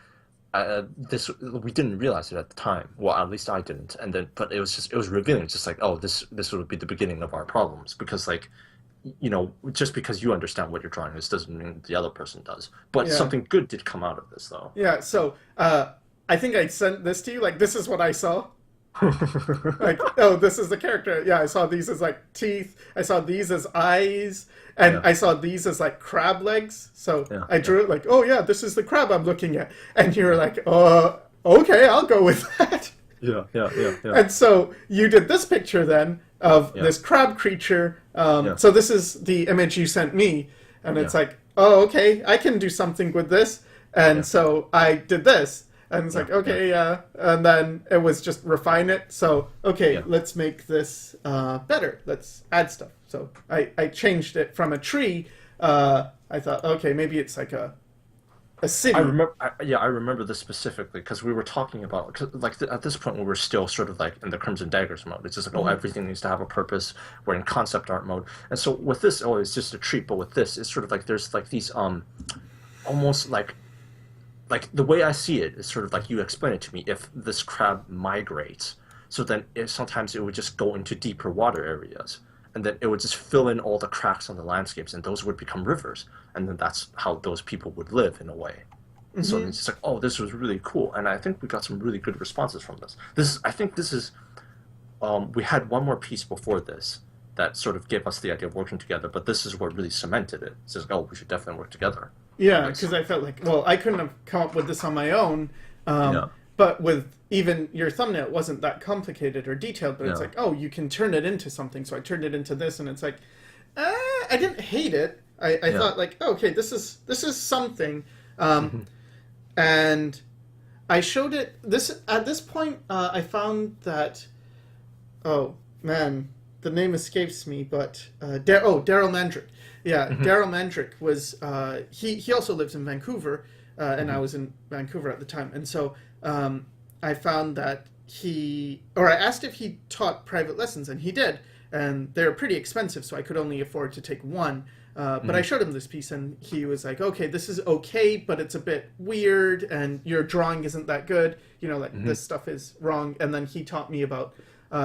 this we didn't realize it at the time. Well, at least I didn't. And then, but it was revealing. It's just like, oh, this would be the beginning of our problems, because like, just because you understand what you're drawing, this doesn't mean the other person does. But
Yeah.
something good did come out of this, though.
Yeah. So I think I sent this to you. Like, this is what I saw. Like, oh, this is the character. Yeah, I saw these as like teeth. I saw these as eyes, and
Yeah.
I saw these as like crab legs. So
Yeah,
I drew it like, oh yeah, this is the crab I'm looking at. And you were like, okay, I'll go with that.
Yeah, yeah, yeah, yeah.
And so you did this picture then of
Yeah.
this crab creature.
Yeah.
So this is the image you sent me, and it's
Yeah.
like, oh, okay, I can do something with this. And
Yeah.
so I did this, and it's
Yeah,
like, okay, yeah. And then it was just refine it. So okay,
Yeah.
let's make this better. Let's add stuff. So I changed it from a tree. I thought, okay, maybe it's like a city.
I remember, I remember this specifically because we were talking about, 'cause, like at this point we were still sort of like in the Crimson Daggers mode. It's just like, oh, everything needs to have a purpose. We're in concept art mode, and so with this, oh, it's just a treat. But with this, it's sort of like there's like these almost like the way I see it is sort of like you explain it to me. If this crab migrates, so then sometimes it would just go into deeper water areas, and then it would just fill in all the cracks on the landscapes, and those would become rivers, and then that's how those people would live in a way. So it's just like, oh, this was really cool, and I think we got some really good responses from this. I think this is, we had one more piece before this, that sort of gave us the idea of working together. But this is what really cemented it. It's just like, oh, we should definitely work together.
Yeah, because I felt like, well, I couldn't have come up with this on my own.
Yeah.
But with even your thumbnail, it wasn't that complicated or detailed. But it's
Yeah.
like, oh, you can turn it into something. So I turned it into this, and it's like, I didn't hate it. I thought like, oh, okay, this is something. And I showed it. At this point, I found that. Oh man, the name escapes me. But Daryl Mandrick. Yeah, Daryl Mandrick was. He also lives in Vancouver, and I was in Vancouver at the time, and so I found that I asked if he taught private lessons, and he did, and they're pretty expensive, so I could only afford to take one. But I showed him this piece, and he was like, okay, this is okay, but it's a bit weird, and your drawing isn't that good. This stuff is wrong. And then he taught me about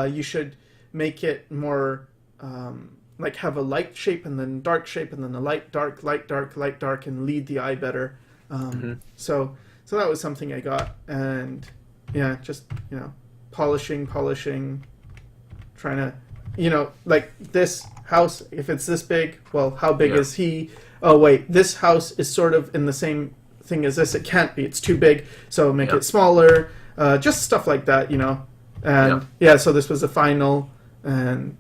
you should make it more have a light shape and then dark shape and then a light, dark, light, dark, light, dark, and lead the eye better. So that was something I got. And yeah, just, polishing, trying to, like this house, if it's this big, well, how big is he? Oh, wait, this house is sort of in the same thing as this. It can't be. It's too big, so make it smaller. Just stuff like that, And so this was the final, and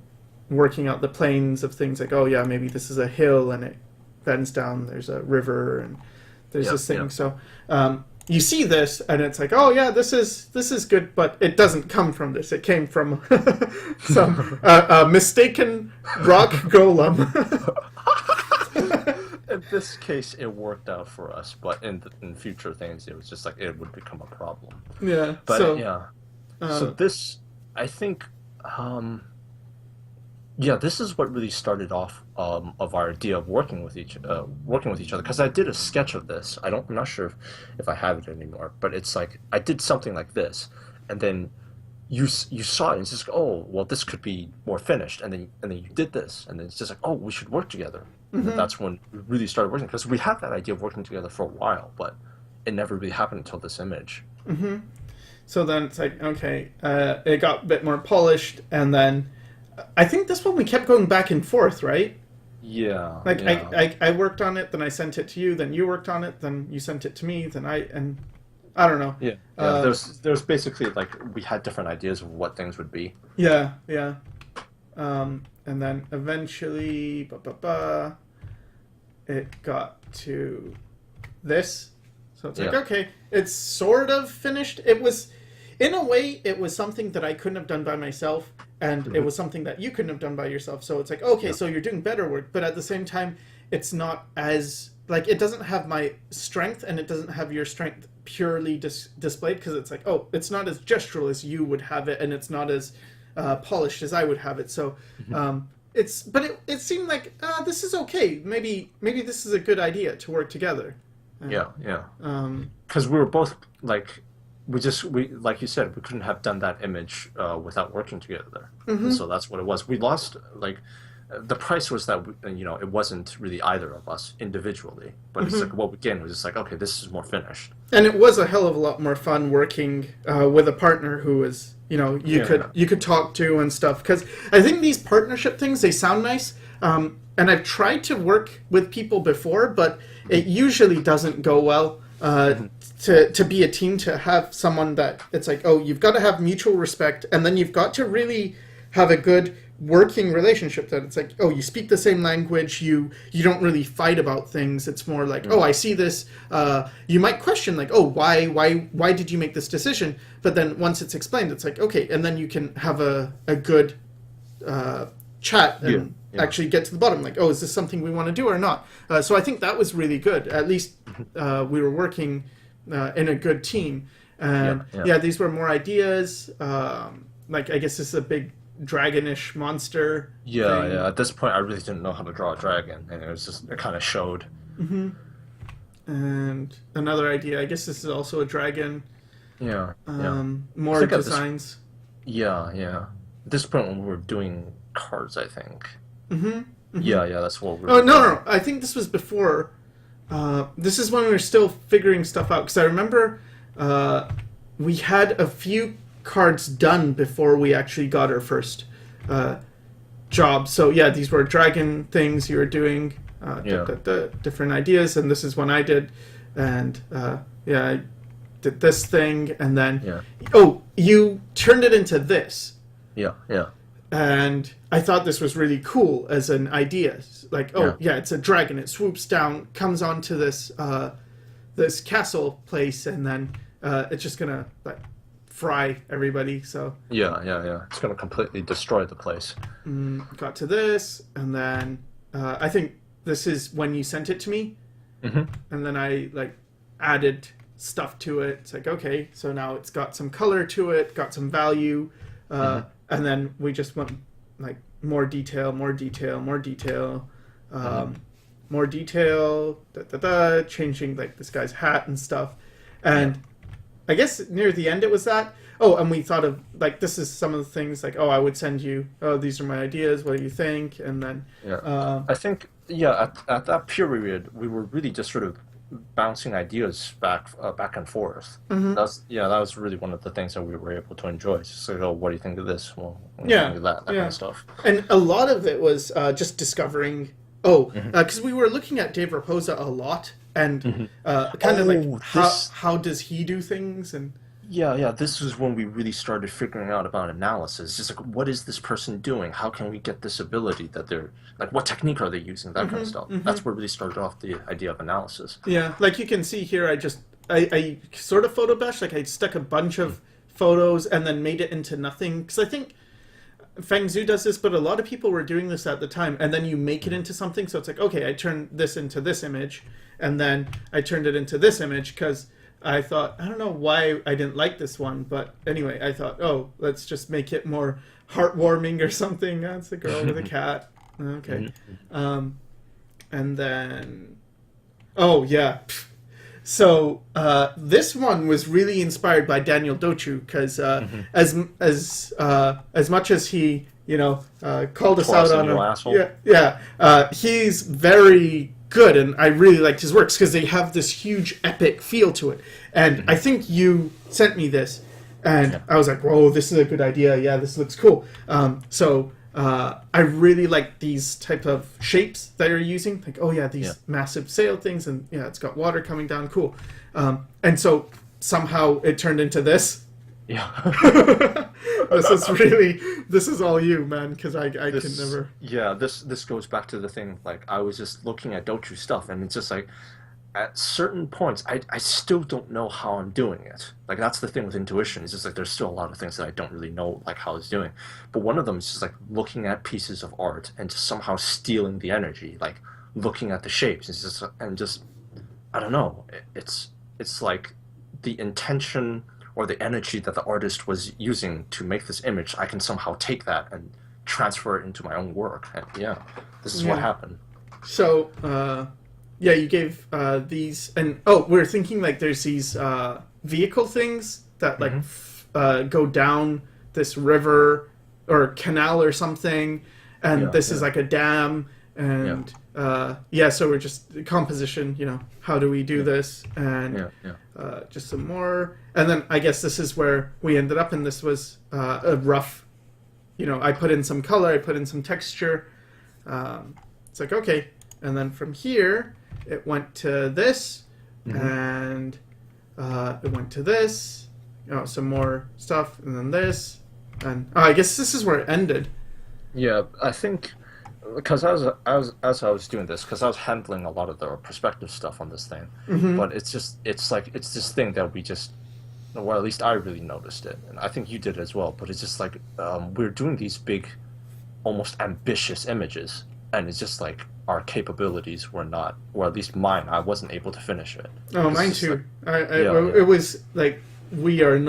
working out the planes of things like, oh, yeah, maybe this is a hill, and it bends down. There's a river, and there's this thing. So you see this, and it's like, oh yeah, this is good, but it doesn't come from this. It came from some mistaken rock golem.
In this case, it worked out for us, but in future things, it was just like it would become a problem.
Yeah.
But
so,
so this, I think, this is what really started off of our idea of working with each other. Because I did a sketch of this. I'm not sure if I have it anymore, but it's like I did something like this, and then you saw it, and it's just like, oh, well, this could be more finished, and then you did this, and then it's just like, oh, we should work together. And that's when we really started working, because we had that idea of working together for a while, but it never really happened until this image.
So then it's like, okay, it got a bit more polished, and then I think this one we kept going back and forth, right?
Yeah.
Like I worked on it, then I sent it to you, then you worked on it, then you sent it to me, then I don't know.
Yeah. There's basically like we had different ideas of what things would be.
Yeah. And then eventually, it got to this. So it's like, okay, it's sort of finished. It was, in a way, it was something that I couldn't have done by myself, and it was something that you couldn't have done by yourself. So it's like, okay, so you're doing better work, but at the same time, it's not as, like, it doesn't have my strength, and it doesn't have your strength purely displayed, because it's like, oh, it's not as gestural as you would have it, and it's not as polished as I would have it. So it seemed like this is okay. Maybe this is a good idea to work together.
Because we were both like, we like you said, we couldn't have done that image without working together. And so that's what it was. We lost like the price was that it wasn't really either of us individually, but it's like what we gained was just like, okay, this is more finished. And
it was a hell of a lot more fun working with a partner who was you could talk to and stuff, because I think these partnership things, they sound nice, and I've tried to work with people before, but it usually doesn't go well. To be a team, to have someone that it's like, oh, you've got to have mutual respect, and then you've got to really have a good working relationship, that it's like, oh, you speak the same language, you don't really fight about things. It's more like, oh, I see this, you might question like, oh, why did you make this decision? But then once it's explained, it's like, okay, and then you can have a good chat and actually get to the bottom, like, oh, is this something we want to do or not? So I think that was really good. At least we were working in a good team. And these were more ideas. Like, I guess this is a big dragonish monster thing.
At this point, I really didn't know how to draw a dragon, and it kind of showed.
And another idea, I guess this is also a dragon. More designs.
At this point, when we were doing cards, I think. That's what we were
doing. No, I think this was before. This is when we were still figuring stuff out, because I remember we had a few cards done before we actually got our first job. So yeah, these were dragon things you were doing,
Yeah.
the different ideas, and this is one I did, and yeah, I did this thing, and then
Yeah.
oh, you turned it into this,
Yeah. Yeah.
and I thought this was really cool as an idea. Like, oh yeah, it's a dragon. It swoops down, comes onto this this castle place, and then it's just gonna like fry everybody. So
Yeah. Yeah. Yeah. It's gonna completely destroy the place.
got to this, and then I think this is when you sent it to me, and then I like added stuff to it. It's like, okay, so now it's got some color to it, got some value, and then we just went like more detail, more detail, more detail, more detail, changing like this guy's hat and stuff. And I guess near the end it was that. Oh, and we thought of like, this is some of the things like, oh, I would send you, oh, these are my ideas, what do you think? And then
I think, yeah, at that period, we were really just sort of bouncing ideas back and forth. That was really one of the things that we were able to enjoy. Just like, oh, what do you think of this? Well, what do you think of that kind of stuff.
And a lot of it was just discovering, because we were looking at Dave Raposa a lot, and kind of like, how does he do things? And
yeah, this was when we really started figuring out about analysis. Just like, what is this person doing? How can we get this ability that they're, like, what technique are they using? That kind of stuff. That's where really started off the idea of analysis.
Yeah, like you can see here, I sort of photo bashed, like I stuck a bunch of photos and then made it into nothing. Because I think Feng Zhu does this, but a lot of people were doing this at the time. And then you make it into something. So it's like, okay, I turned this into this image. And then I turned it into this image because I thought, I don't know why I didn't like this one, but anyway, I thought, oh, let's just make it more heartwarming or something. That's a girl with a cat. Okay. And then, oh, yeah. So this one was really inspired by Daniel Dochu because as much as he, called us out on
asshole.
he's very good, and I really liked his works because they have this huge epic feel to it. And I think you sent me this, and I was like, whoa, this is a good idea. Yeah, this looks cool. So I really like these type of shapes that you're using. Like, oh yeah, these massive sail things, and yeah, it's got water coming down. Cool. And so somehow it turned into this.
Yeah.
This is all you, man, because I can never.
Yeah, this goes back to the thing, like, I was just looking at Dochu stuff, and it's just like, at certain points, I still don't know how I'm doing it. Like, that's the thing with intuition. It's just like, there's still a lot of things that I don't really know, like, how it's doing. But one of them is just like looking at pieces of art and just somehow stealing the energy, like looking at the shapes. It's just, and just, I don't know. It's like the intention or the energy that the artist was using to make this image, I can somehow take that and transfer it into my own work. And yeah, this is what happened.
So, yeah, you gave these, and we're thinking like there's these vehicle things that like go down this river or canal or something, and this is like a dam, and so we're just composition, how do we do this, and just some more, and then I guess this is where we ended up, and this was a rough, I put in some color, I put in some texture, it's like, okay, and then from here it went to this, and it went to this, some more stuff, and then this, and I guess this is where it ended.
Yeah, I think because as I was doing this, because I was handling a lot of the perspective stuff on this thing, but it's this thing that we just, well, at least I really noticed it, and I think you did as well. But it's just like we're doing these big, almost ambitious images, and it's just like our capabilities were not, or at least mine, I wasn't able to finish it.
Oh, mine too. It was like we're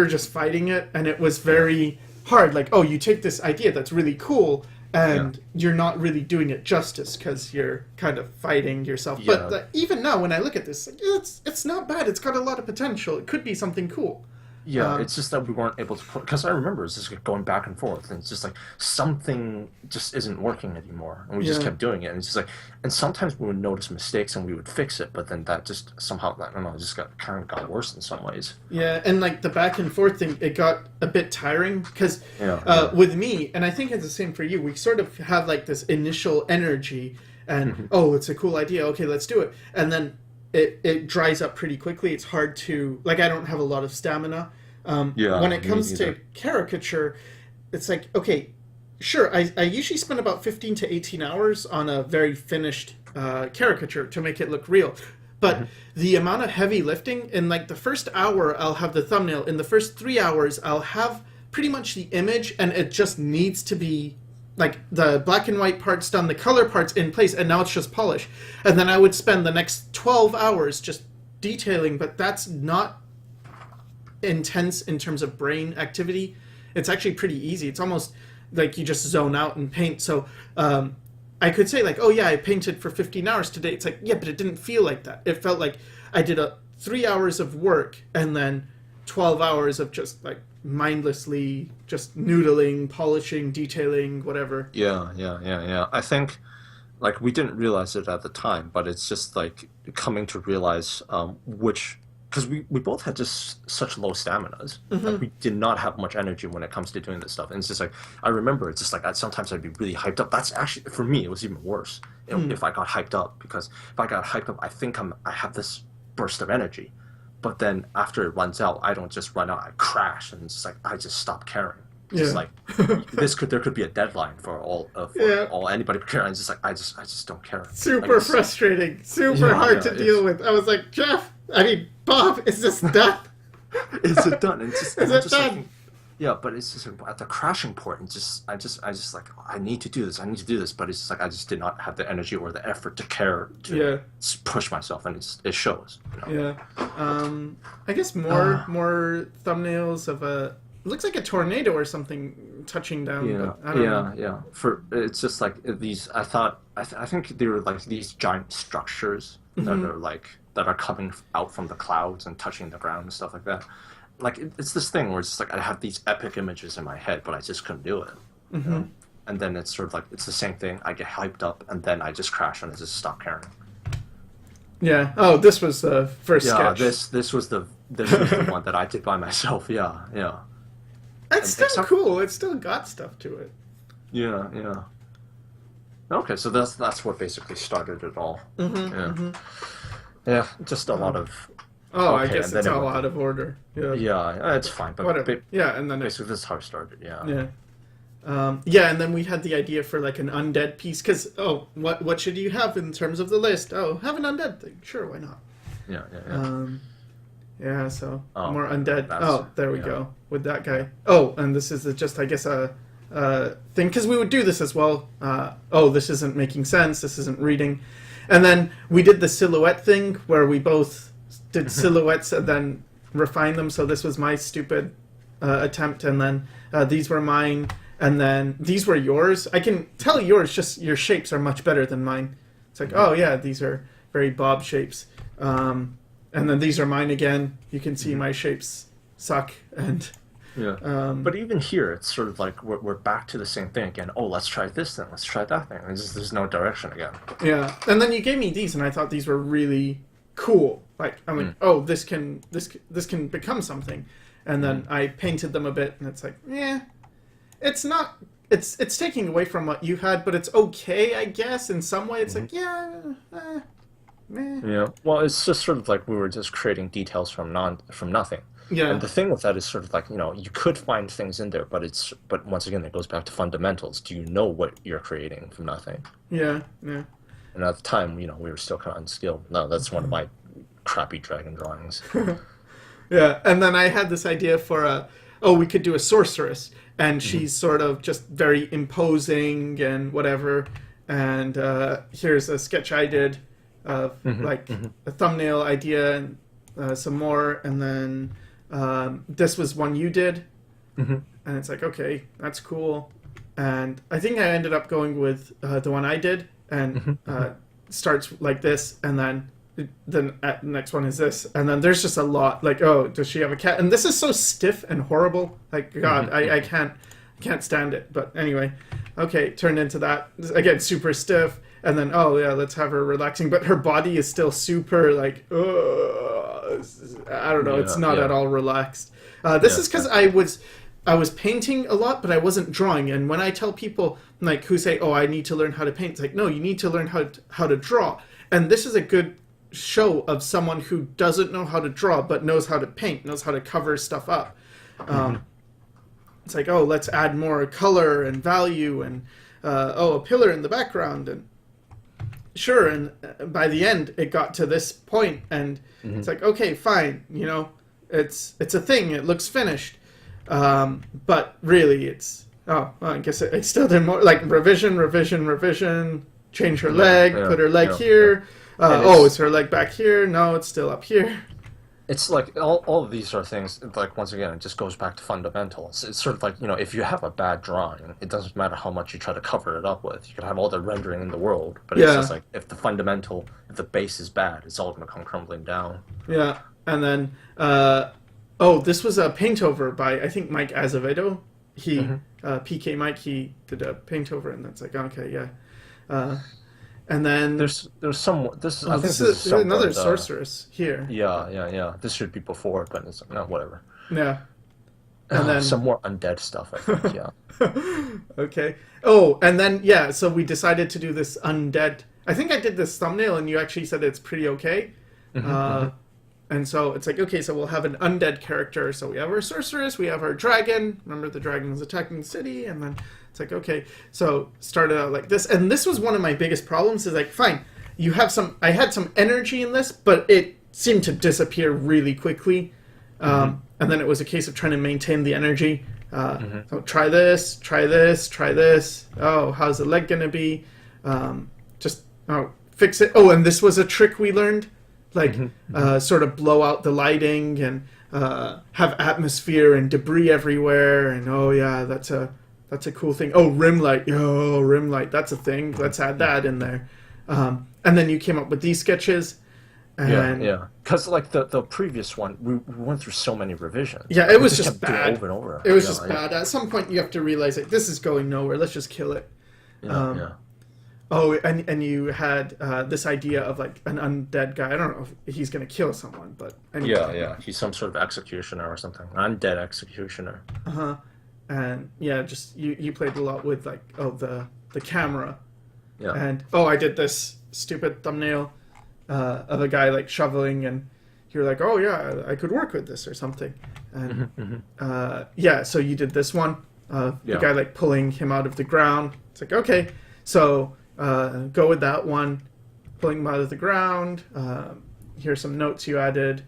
just fighting it, and it was very hard. Like, oh, you take this idea that's really cool, and you're not really doing it justice because you're kind of fighting yourself. But even now, when I look at this, it's not bad. It's got a lot of potential. It could be something cool.
Yeah, it's just that we weren't able to put, because I remember it's just like going back and forth, and it's just like something just isn't working anymore, and we just
Yeah.
kept doing it, and it's just like, and sometimes we would notice mistakes and we would fix it, but then that just somehow, I don't know, just got kind of got worse in some ways.
Yeah, and like the back and forth thing, it got a bit tiring because
Yeah, yeah.
with me, and I think it's the same for you. We sort of have like this initial energy, and
Mhm.
oh, it's a cool idea. Okay, let's do it. And then it dries up pretty quickly. It's hard to like. I don't have a lot of stamina. When
Yeah,
it
me
comes to
either.
caricature, it's like okay, sure. I usually spend about 15 to 18 hours on a very finished caricature to make it look real. But
Mhm.
the amount of heavy lifting in like the first hour, I'll have the thumbnail. In the first 3 hours, I'll have pretty much the image, and it just needs to be like the black and white parts done, the color parts in place, and now it's just polish. And then I would spend the next 12 hours just detailing, but that's not intense in terms of brain activity. It's actually pretty easy. It's almost like you just zone out and paint. So I could say like, oh yeah, I painted for 15 hours today. It's like, yeah, but it didn't feel like that. It felt like I did a 3 hours of work and then 12 hours of just like mindlessly just noodling, polishing, detailing, whatever.
Yeah. I think like we didn't realize it at the time, but it's just like coming to realize which because we both had just such low staminas. Like
Hmm.
we did not have much energy when it comes to doing this stuff. And it's just like I remember it's just like sometimes I'd be really hyped up. That's actually for me it was even worse if I got hyped up because if I got hyped up, I think I have this burst of energy. But then after it runs out, I don't just run out. I crash, and it's like I just stop caring. It's just
Yeah.
like there could be a deadline for
Yeah.
all anybody could care. And it's just like I just don't care. Like
Super frustrating, super
yeah,
hard to deal
it's
with. I was like, Jeff, I mean, Bob, is this done?
is it done? And it's just
Is
and I'm
it
just like
done?
yeah, but it's just at the crashing point. It's just I just like I need to do this. I need to do this. But it's just like I just did not have the energy or the effort to care to
Yeah,
push myself, and it shows. You know?
yeah. I guess more thumbnails of a looks like a tornado or something touching down,
Yeah,
but I don't know.
yeah. For it's just like these. I think they were like these giant structures that
Hmm.
are like that are coming out from the clouds and touching the ground and stuff like that. Like it's this thing where it's just like I have these epic images in my head, but I just couldn't do it. You
Hmm.
know? And then it's sort of like it's the same thing. I get hyped up, and then I just crash and I just stop caring.
Yeah. Oh, this was the first
Yeah,
sketch.
this was the one that I did by myself. Yeah.
It's
And
still
except
cool. It's still got stuff to it.
yeah. Okay, so that's what basically started it all.
Hmm.
Yeah.
Hmm.
Yeah, just a lot of
Oh, I
okay,
guess
and then
it's
it
all
went.
out of order. Yeah.
Yeah, it's fine, but
Whatever. Yeah, and then it.
basically this is how it started. Yeah.
Yeah. Yeah, and then we had the idea for like an undead piece because what should you have in terms of the list? Oh, have an undead thing. Sure, why not?
Yeah.
Um, yeah, so
Oh,
more undead.
that's
Oh, there we
yeah.
go with that guy. Oh, and this is just I guess a thing because we would do this as well. Oh, this isn't making sense. This isn't reading, and then we did the silhouette thing where we both did silhouettes and then refine them. So this was my stupid attempt, and then these were mine, and then these were yours. I can tell yours. Just your shapes are much better than mine. It's like, oh yeah, these are very Bob shapes. And then these are mine again. You can see my shapes suck, and
Yeah. But even here, it's sort of like we're back to the same thing again. Oh, let's try this thing. Let's try that thing. There's no direction again.
yeah. And then you gave me these, and I thought these were really cool. Like I'm like, oh, this can become something. And then I painted them a bit, and it's like, yeah, it's not. It's taking away from what you had, but it's okay, I guess. In some way, it's like, yeah, meh.
Yeah. Well, it's just sort of like we were just creating details from nothing.
Yeah,
And the thing with that is sort of like, you could find things in there, but once again, it goes back to fundamentals. Do you know what you're creating from nothing?
yeah.
And at the time, we were still kind of unskilled. No, that's one of my crappy dragon drawings.
Yeah, and then I had this idea for we could do a sorceress, and she's sort of just very imposing and whatever. And here's a sketch I did of like a thumbnail idea and some more, and then this was one you did, and it's like, okay, that's cool. And I think I ended up going with the one I did, and starts like this, and then then the next one is this, and then there's just a lot. Like, oh, does she have a cat? And this is so stiff and horrible. Like, God, I can't stand it. But anyway, okay, turned into that again, super stiff. And then, oh yeah, let's have her relaxing, but her body is still super like, I don't know, it's not at all relaxed. This is because I was painting a lot, but I wasn't drawing. And when I tell people like who say, "Oh, I need to learn how to paint," it's like, no, you need to learn how to draw. And this is a good show of someone who doesn't know how to draw but knows how to paint, knows how to cover stuff up. It's like, oh, let's add more color and value, and a pillar in the background, and sure. And by the end, it got to this point, and it's like, okay, fine, you know, it's a thing. It looks finished. But really, it's I guess I still did more like revision. Change her leg, put her leg here. Is her leg back here? No, it's still up here.
It's like all of these are things. Like once again, it just goes back to fundamentals. It's sort of like, you know, if you have a bad drawing, it doesn't matter how much you try to cover it up with. You can have all the rendering in the world, but it's just like if the base is bad, it's all going to come crumbling down. Yeah,
and then this was a paint over by I think Mike Azevedo. He PK Mike. He did a paint over, and that's like, okay, yeah. And then
there's some. This
is another sorceress here.
Yeah. This should be before, but it's not whatever.
Yeah. And then
some more undead stuff, I think. Yeah.
Okay. Oh, and then so we decided to do this undead. I think I did this thumbnail, and you actually said it's pretty okay. And so it's like, okay, so we'll have an undead character. So we have our sorceress, we have our dragon. Remember, the dragon was attacking the city, and then it's like, okay, so started out like this. And this was one of my biggest problems is like, fine, I had some energy in this, but it seemed to disappear really quickly. And then it was a case of trying to maintain the energy. So try this. Oh, how's the leg going to be? Fix it. Oh, and this was a trick we learned. Like, sort of blow out the lighting and have atmosphere and debris everywhere. And, oh, yeah, that's a cool thing. Oh, rim light. That's a thing. Let's add that in there. And then you came up with these sketches. And
yeah. Because, like, the previous one, we went through so many revisions.
Yeah, it was just bad.
Over and over.
It was just bad. At some point, you have to realize, like, this is going nowhere. Let's just kill it.
Yeah.
Oh, and you had this idea of like an undead guy. I don't know if he's going to kill someone, but
anyway. Yeah. He's some sort of executioner or something. Undead executioner.
And just you played a lot with like the camera.
Yeah.
And I did this stupid thumbnail of a guy like shoveling, and you're like, oh yeah, I could work with this or something. And so you did this one. The guy like pulling him out of the ground. It's like, okay, so. Go with that one, pulling them out of the ground. Here's some notes you added.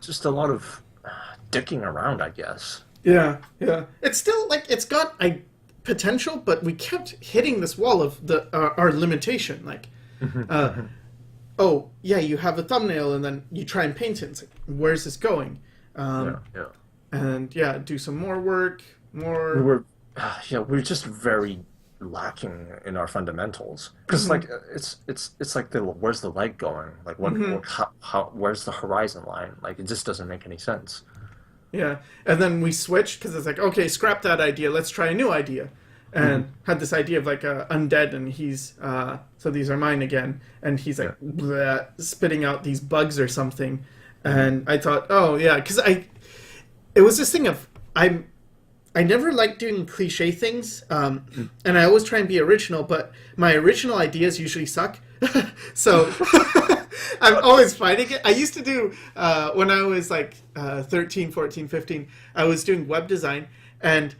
Just a lot of dicking around, I guess.
Yeah. It's still like it's got potential, but we kept hitting this wall of our limitation. Like, you have a thumbnail, and then you try and paint it. It's like, where's this going? And do some more work.
We're just very lacking in our fundamentals because like it's like where's the leg going, like where's the horizon line, like it just doesn't make any sense.
And then we switched because it's like, okay, scrap that idea, let's try a new idea, and had this idea of like undead, and he's so these are mine again, and he's like spitting out these bugs or something, and I thought, because it was this thing of I never liked doing cliche things, and I always try and be original, but my original ideas usually suck. So I'm always fighting it. I used to do, when I was like 13, 14, 15, I was doing web design, and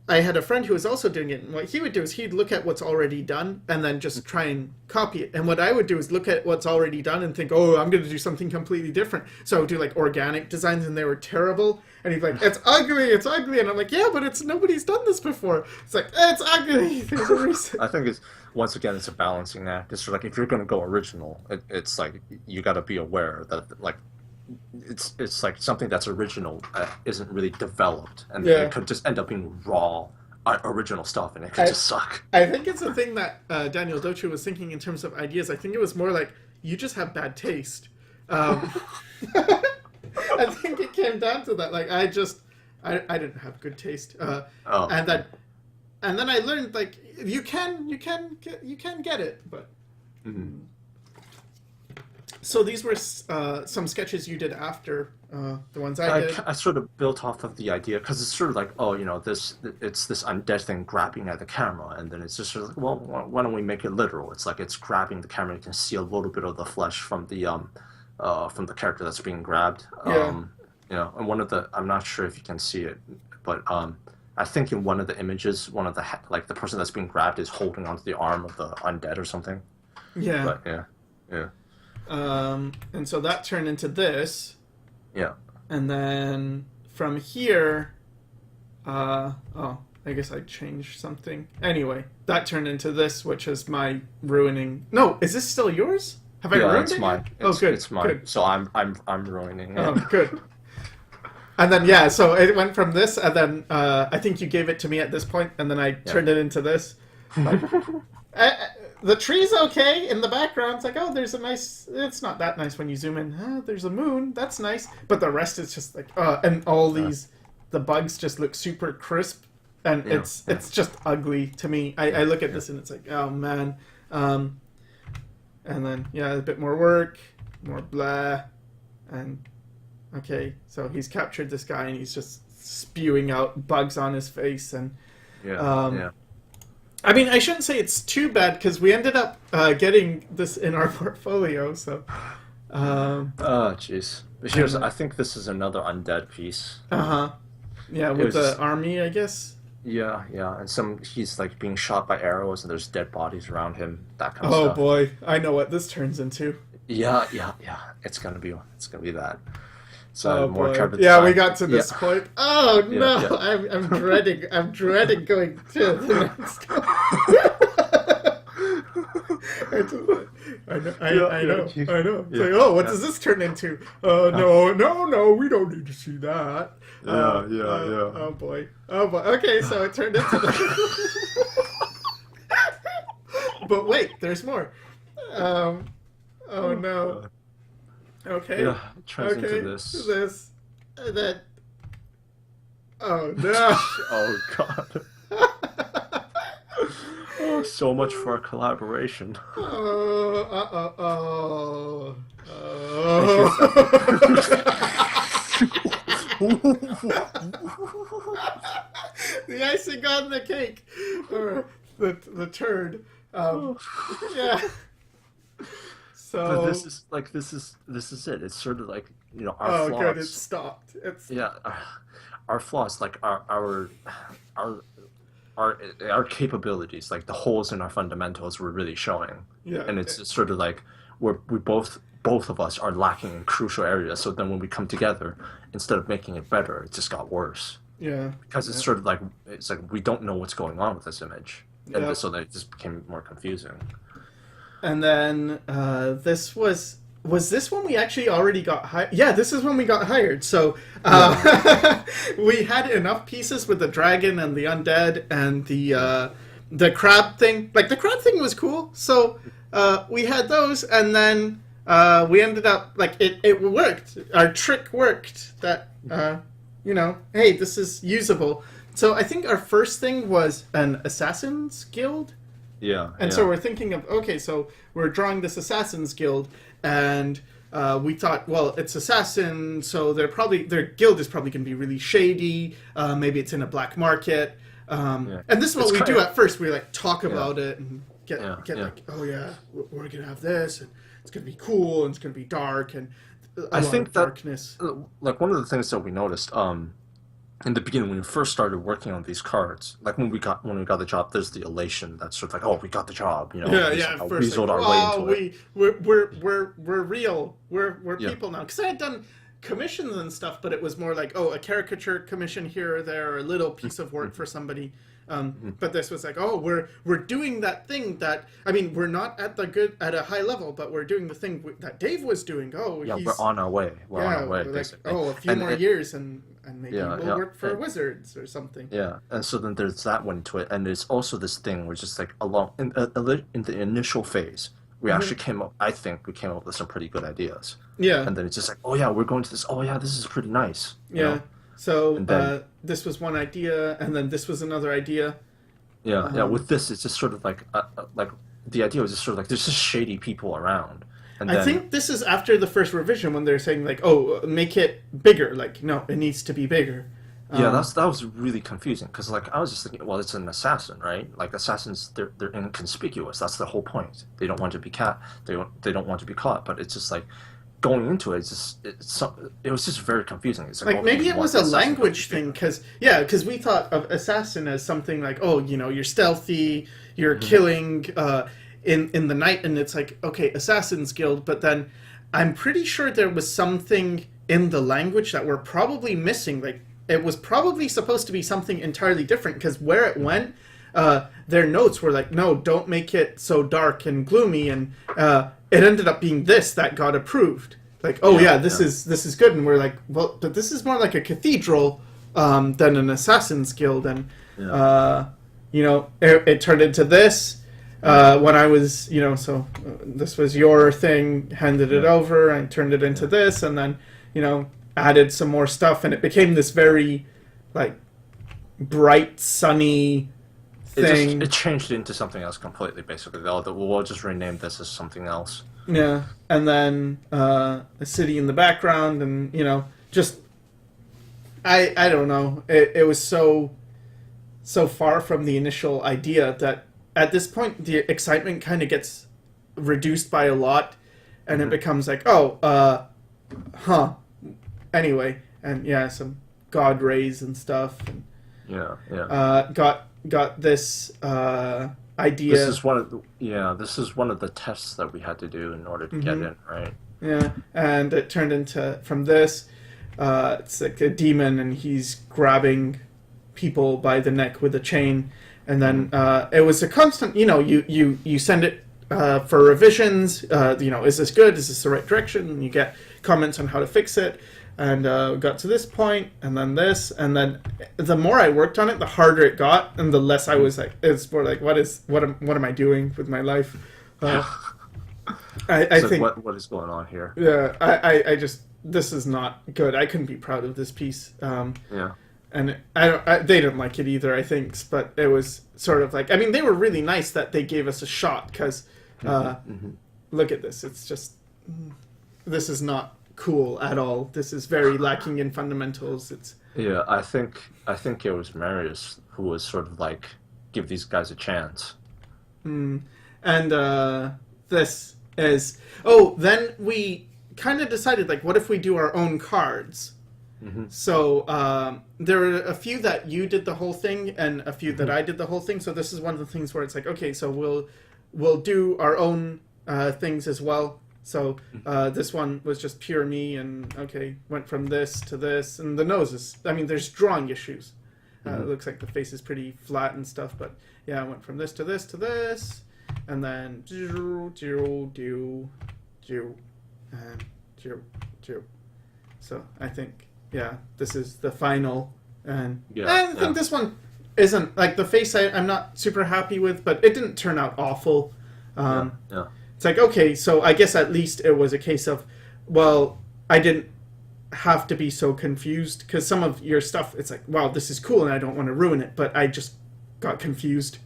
I had a friend who was also doing it, and what he would do is he'd look at what's already done and then just try and copy it. And what I would do is look at what's already done and think, I'm going to do something completely different. So I would do like organic designs, and they were terrible. And he's like, it's ugly. And I'm like, yeah, but nobody's done this before. It's like, it's ugly. There's a reason.
I think once again, it's a balancing act. It's like, if you're going to go original, it's like, you got to be aware that like, it's like something that's original isn't really developed, and it could just end up being raw, original stuff, and it could
I,
just suck.
I think it's a thing that Daniel Dochu was thinking in terms of ideas. I think it was more like, you just have bad taste. I think it came down to that. Like, I didn't have good taste.
Oh,
And that, and then I learned, like, you can get it, but.
mm-hmm.
So these were some sketches you did after the ones I did.
I sort of built off of the idea because it's sort of like, oh, it's this undead thing grabbing at the camera, and then it's just sort of like, well, why don't we make it literal? It's like it's grabbing the camera. You can see a little bit of the flesh from the character that's being grabbed.
Yeah.
And I'm not sure if you can see it, but I think in one of the images, the person that's being grabbed is holding onto the arm of the undead or something.
Yeah.
But yeah.
And so that turned into this.
Yeah.
And then from here, I guess I changed something. Anyway, that turned into this, which is my ruining. No, is this still yours? Have I ruined
it's
it?
mine.
Good.
It's mine.
Good.
So I'm ruining it.
Oh, good. And then so it went from this, and then I think you gave it to me at this point, and then I turned it into this. Like, the tree's okay in the background. It's like, oh, there's a nice. It's not that nice when you zoom in. There's a moon. That's nice. But the rest is just like, and all these, the bugs just look super crisp, and it's just ugly to me. I look at this and it's like, oh man. And then a bit more work, more blah, and okay, so he's captured this guy and he's just spewing out bugs on his face and I mean, I shouldn't say it's too bad because we ended up getting this in our portfolio. So,
oh jeez. Here's, I think this is another undead piece.
Yeah, with the army, I guess.
Yeah, and he's like being shot by arrows, and there's dead bodies around him. That kind of
stuff.
stuff.
Oh boy, I know what this turns into.
Yeah. It's gonna be that. So
boy. We got to this point. Oh no, yeah. I'm dreading. I'm dreading going to the next one. I know. It's like, oh, what does this turn into? No, we don't need to see that. Oh boy. Okay, so it turned into the... But wait, there's more. Oh no. Okay.
Yeah, it turns into this.
Then. Oh no.
Oh god. Oh, so much for our collaboration.
The icing on the cake, or the turd. Yeah. So
but this is it. It's sort of like, our flaws.
Good, it stopped.
Our flaws, like our capabilities, like the holes in our fundamentals, were really showing.
Yeah.
And it's sort of like we both of us are lacking in crucial areas. So then when we come together, instead of making it better, it just got worse.
Yeah.
Because it's sort of like we don't know what's going on with this image, and so that it just became more confusing.
And then this was this when we actually already got hired? Yeah, this is when we got hired. So we had enough pieces with the dragon and the undead and the crab thing. Like, the crab thing was cool. So we had those, and then we ended up, like, it worked. Our trick worked. That, hey, this is usable. So I think our first thing was an Assassin's Guild.
Yeah.
And so we're thinking of, okay, so we're drawing this Assassin's Guild, and we thought, well, it's assassin, so their guild is probably going to be really shady. Maybe it's in a black market. And this is what we do at first. We talk about it and get like, oh yeah, we're going to have this, and it's going to be cool, and it's going to be dark, and I think darkness.
Like, one of the things that we noticed, in the beginning, when we first started working on these cards, like when we got the job, there's the elation that's sort of like, oh, we got the job,
We
weaseled our way into it.
We're real. We're people now. Because I had done commissions and stuff, but it was more like, oh, a caricature commission here or there, or a little piece of work for somebody. But this was like, oh, we're doing that thing that, I mean, we're not at a high level, but we're doing the thing that Dave was doing. Oh,
Yeah,
he's,
we're on our way. We're on our way,
like,
basically.
oh, a few more years and maybe we'll work for Wizards or something.
Yeah, and so then there's that one to it, and there's also this thing which is like in the initial phase, we actually came up. I think we came up with some pretty good ideas.
Yeah,
and then it's just like, oh yeah, we're going to this. Oh yeah, this is pretty nice. You
yeah.
know?
So
then,
this was one idea, and then this was another idea.
Yeah, yeah. With this, it's just sort of like the idea was just sort of like there's just shady people around. And
I think this is after the first revision when they're saying like, oh, make it bigger. Like, no, it needs to be bigger.
Yeah, that was really confusing because like I was just thinking, well, it's an assassin, right? Like assassins, they're inconspicuous. That's the whole point. They don't want to be They don't want to be caught. But it's just like going into it, it was just very confusing. It's
like maybe it was a language thing because we thought of assassin as something like, oh, you're stealthy, you're killing in the night, and it's like, okay, Assassin's Guild. But then I'm pretty sure there was something in the language that we're probably missing. Like, it was probably supposed to be something entirely different because where it went, their notes were like, no, don't make it so dark and gloomy, and it ended up being this that got approved. Like, oh this is good, and we're like, well, but this is more like a cathedral than an Assassin's Guild, and it turned into this. When I was, this was your thing, handed it over, I turned it into this, and then, added some more stuff, and it became this very, like, bright, sunny thing.
It changed into something else completely, basically. We'll just rename this as something else.
Yeah, and then a city in the background, and, just, I don't know, it was so far from the initial idea that at this point, the excitement kind of gets reduced by a lot, and it becomes like, anyway, and some god rays and stuff. And, got this idea.
This is one of the tests that we had to do in order to get in, right?
Yeah, and it turned into from this. It's like a demon, and he's grabbing people by the neck with a chain. And then it was a constant, you send it for revisions, is this good? Is this the right direction? And you get comments on how to fix it. And got to this point, and then this, and then the more I worked on it, the harder it got, and the less I was like, it's more like, what am I doing with my life? I think
what is going on here?
Yeah, I just, this is not good. I couldn't be proud of this piece. And they didn't like it either, I think. But it was sort of like, I mean, they were really nice that they gave us a shot because, look at this. It's just, this is not cool at all. This is very lacking in fundamentals.
I think it was Marius who was sort of like, give these guys a chance.
And this is, then we kind of decided, like, what if we do our own cards? So there were a few that you did the whole thing and a few that I did the whole thing. So this is one of the things where it's like, okay, so we'll do our own things as well. So this one was just pure me, and went from this to this, and the noses. I mean, there's drawing issues. It looks like the face is pretty flat and stuff, but I went from this to this to this, and then and so I think. Yeah, this is the final, and I think this one isn't, like, the face I'm not super happy with, but it didn't turn out awful. It's like, okay, so I guess at least it was a case of, well, I didn't have to be so confused, because some of your stuff, it's like, wow, this is cool, and I don't want to ruin it, but I just got confused.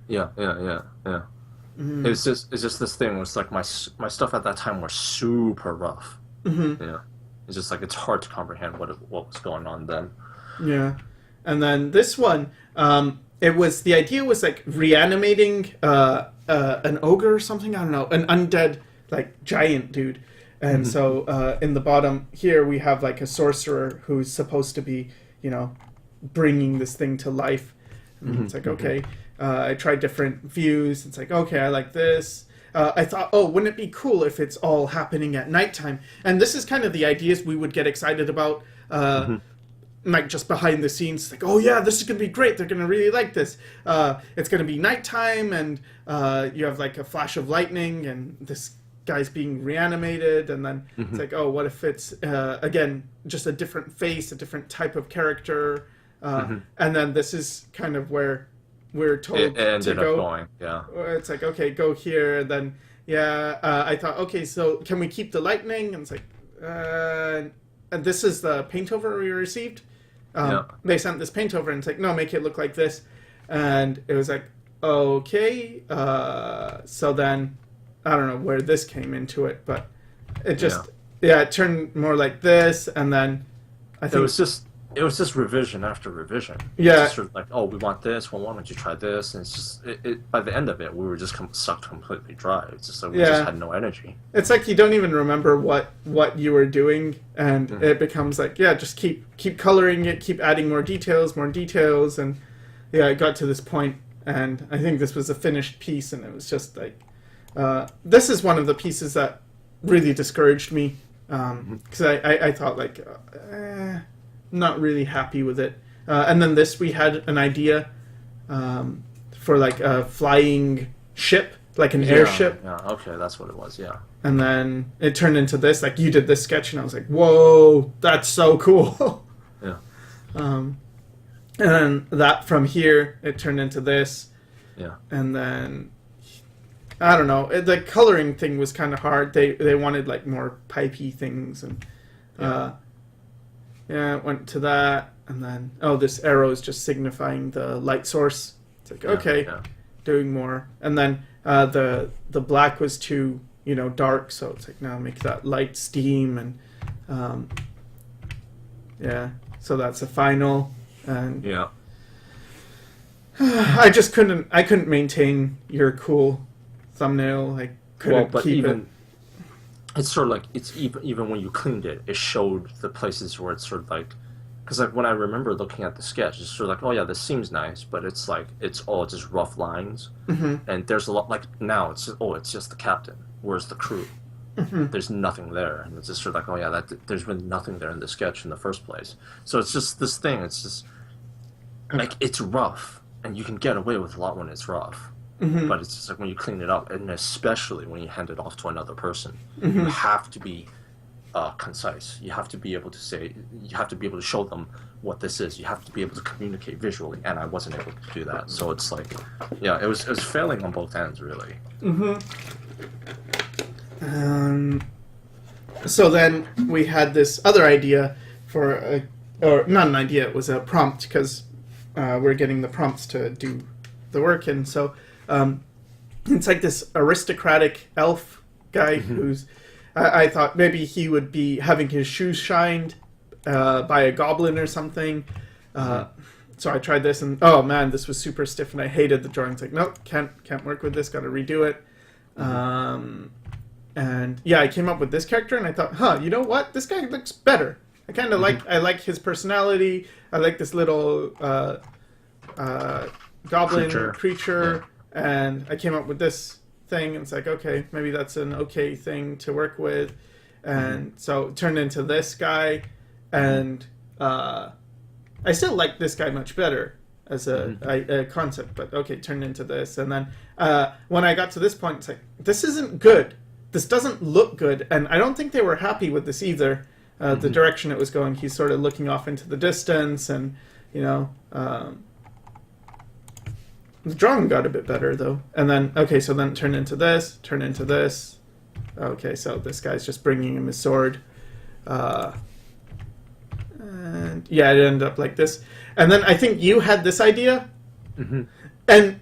It's just this thing was like my stuff at that time was super rough. It's just like it's hard to comprehend what was going on then. Yeah, and then this one, the idea was like reanimating an ogre or something. I don't know, an undead like giant dude. And so in the bottom here we have like a sorcerer who's supposed to be, bringing this thing to life. And it's like, okay, I tried different views. It's like, okay, I like this. I thought, wouldn't it be cool if it's all happening at nighttime? And this is kind of the ideas we would get excited about like just behind the scenes, like, oh yeah, this is gonna be great. They're gonna really like this. It's gonna be nighttime, and you have like a flash of lightning, and this guy's being reanimated, and then it's like, oh, what if it's again just a different face, a different type of character, and then this is kind of where we're told
It ended
to go.
up going, yeah.
It's like, okay, go here, and then I thought, okay, so can we keep the lightning? And it's like, and this is the paint over we received. They sent this paint over, and it's like, no, make it look like this. And it was like, okay. So then, I don't know where this came into it, but it just, it turned more like this, and then I think...
It was just revision after revision.
Yeah.
It's just sort of like, oh, we want this, well, why don't you try this? And it's just, by the end of it, we were just sucked completely dry. It's just like we just had no energy.
It's like you don't even remember what you were doing, and it becomes like, just keep coloring it, keep adding more details, and it got to this point, and I think this was a finished piece, and it was just like, this is one of the pieces that really discouraged me, because I thought like, not really happy with it. And then this, we had an idea for like a flying ship, like an airship.
Yeah, okay, that's what it was, yeah.
And then it turned into this, like you did this sketch, and I was like, whoa, that's so cool.
Yeah.
And then that from here, it turned into this.
Yeah.
And then, I don't know, the coloring thing was kind of hard. They wanted like more pipey things, and it went to that, and then, this arrow is just signifying the light source. It's like, okay, doing more. And then the black was too, dark, so it's like, now make that light steam, and so that's the final. And I just couldn't maintain your cool thumbnail. I couldn't keep it.
It's sort of like, it's even when you cleaned it, it showed the places where it's sort of like, because like when I remember looking at the sketch, it's sort of like, oh yeah, this seems nice, but it's like, it's all just rough lines, and there's a lot, like now it's just the captain, where's the crew? There's nothing there, and it's just sort of like, oh yeah, there's been nothing there in the sketch in the first place. So it's just this thing, it's just like, it's rough, and you can get away with a lot when it's rough. But it's just like when you clean it up, and especially when you hand it off to another person, you have to be concise. You have to be able to say, you have to be able to show them what this is. You have to be able to communicate visually, and I wasn't able to do that. So it's like, it was failing on both ends, really.
So then we had this other idea for, or not an idea, it was a prompt, because we're getting the prompts to do the work, and so it's like this aristocratic elf guy who's, I thought maybe he would be having his shoes shined by a goblin or something. So I tried this, and oh man, this was super stiff, and I hated the drawings. Like, nope, can't work with this. Got to redo it. And I came up with this character, and I thought, you know what? This guy looks better. I kind of I like his personality. I like this little goblin creature. And I came up with this thing, and it's like, okay, maybe that's an okay thing to work with. And so it turned into this guy, and I still like this guy much better as a concept, but okay, turned into this. And then when I got to this point, it's like, this isn't good. This doesn't look good, and I don't think they were happy with this either. The direction it was going, he's sort of looking off into the distance, and, the drawing got a bit better, though. And then, okay, so then it turned into this. Okay, so this guy's just bringing him his sword. And it ended up like this. And then I think you had this idea. And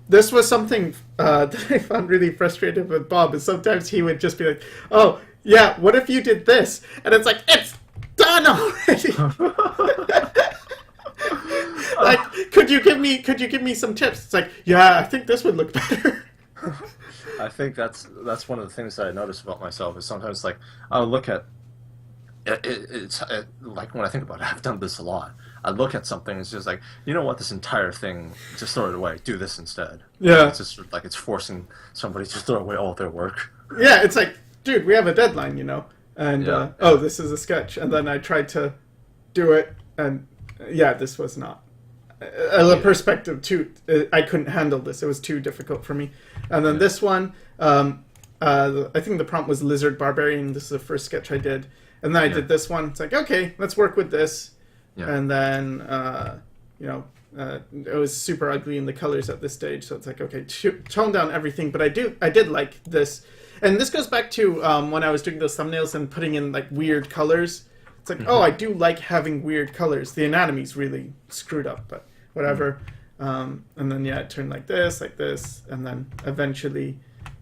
this was something that I found really frustrating with Bob, is sometimes he would just be like, oh, yeah, what if you did this? And it's like, it's done already! Like, could you give me some tips? It's like, I think this would look better.
I think that's one of the things that I notice about myself, is sometimes like I'll look at it's like when I think about it, I've done this a lot. I look at something, it's just like, you know what, this entire thing, just throw it away. Do this instead. Yeah. It's just like it's forcing somebody to throw away all their work.
Yeah, it's like, dude, we have a deadline, and this is a sketch, and then I tried to do it, and yeah, this was not. The perspective too, I couldn't handle this. It was too difficult for me. And then this one, I think the prompt was Lizard Barbarian. This is the first sketch I did. And then I did this one. It's like, okay, let's work with this. Yeah. And then, it was super ugly in the colors at this stage. So it's like, okay, tone down everything. But I did like this. And this goes back to when I was doing those thumbnails and putting in like weird colors. It's like, oh, I do like having weird colors. The anatomy's really screwed up, but whatever. And then, it turned like this, and then eventually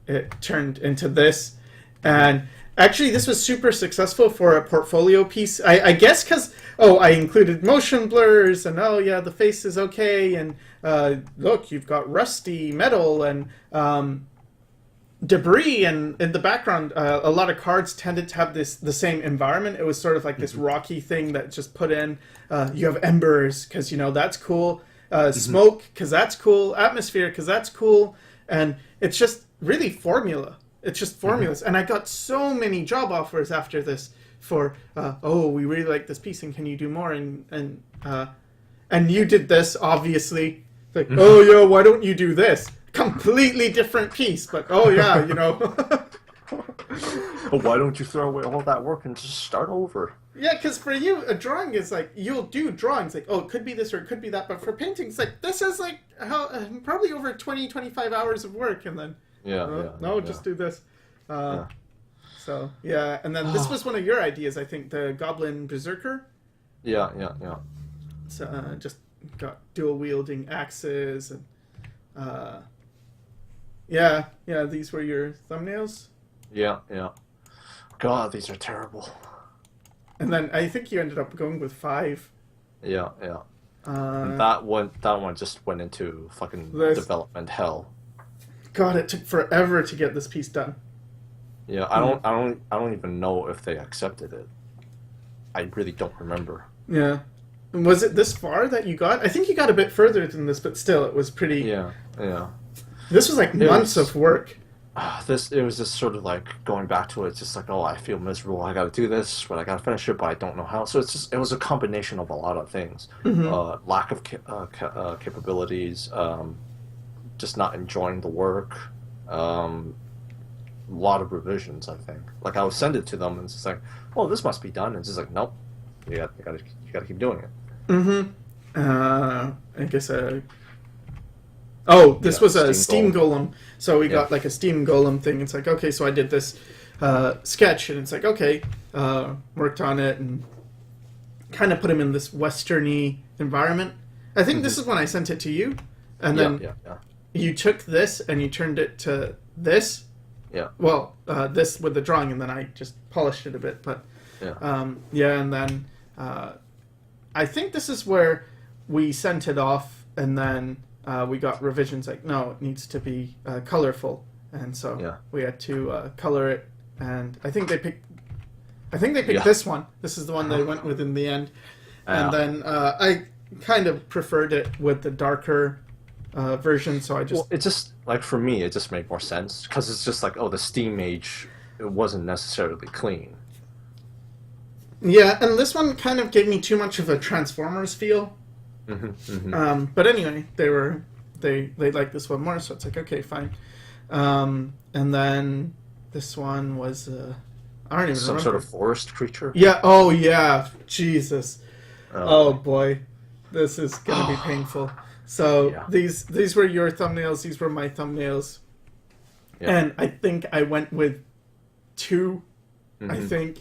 it turned into this. And actually, this was super successful for a portfolio piece. I guess because, I included motion blurs, and the face is okay, and look, you've got rusty metal, and debris, and in the background a lot of cards tended to have the same environment. It was sort of like this rocky thing that just put in. You have embers because that's cool, smoke because that's cool, atmosphere because that's cool, and it's just really formula. It's just formulas. And I got so many job offers after this for we really like this piece, and can you do more, and you did this, obviously. Like, why don't you do this? Completely different piece, but
But why don't you throw away all that work and just start over?
Yeah, because for you, a drawing is like, you'll do drawings like, it could be this or it could be that, but for painting, it's like, this is like probably over 20, 25 hours of work, and then just do this. So, and then this was one of your ideas, I think, the Goblin Berserker.
Yeah.
So just got dual wielding axes, and these were your thumbnails.
Yeah. God, these are terrible.
And then I think you ended up going with 5.
Yeah. And that one just went into fucking development hell.
God, it took forever to get this piece done.
Yeah, I don't even know if they accepted it. I really don't remember.
Yeah. Was it this far that you got? I think you got a bit further than this, but still, it was pretty...
Yeah.
This was like months of work.
It was just sort of like going back to it. It's just like, I feel miserable. I got to do this, but I got to finish it, but I don't know how. So it was a combination of a lot of things. Lack of capabilities, just not enjoying the work, a lot of revisions, I think. Like, I would send it to them, and it's just like, this must be done. And it's just like, nope, you got to keep doing it.
I guess this was a steam golem. So we got like a steam golem thing. It's like, okay, so I did this sketch, and it's like, okay, worked on it and kind of put him in this westerny environment. I think this is when I sent it to you, and then you took this and you turned it to this.
Yeah.
Well, this with the drawing, and then I just polished it a bit, but and then I think this is where we sent it off, and then we got revisions like, no, it needs to be colorful, and so we had to color it, and I think they picked this one. This is the one they went with in the end, and then I kind of preferred it with the darker version, so I just...
Well, it just, like, for me, it just made more sense, because it's just like, the Steam Age, it wasn't necessarily clean.
Yeah, and this one kind of gave me too much of a Transformers feel. But anyway, they liked this one more, so it's like, okay, fine. And then this one was I don't even
some
remember.
Sort of forest creature.
Yeah. Oh yeah. Jesus. Oh boy, this is gonna be painful. So these were your thumbnails. These were my thumbnails. Yeah. And I think I went with 2. I think.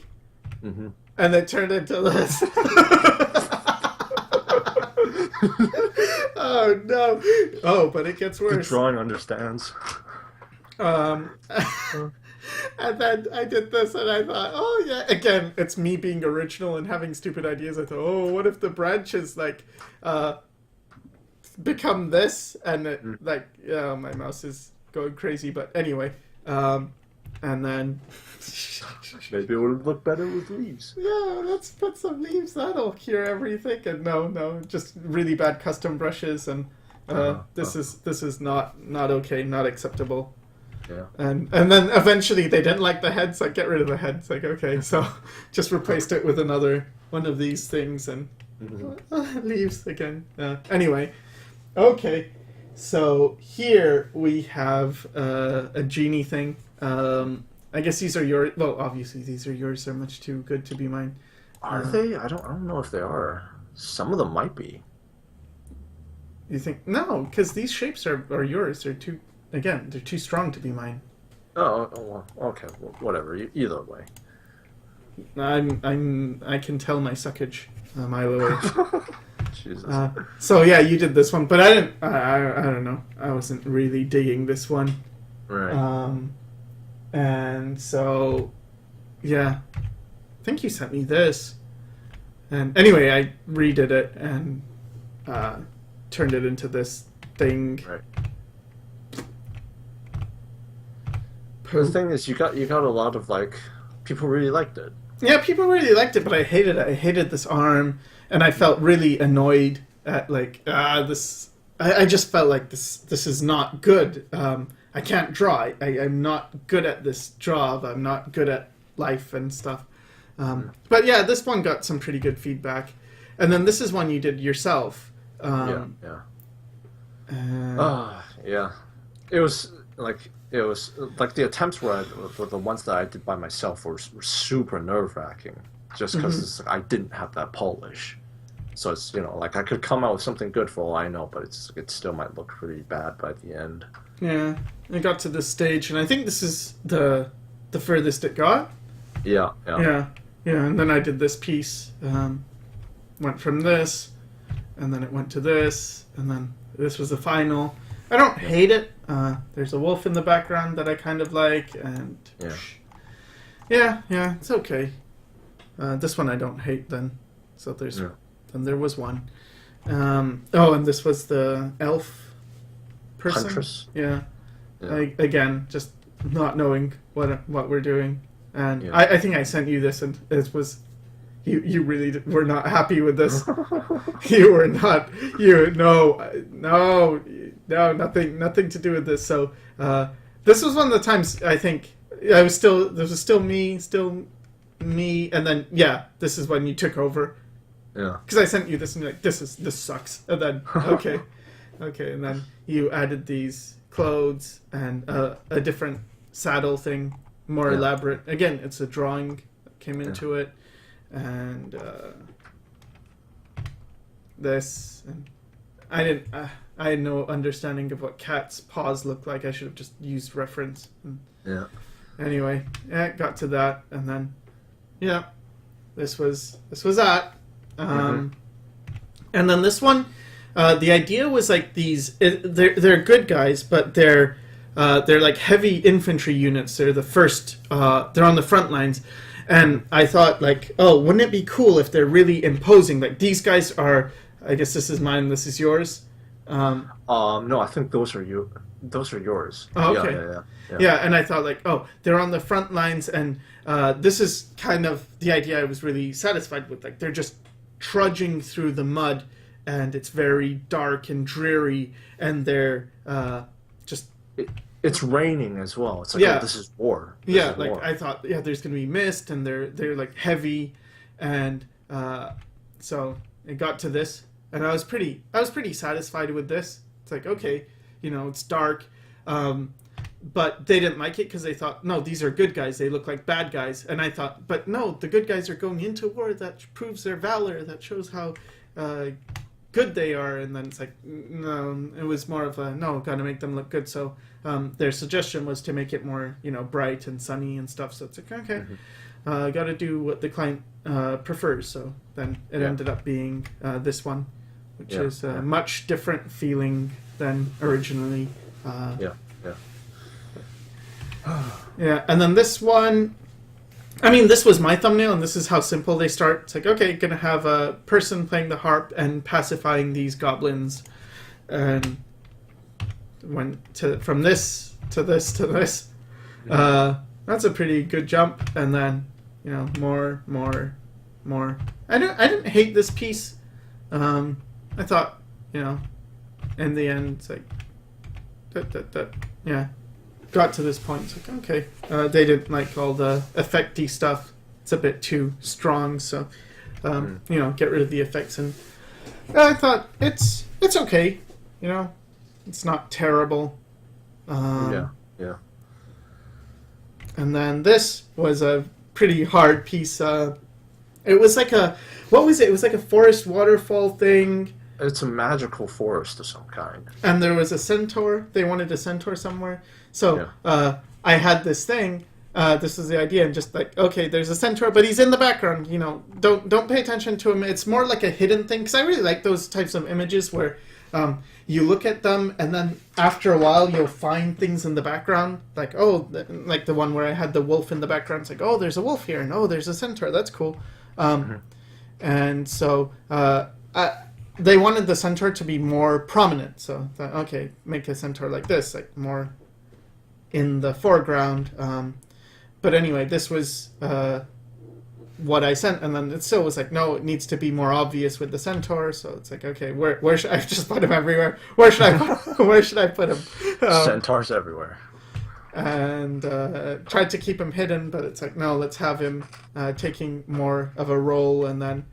And it turned into this. Oh no! Oh, but it gets worse.
The drawing understands.
And then I did this, and I thought, again, it's me being original and having stupid ideas. I thought, what if the branches become this, and it, my mouse is going crazy. But anyway, and then
maybe it would look better with leaves.
Yeah, let's put some leaves. That'll cure everything. And no, just really bad custom brushes, and this is not okay, not acceptable.
Yeah.
And then eventually they didn't like the head, so I get rid of the head. It's like, okay, so just replaced it with another one of these things and leaves again. Anyway, okay, so here we have a genie thing. I guess these are yours. Well, obviously these are yours. They're much too good to be mine.
Are they? I don't know if they are. Some of them might be.
You think no? Because these shapes are yours. They're too. Again, they're too strong to be mine.
Oh, well, okay, well, whatever. Either way.
I can tell my suckage a mile away.
Jesus.
So yeah, you did this one, but I didn't. I don't know. I wasn't really digging this one.
Right.
And so, yeah, I think you sent me this. And anyway, I redid it and turned it into this thing.
Right. The thing is, you got a lot of like people really liked it.
Yeah, people really liked it, but I hated it. I hated this arm, and I felt really annoyed at like this. I just felt like this is not good. I can't draw. I'm not good at this job. I'm not good at life and stuff. But yeah, this one got some pretty good feedback, and then this is one you did yourself.
Yeah. Yeah. It was like the attempts were the ones that I did by myself were super nerve-wracking, just because I didn't have that polish. So it's like I could come out with something good for all I know, but it still might look pretty bad by the end.
Yeah, I got to this stage, and I think this is the furthest it got.
Yeah.
And then I did this piece. Went from this, and then it went to this, and then this was the final. I don't hate it. There's a wolf in the background that I kind of like, and yeah, it's okay. This one I don't hate then. So then there was one. And this was the elf person.
Huntress.
Yeah. Again, just not knowing what we're doing, and
Yeah.
I think I sent you this, and it was. You really were not happy with this. You were not. No, nothing to do with this. So this was one of the times I think there was still me, and then this is when you took over.
Yeah.
Because I sent you this and you're like, this sucks, and then okay, and then you added these clothes and a different saddle thing, more elaborate. Again, it's a drawing that came into it. And this, and I had no understanding of what cat's paws look like. I should have just used reference.
Yeah.
Anyway, it got to that, and then, this was that. And then this one, the idea was like they're good guys, but they're like heavy infantry units. They're the first. They're on the front lines. And I thought, like, oh, wouldn't it be cool if they're really imposing? Like, these guys are... I guess this is mine, this is yours.
No, I think those are yours.
Oh, okay. Yeah, and I thought, like, oh, they're on the front lines, and this is kind of the idea I was really satisfied with. Like, they're just trudging through the mud, and it's very dark and dreary, and they're just...
It's raining as well. It's like, oh, this is war. This is war.
I thought, there's gonna be mist, and they're like heavy, and so it got to this, and I was pretty satisfied with this. It's like, okay, it's dark, but they didn't like it because they thought, no, these are good guys. They look like bad guys, and I thought, but no, the good guys are going into war. That proves their valor. That shows how good they are. And then it's like, no, it was more of a no, gotta make them look good. So their suggestion was to make it more bright and sunny and stuff. So it's like, okay, gotta do what the client prefers. So then it ended up being this one, which is a much different feeling than originally. And then this one, I mean, this was my thumbnail, and this is how simple they start. It's like, okay, gonna have a person playing the harp and pacifying these goblins, and went from this to this to this. That's a pretty good jump, and then more. I didn't hate this piece. I thought in the end it's like that. got to this point. It's like, okay, they didn't like all the effecty stuff. It's a bit too strong, so get rid of the effects. And I thought it's okay, it's not terrible.
Yeah.
And then this was a pretty hard piece. It was like what was it? It was like a forest waterfall thing.
It's a magical forest of some kind.
And there was a centaur. They wanted a centaur somewhere. So I had this thing. This is the idea, and just like, okay, there's a centaur, but he's in the background. Don't pay attention to him. It's more like a hidden thing, because I really like those types of images where you look at them, and then after a while you'll find things in the background, like like the one where I had the wolf in the background. It's like, oh, there's a wolf here, and oh, there's a centaur. That's cool. And so they wanted the centaur to be more prominent. So I thought, okay, make a centaur like this, like more in the foreground. But anyway, this was what I sent, and then it still was like, no, it needs to be more obvious with the centaur. So it's like, okay, where should I just put him everywhere? Where should I put him?
Centaurs everywhere.
And tried to keep him hidden, but it's like, no, let's have him taking more of a role, and then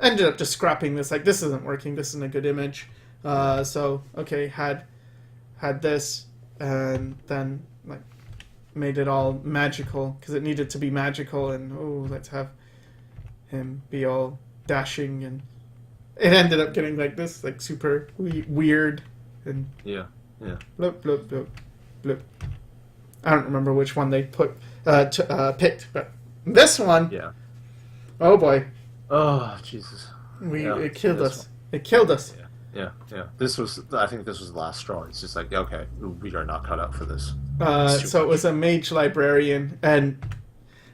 ended up just scrapping this. Like, this isn't working. This isn't a good image. So okay, had this, and then like made it all magical, because it needed to be magical, and let's have him be all dashing, and it ended up getting like this, like super weird, and blip blip blip blip. I don't remember which one they picked, but this one, oh boy,
oh Jesus,
it killed us. It killed us.
Yeah. I think this was the last straw. It's just like, okay, we are not cut out for this.
So it was a mage librarian, and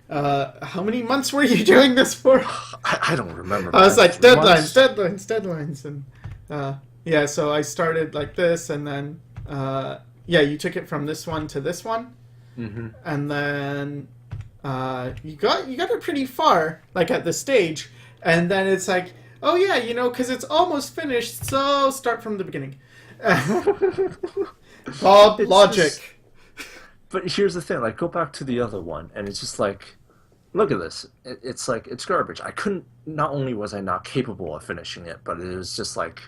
how many months were you doing this for?
I don't remember.
I was like, deadlines, and so I started like this, and then you took it from this one to this one, and then you got it pretty far, like at the stage, and then it's like, oh yeah, because it's almost finished, so start from the beginning. Bob logic.
But here's the thing, like, go back to the other one, and it's just like, look at this. It's like, it's garbage. Not only was I not capable of finishing it, but it was just like,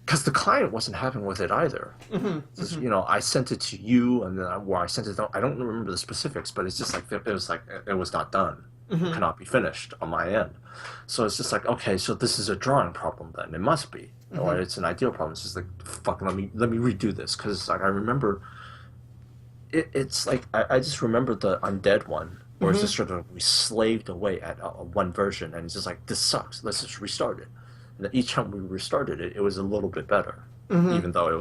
because the client wasn't happy with it either. I sent it to you, and then where I sent it, I don't remember the specifics, but it's just like, it was not done. Cannot be finished on my end. So it's just like, okay, so this is a drawing problem then. It must be. Or it's an ideal problem. It's just like, fuck, let me redo this. Because like, I remember, it's like, I just remember the undead one, where it's just sort of, we slaved away at one version, and it's just like, this sucks, let's just restart it. And then each time we restarted it, it was a little bit better. Even though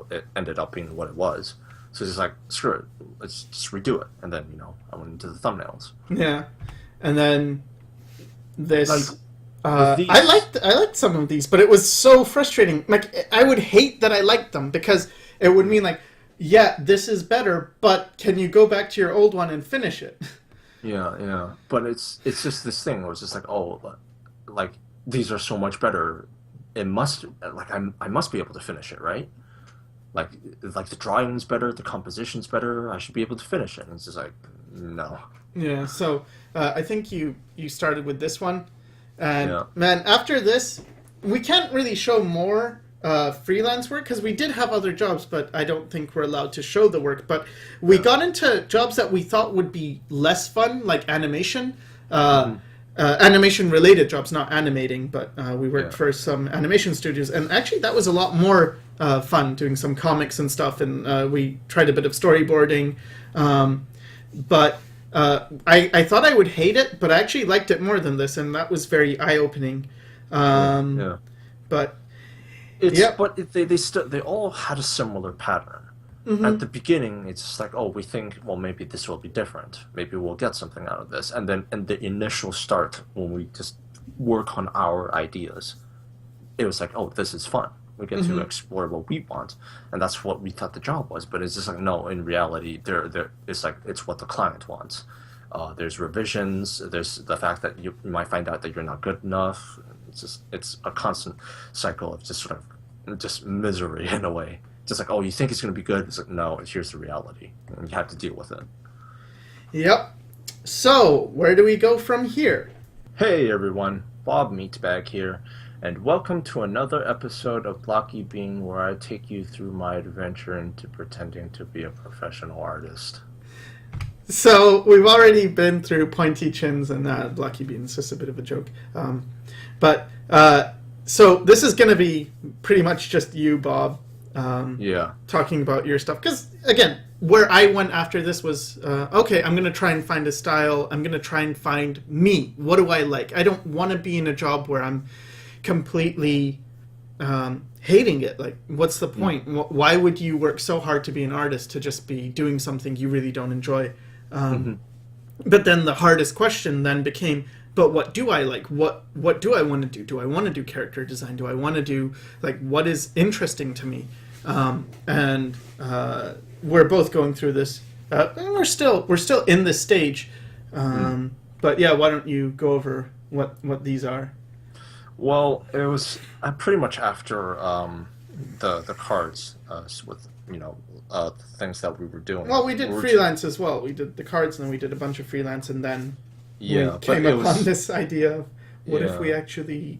it ended up being what it was. So it's just like, screw it, let's just redo it. And then, I went into the thumbnails.
Yeah. And then this,
like,
I liked some of these, but it was so frustrating. Like, I would hate that I liked them, because it would mean like, yeah, this is better, but can you go back to your old one and finish it?
Yeah. But it's just this thing where it's just like, oh, like, these are so much better. It must, like, I must be able to finish it, right? Like the drawing's better, the composition's better. I should be able to finish it. And it's just like, no.
Yeah. So I think you started with this one, and man, after this, we can't really show more freelance work, because we did have other jobs, but I don't think we're allowed to show the work. But we got into jobs that we thought would be less fun, like animation. Animation-related jobs, not animating, but we worked for some animation studios, and actually that was a lot more fun, doing some comics and stuff, and we tried a bit of storyboarding, but I thought I would hate it, but I actually liked it more than this, and that was very eye-opening. But
they all had a similar pattern. At the beginning, it's just like, oh, we think, well, maybe this will be different. Maybe we'll get something out of this. And then in the initial start, when we just work on our ideas, it was like, oh, this is fun. We get to explore what we want. And that's what we thought the job was. But it's just like, no, in reality, it's like, it's what the client wants. There's revisions. There's the fact that you might find out that you're not good enough. It's a constant cycle of just sort of just misery in a way. just like, oh, you think it's going to be good? It's like, no, here's the reality. And you have to deal with it.
Yep. So, where do we go from here?
Hey everyone, Bob Meatbag here, and welcome to another episode of Blocky Bean, where I take you through my adventure into pretending to be a professional artist.
So, we've already been through pointy chins and Lucky Beans, just a bit of a joke. So this is going to be pretty much just you, Bob, talking about your stuff. Because, again, where I went after this was, okay, I'm going to try and find a style. I'm going to try and find me. What do I like? I don't want to be in a job where I'm completely hating it. Like, what's the point? Why would you work so hard to be an artist to just be doing something you really don't enjoy? But then the hardest question then became, but what do I like? What do I want to do? Do I want to do character design? Do I want to do, like, what is interesting to me? And we're both going through this. And we're still in this stage. But yeah, why don't you go over what these are?
Well, it was pretty much after the cards with things that we were doing.
Well, we did freelance as well. We did the cards, and then we did a bunch of freelance, and then we came upon this idea of what if we actually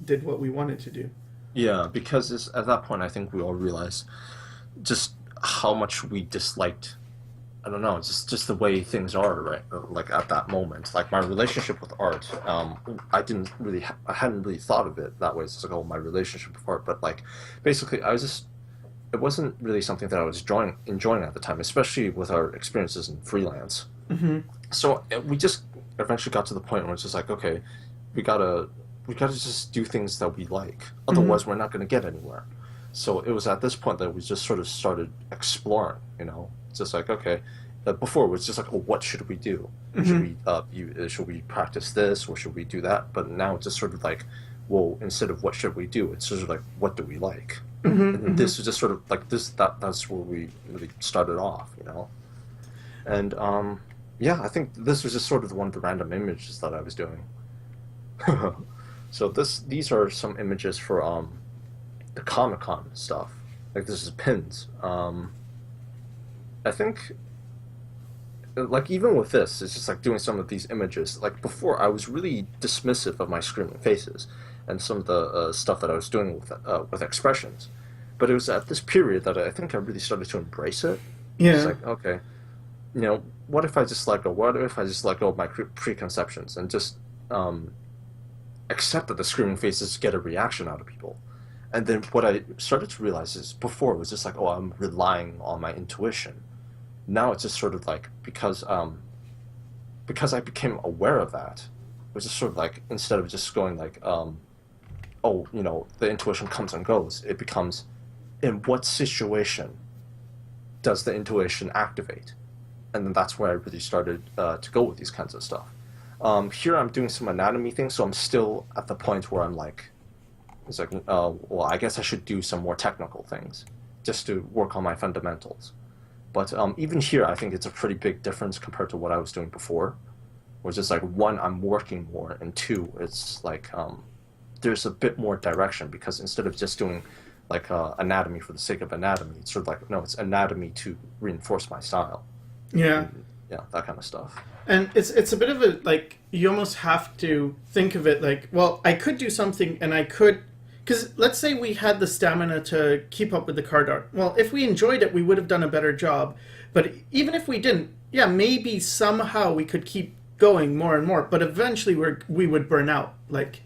did what we wanted to do.
Yeah, because at that point, I think we all realized just how much we disliked, I don't know, just the way things are, right? Like at that moment, like my relationship with art, I hadn't really thought of it that way. It's like, oh, my relationship with art, but like basically, it wasn't really something that I was enjoying at the time, especially with our experiences in freelance. So we just eventually got to the point where it's just like, okay, we gotta just do things that we like. Otherwise, we're not gonna get anywhere. So it was at this point that we just sort of started exploring. Just like, okay, before it was just like, oh, what should we do? Should we practice this or should we do that? But now it's just sort of like, well, instead of what should we do, it's sort of like, what do we like? And this was just sort of like that's where we really started off, And yeah, I think this was just sort of one of the random images that I was doing. So these are some images for the Comic-Con stuff. Like, this is pins. I think, like, even with this, it's just like doing some of these images. Like, before, I was really dismissive of my screaming faces and some of the stuff that I was doing with expressions. But it was at this period that I think I really started to embrace it.
Yeah.
It's like, okay, what if I just let go? What if I just let go of my preconceptions and just accept that the screaming faces get a reaction out of people? And then what I started to realize is, before it was just like, oh, I'm relying on my intuition. Now it's just sort of like, because I became aware of that, it was just sort of like, instead of just going like, oh, the intuition comes and goes, it becomes, in what situation does the intuition activate? And then that's where I really started to go with these kinds of stuff. Here I'm doing some anatomy things, so I'm still at the point where I'm like, it's like, well, I guess I should do some more technical things just to work on my fundamentals. But even here, I think it's a pretty big difference compared to what I was doing before. Where it's just like, one, I'm working more, and two, it's like there's a bit more direction, because instead of just doing like anatomy for the sake of anatomy, it's sort of like, no, it's anatomy to reinforce my style.
Yeah.
And, yeah, that kind of stuff.
And it's a bit of a, like, you almost have to think of it like, well, I could do something, and I could, because let's say we had the stamina to keep up with the card art. Well, if we enjoyed it, we would have done a better job. But even if we didn't, yeah, maybe somehow we could keep going more and more. But eventually we would burn out. Like,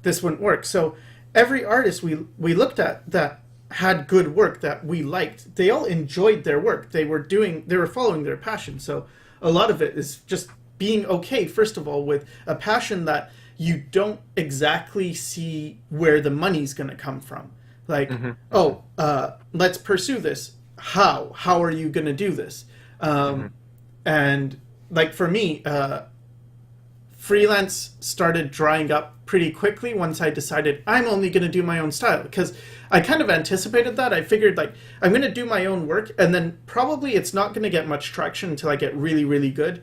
this wouldn't work. So every artist we looked at that had good work that we liked, they all enjoyed their work. They were following their passion. So a lot of it is just being okay, first of all, with a passion that you don't exactly see where the money's going to come from. Like, let's pursue this. How are you going to do this? And like, for me, freelance started drying up pretty quickly once I decided I'm only going to do my own style, because I kind of anticipated that. I figured, like, I'm going to do my own work, and then probably it's not going to get much traction until I get really, really good.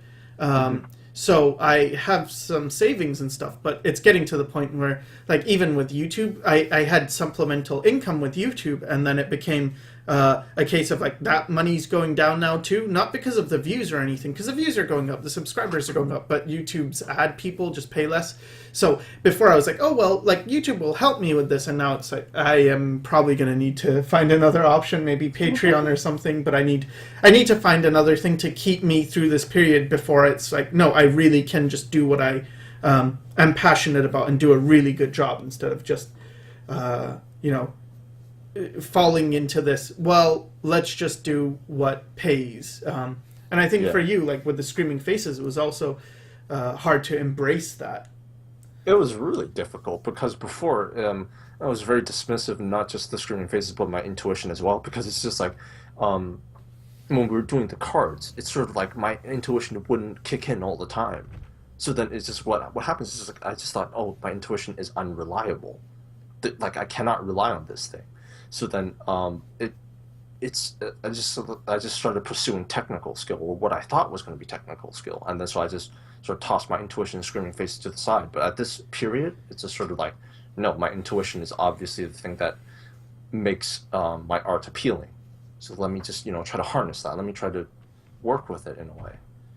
So I have some savings and stuff, but it's getting to the point where, like, even with YouTube, I had supplemental income with YouTube, and then it became, a case of like that money's going down now too, not because of the views or anything, because the views are going up, the subscribers are going up, but YouTube's ad people just pay less. So before I was like, oh well, like YouTube will help me with this, and now it's like I am probably going to need to find another option, maybe Patreon or something. But I need to find another thing to keep me through this period before it's like, no, I really can just do what I am passionate about and do a really good job instead of just falling into this, well, let's just do what pays. And I think for you, like with the Screaming Faces, it was also hard to embrace that.
It was really difficult because before I was very dismissive, not just the Screaming Faces, but my intuition as well, because it's just like when we were doing the cards, it's sort of like my intuition wouldn't kick in all the time. So then it's just what happens is like I just thought, oh, my intuition is unreliable. Like I cannot rely on this thing. So then I just started pursuing technical skill, or what I thought was going to be technical skill, and then so I just sort of tossed my intuition and Screaming Faces to the side. But at this period, it's just sort of like, no, my intuition is obviously the thing that makes my art appealing. So let me just try to harness that. Let me try to work with it in a way.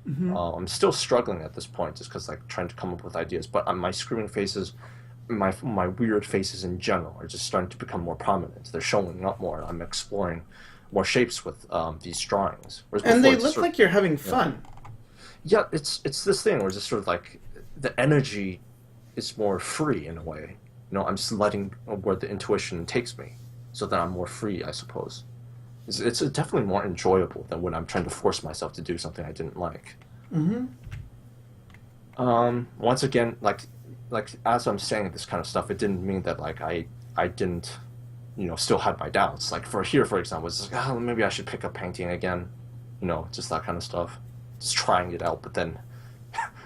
Mm-hmm.
I'm still struggling at this point, just because like trying to come up with ideas. But my Screaming Faces, my weird faces in general are just starting to become more prominent. They're showing up more. I'm exploring more shapes with these drawings.
And they look like you're having fun.
Yeah, it's this thing where it's just sort of like the energy is more free in a way. I'm just letting where the intuition takes me, so that I'm more free, I suppose. It's definitely more enjoyable than when I'm trying to force myself to do something I didn't like.
Mm-hmm.
Once again, like as I'm saying this kind of stuff, it didn't mean that like I didn't, still had my doubts. Like for example, it's like, oh, maybe I should pick up painting again, just that kind of stuff, just trying it out. But then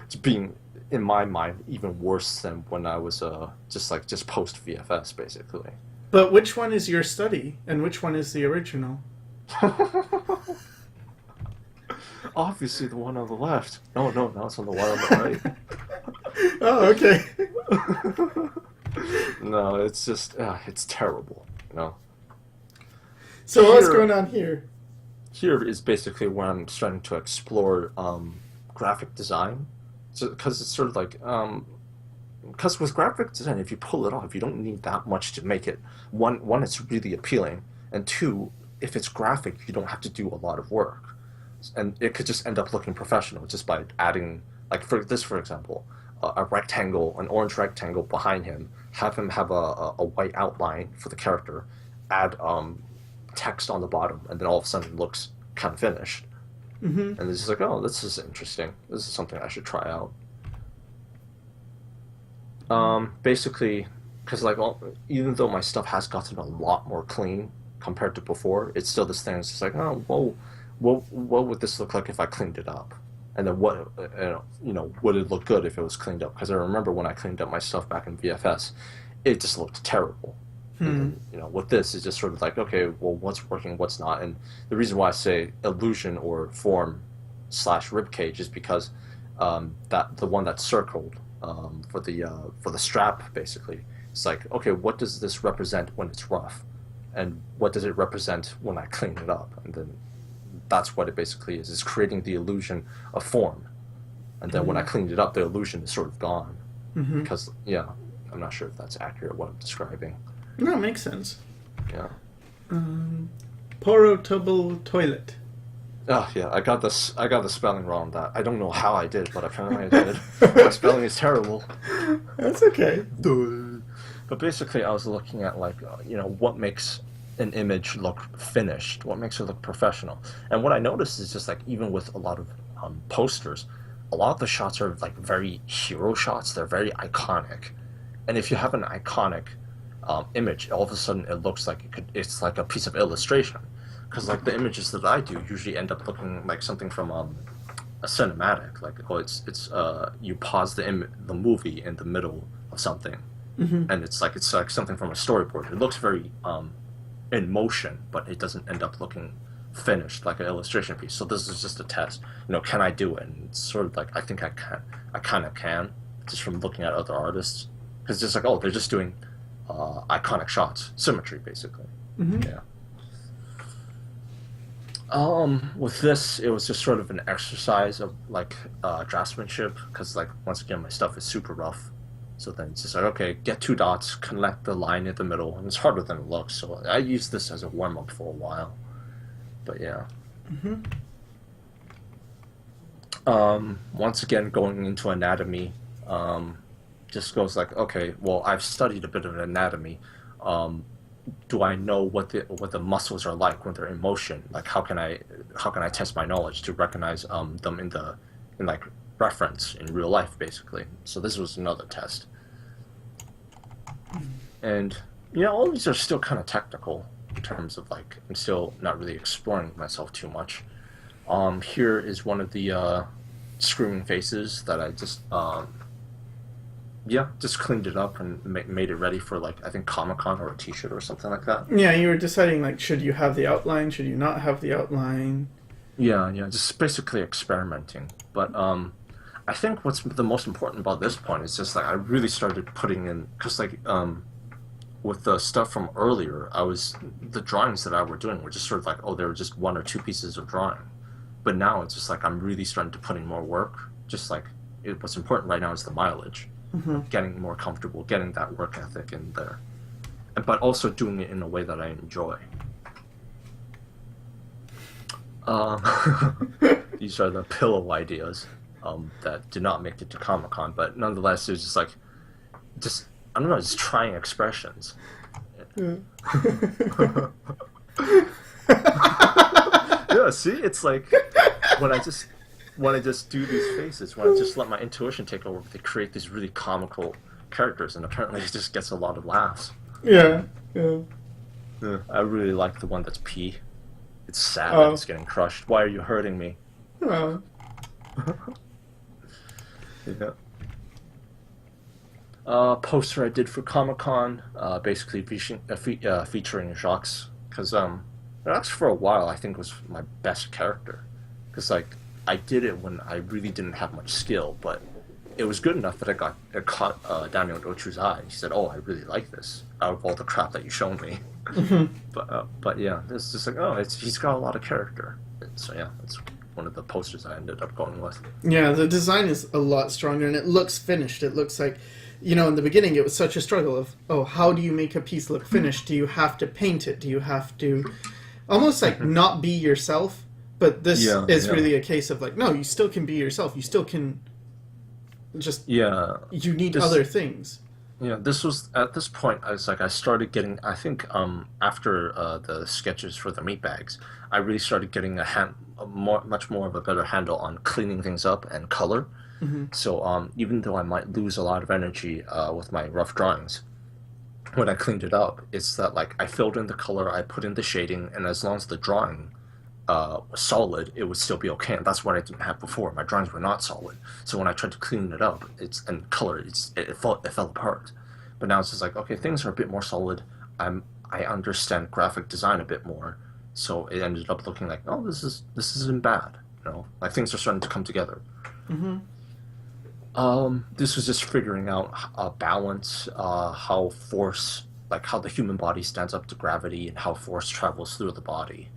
it's being in my mind even worse than when I was just post VFS basically.
But which one is your study and which one is the original?
Obviously the one on the left. No, it's on the one on the right.
Oh, okay.
No, it's just it's terrible,
So what's going on here?
Here is basically where I'm starting to explore graphic design. So because it's sort of like because with graphic design, if you pull it off, you don't need that much to make it. One, it's really appealing, and two, if it's graphic, you don't have to do a lot of work, and it could just end up looking professional just by adding, like for example, a rectangle, an orange rectangle behind him, have him have a white outline for the character, add text on the bottom, and then all of a sudden it looks kind of finished.
Mm-hmm.
And it's just like, oh, this is interesting. This is something I should try out. Basically, because like even though my stuff has gotten a lot more clean compared to before, it's still this thing. It's just like, oh, whoa, what would this look like if I cleaned it up? And then what, would it look good if it was cleaned up? Because I remember when I cleaned up my stuff back in VFS, it just looked terrible. And then, with this, it's just sort of like, okay, well, what's working, what's not? And the reason why I say illusion or form / ribcage is because that the one that's circled for the strap, basically, it's like, okay, what does this represent when it's rough, and what does it represent when I clean it up? And then that's what it basically is. It's creating the illusion of form, and then when I cleaned it up, the illusion is sort of gone. Because I'm not sure if that's accurate what I'm describing.
No, it makes sense.
Yeah.
Portable toilet.
Oh yeah, I got the spelling wrong on that. I don't know how I did, but apparently I did. My spelling is terrible.
That's okay.
But basically, I was looking at like what makes an image look finished, what makes it look professional. And what I noticed is just like even with a lot of posters, a lot of the shots are like very hero shots. They're very iconic, and if you have an iconic image, all of a sudden it looks like it's like a piece of illustration. Because like the images that I do usually end up looking like something from a cinematic. Like you pause the movie in the middle of something, and it's like something from a storyboard. It looks very in motion, but it doesn't end up looking finished like an illustration piece. So this is just a test. Can I do it? And it's sort of like I think I can. I kind of can, just from looking at other artists. Because it's just like, oh, they're just doing iconic shots, symmetry, basically. Yeah. With this, it was just sort of an exercise of like draftsmanship, because like once again, my stuff is super rough. So then it's just like, okay, get two dots, connect the line in the middle, and it's harder than it looks. So I used this as a warm up for a while. But yeah.
Mm-hmm.
Once again, going into anatomy, just goes like, okay, well, I've studied a bit of anatomy. Um, do I know what the muscles are like when they're in motion? Like, how can I test my knowledge to recognize them in like reference in real life, basically? So this was another test, and all these are still kind of technical in terms of like I'm still not really exploring myself too much. Here is one of the screaming faces that I just just cleaned it up and made it ready for like I think Comic-Con or a T-shirt or something like that.
Yeah, you were deciding like, should you have the outline? Should you not have the outline?
Yeah, just basically experimenting. But I think what's the most important about this point is just like I really started putting in because like with the stuff from earlier, the drawings that I were doing were just sort of like, oh, they were just one or two pieces of drawing. But now it's just like I'm really starting to put in more work. Just like what's important right now is the mileage,
Mm-hmm.
getting more comfortable, getting that work ethic in there, but also doing it in a way that I enjoy. These are the pillow ideas that did not make it to Comic-Con, but nonetheless, it was just like, I don't know, just trying expressions.
Yeah.
Yeah, see, it's like when I just do these faces, when I just let my intuition take over, they create these really comical characters, and apparently it just gets a lot of laughs.
Yeah.
Yeah, I really like the one that's P. It's sad that it's getting crushed. Why are you hurting me?
Oh.
Yeah. Poster I did for Comic-Con, basically featuring Jacques, because Jacques for a while I think was my best character, because like I did it when I really didn't have much skill, but it was good enough that it caught Daniel Dochu's eye. He said, "Oh, I really like this. Out of all the crap that you showed me."
Mm-hmm.
But yeah, it's just like, oh, he's got a lot of character. So yeah, it's one of the posters I ended up going with.
Yeah, the design is a lot stronger, and it looks finished. It looks like, in the beginning it was such a struggle of, oh, how do you make a piece look finished? Do you have to paint it? Do you have to almost like not be yourself? But this is really a case of like, no, you still can be yourself. You still can just, you need other things.
Yeah, this was at this point. I started getting. I think after the sketches for the meat bags, I really started getting much more of a better handle on cleaning things up and color.
Mm-hmm.
So even though I might lose a lot of energy with my rough drawings, when I cleaned it up, it's that like I filled in the color, I put in the shading, and as long as the drawing was solid, it would still be okay. And that's what I didn't have before. My drawings were not solid. So when I tried to clean it up, and color, it fell apart. But now it's just like, okay, things are a bit more solid. I understand graphic design a bit more. So it ended up looking like, oh, this isn't bad. Like things are starting to come together.
Mm-hmm.
This was just figuring out balance, how force, like how the human body stands up to gravity, and how force travels through the body.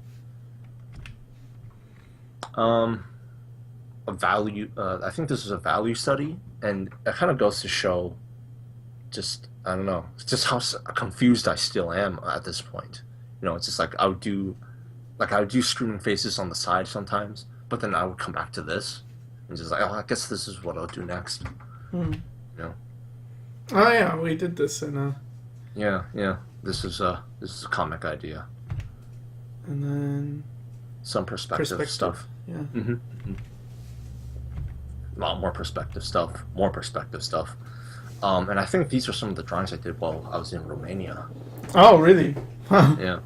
A value. I think this is a value study, and it kind of goes to show, just I don't know, just how confused I still am at this point. It's just like I would do screaming faces on the side sometimes, but then I would come back to this, and just like, oh, I guess this is what I'll do next.
Mm.
Oh
yeah, we did this in
Yeah. This is a comic idea.
And then
Some perspective stuff.
Yeah.
Mm-hmm. A lot more perspective stuff. And I think these are some of the drawings I did while I was in Romania.
Oh, really? Wow.
Yeah.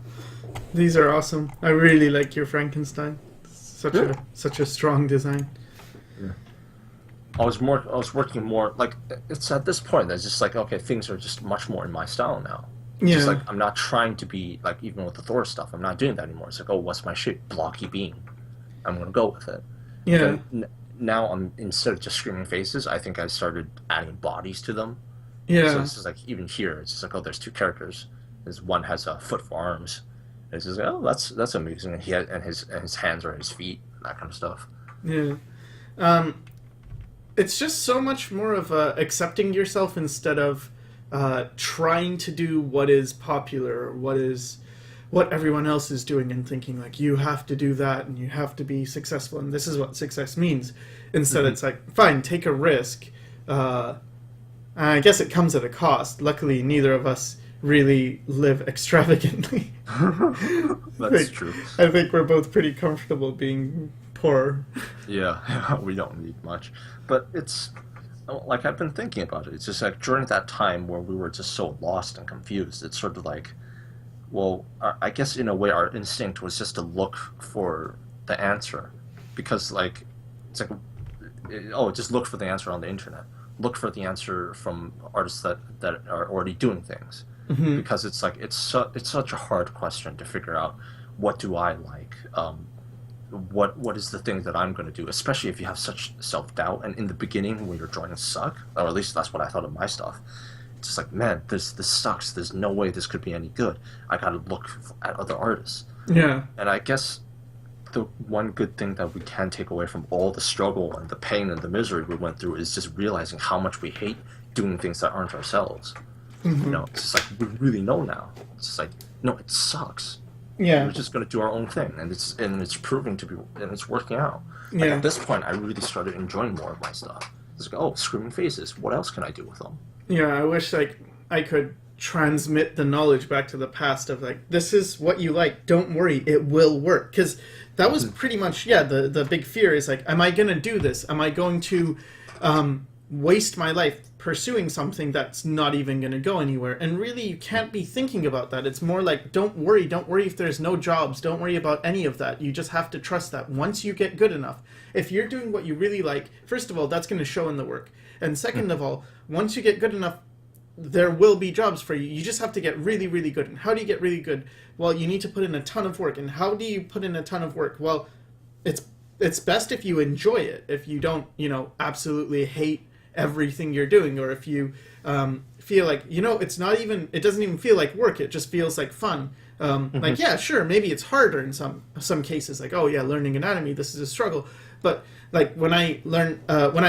These are awesome. I really like your Frankenstein. Such a strong design.
Yeah. I was working more like it's at this point that's just like, okay, things are just much more in my style now.
Yeah.
Just like I'm not trying to be like, even with the Thor stuff, I'm not doing that anymore. It's like, oh, what's my shape? Blocky beam. I'm gonna go with it.
Yeah.
Now instead of just screaming faces, I think I started adding bodies to them.
Yeah.
So this is like even here, it's just like, oh, there's two characters. One has a foot for arms, It's just oh that's amazing, and his hands are his feet, that kind of stuff.
Yeah. Um, it's just so much more of accepting yourself instead of trying to do what is popular or what everyone else is doing and thinking like you have to do that and you have to be successful and this is what success means. Instead,
Hmm.
it's like fine, take a risk. I guess it comes at a cost. Luckily, neither of us really live extravagantly.
That's
like,
true.
I think we're both pretty comfortable being poor.
Yeah, we don't need much, but it's like I've been thinking about it. It's just like during that time where we were just so lost and confused. It's sort of like, well, I guess in a way our instinct was just to look for the answer, because like it's like oh, just look for the answer on the internet. Look for the answer from artists that are already doing things,
Hmm.
because it's like it's such a hard question to figure out what do I like. What is the thing that I'm going to do, especially if you have such self doubt. And in the beginning, when your drawings suck, or at least that's what I thought of my stuff. It's just like, man, this sucks. There's no way this could be any good. I got to look at other artists.
Yeah.
And I guess the one good thing that we can take away from all the struggle and the pain and the misery we went through is just realizing how much we hate doing things that aren't ourselves.
Hmm.
It's just like we really know now. It's just like, no, it sucks. We're
Yeah.
just going to do our own thing, and it's proving to be, and it's working out. Like
Yeah.
at this point, I really started enjoying more of my stuff. It's like, oh, screaming faces. What else can I do with them?
Yeah. I wish like I could transmit the knowledge back to the past of like this is what you like. Don't worry, it will work. Because that was
Hmm.
pretty much the big fear is like, am I gonna do this? Am I going to waste my life pursuing something that's not even going to go anywhere? And really, you can't be thinking about that. It's more like, don't worry. Don't worry if there's no jobs. Don't worry about any of that. You just have to trust that once you get good enough, if you're doing what you really like, first of all, that's going to show in the work. And second of all, once you get good enough, there will be jobs for you. You just have to get really, really good. And how do you get really good? Well, you need to put in a ton of work. And how do you put in a ton of work? Well, it's it's best if you enjoy it. If you don't, absolutely hate everything you're doing, or if you feel like it doesn't even feel like work. It just feels like fun. Like,
Hmm.
yeah, sure, maybe it's harder in some cases. Like, oh yeah, learning anatomy, this is a struggle. But like when I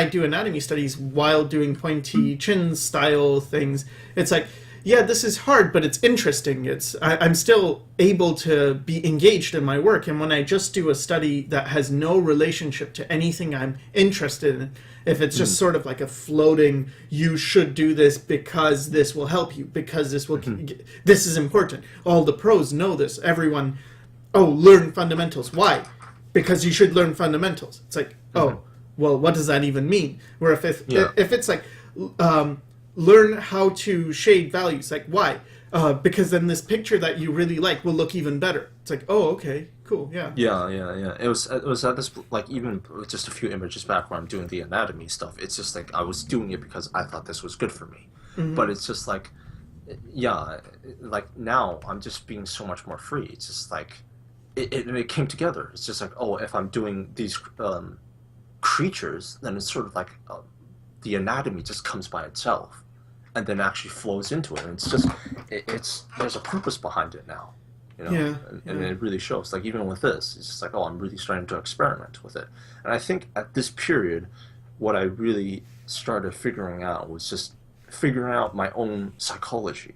do anatomy studies while doing pointy chin style things, it's like, yeah, this is hard, but it's interesting. I'm still able to be engaged in my work. And when I just do a study that has no relationship to anything I'm interested in, if it's just sort of like a floating, you should do this because this will help you, because this is important. All the pros know this. Everyone, oh, learn fundamentals. Why? Because you should learn fundamentals. It's like, oh, well, what does that even mean? Where
Yeah.
if it's like, um, learn how to shade values. Like, why? Because then this picture that you really like will look even better. It's like, oh, okay, cool, yeah.
Yeah. It was at this, like, even just a few images back where I'm doing the anatomy stuff. It's just like I was doing it because I thought this was good for me. But it's just like, yeah, like now I'm just being so much more free. It's just like it came together. It's just like, oh, if I'm doing these creatures, then it's sort of like the anatomy just comes by itself, and then actually flows into it. And it's just it's there's a purpose behind it now,
Yeah,
and
yeah.
it really shows. Like even with this, it's just like, oh, I'm really starting to experiment with it. And I think at this period, what I really started figuring out was just figuring out my own psychology.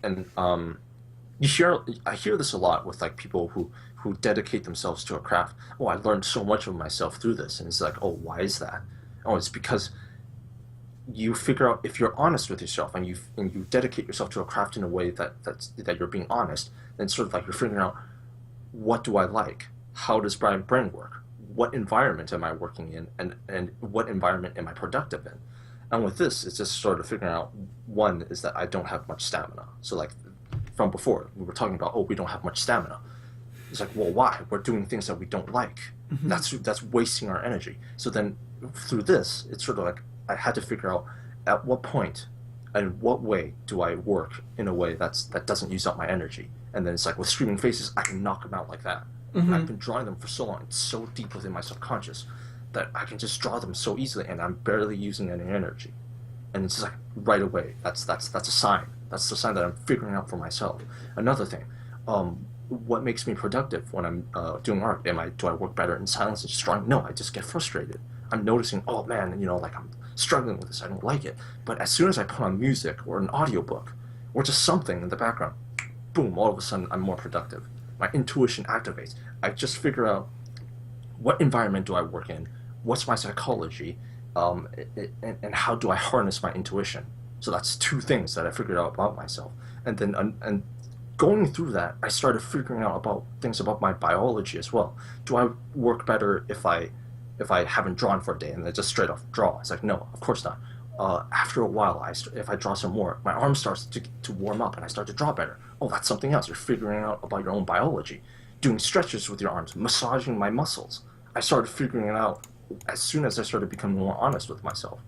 And you hear I hear this a lot with like people who dedicate themselves to a craft. Oh, I learned so much of myself through this, and it's like, oh, why is that? Oh, it's because you figure out, if you're honest with yourself and you dedicate yourself to a craft in a way that you're being honest, then it's sort of like you're figuring out, what do I like? How does my brain work? What environment am I working in, and what environment am I productive in? And with this, it's just sort of figuring out, one is that I don't have much stamina. So like from before, we were talking about, oh, we don't have much stamina. It's like, well, why? We're doing things that we don't like. That's wasting our energy. So then through this, it's sort of like I had to figure out, at what point and what way do I work in a way that doesn't use up my energy. And then it's like with screaming faces, I can knock them out like that. And I've been drawing them for so long. It's so deep within my subconscious that I can just draw them so easily, and I'm barely using any energy. And it's just like right away. That's a sign. That's the sign that I'm figuring out for myself. Another thing, what makes me productive when I'm doing art? Do I work better in silence and just drawing? No, I just get frustrated. I'm noticing, oh man, like I'm struggling with this. I don't like it. But as soon as I put on music or an audiobook or just something in the background, boom, all of a sudden I'm more productive. My intuition activates. I just figure out what environment do I work in, what's my psychology, and how do I harness my intuition. So that's two things that I figured out about myself. And then and going through that, I started figuring out about things about my biology as well. Do I work better if I haven't drawn for a day and then just straight off draw? It's like, no, of course not. After a while, if I draw some more, my arm starts to warm up and I start to draw better. Oh, that's something else. You're figuring out about your own biology. Doing stretches with your arms, massaging my muscles. I started figuring it out as soon as I started becoming more honest with myself.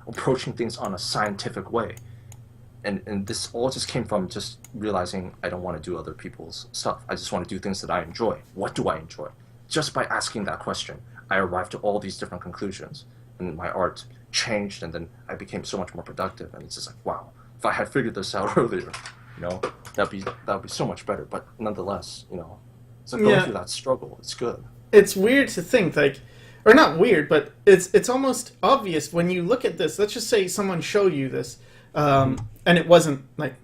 Approaching things on a scientific way. And this all just came from just realizing I don't want to do other people's stuff. I just want to do things that I enjoy. What do I enjoy? Just by asking that question, I arrived to all these different conclusions. And my art changed, and then I became so much more productive. And it's just like, wow, if I had figured this out earlier, that'd be so much better. But nonetheless, so going through that struggle, it's good.
It's weird to think, like, or not weird, but it's almost obvious when you look at this. Let's just say someone showed you this, and it wasn't like,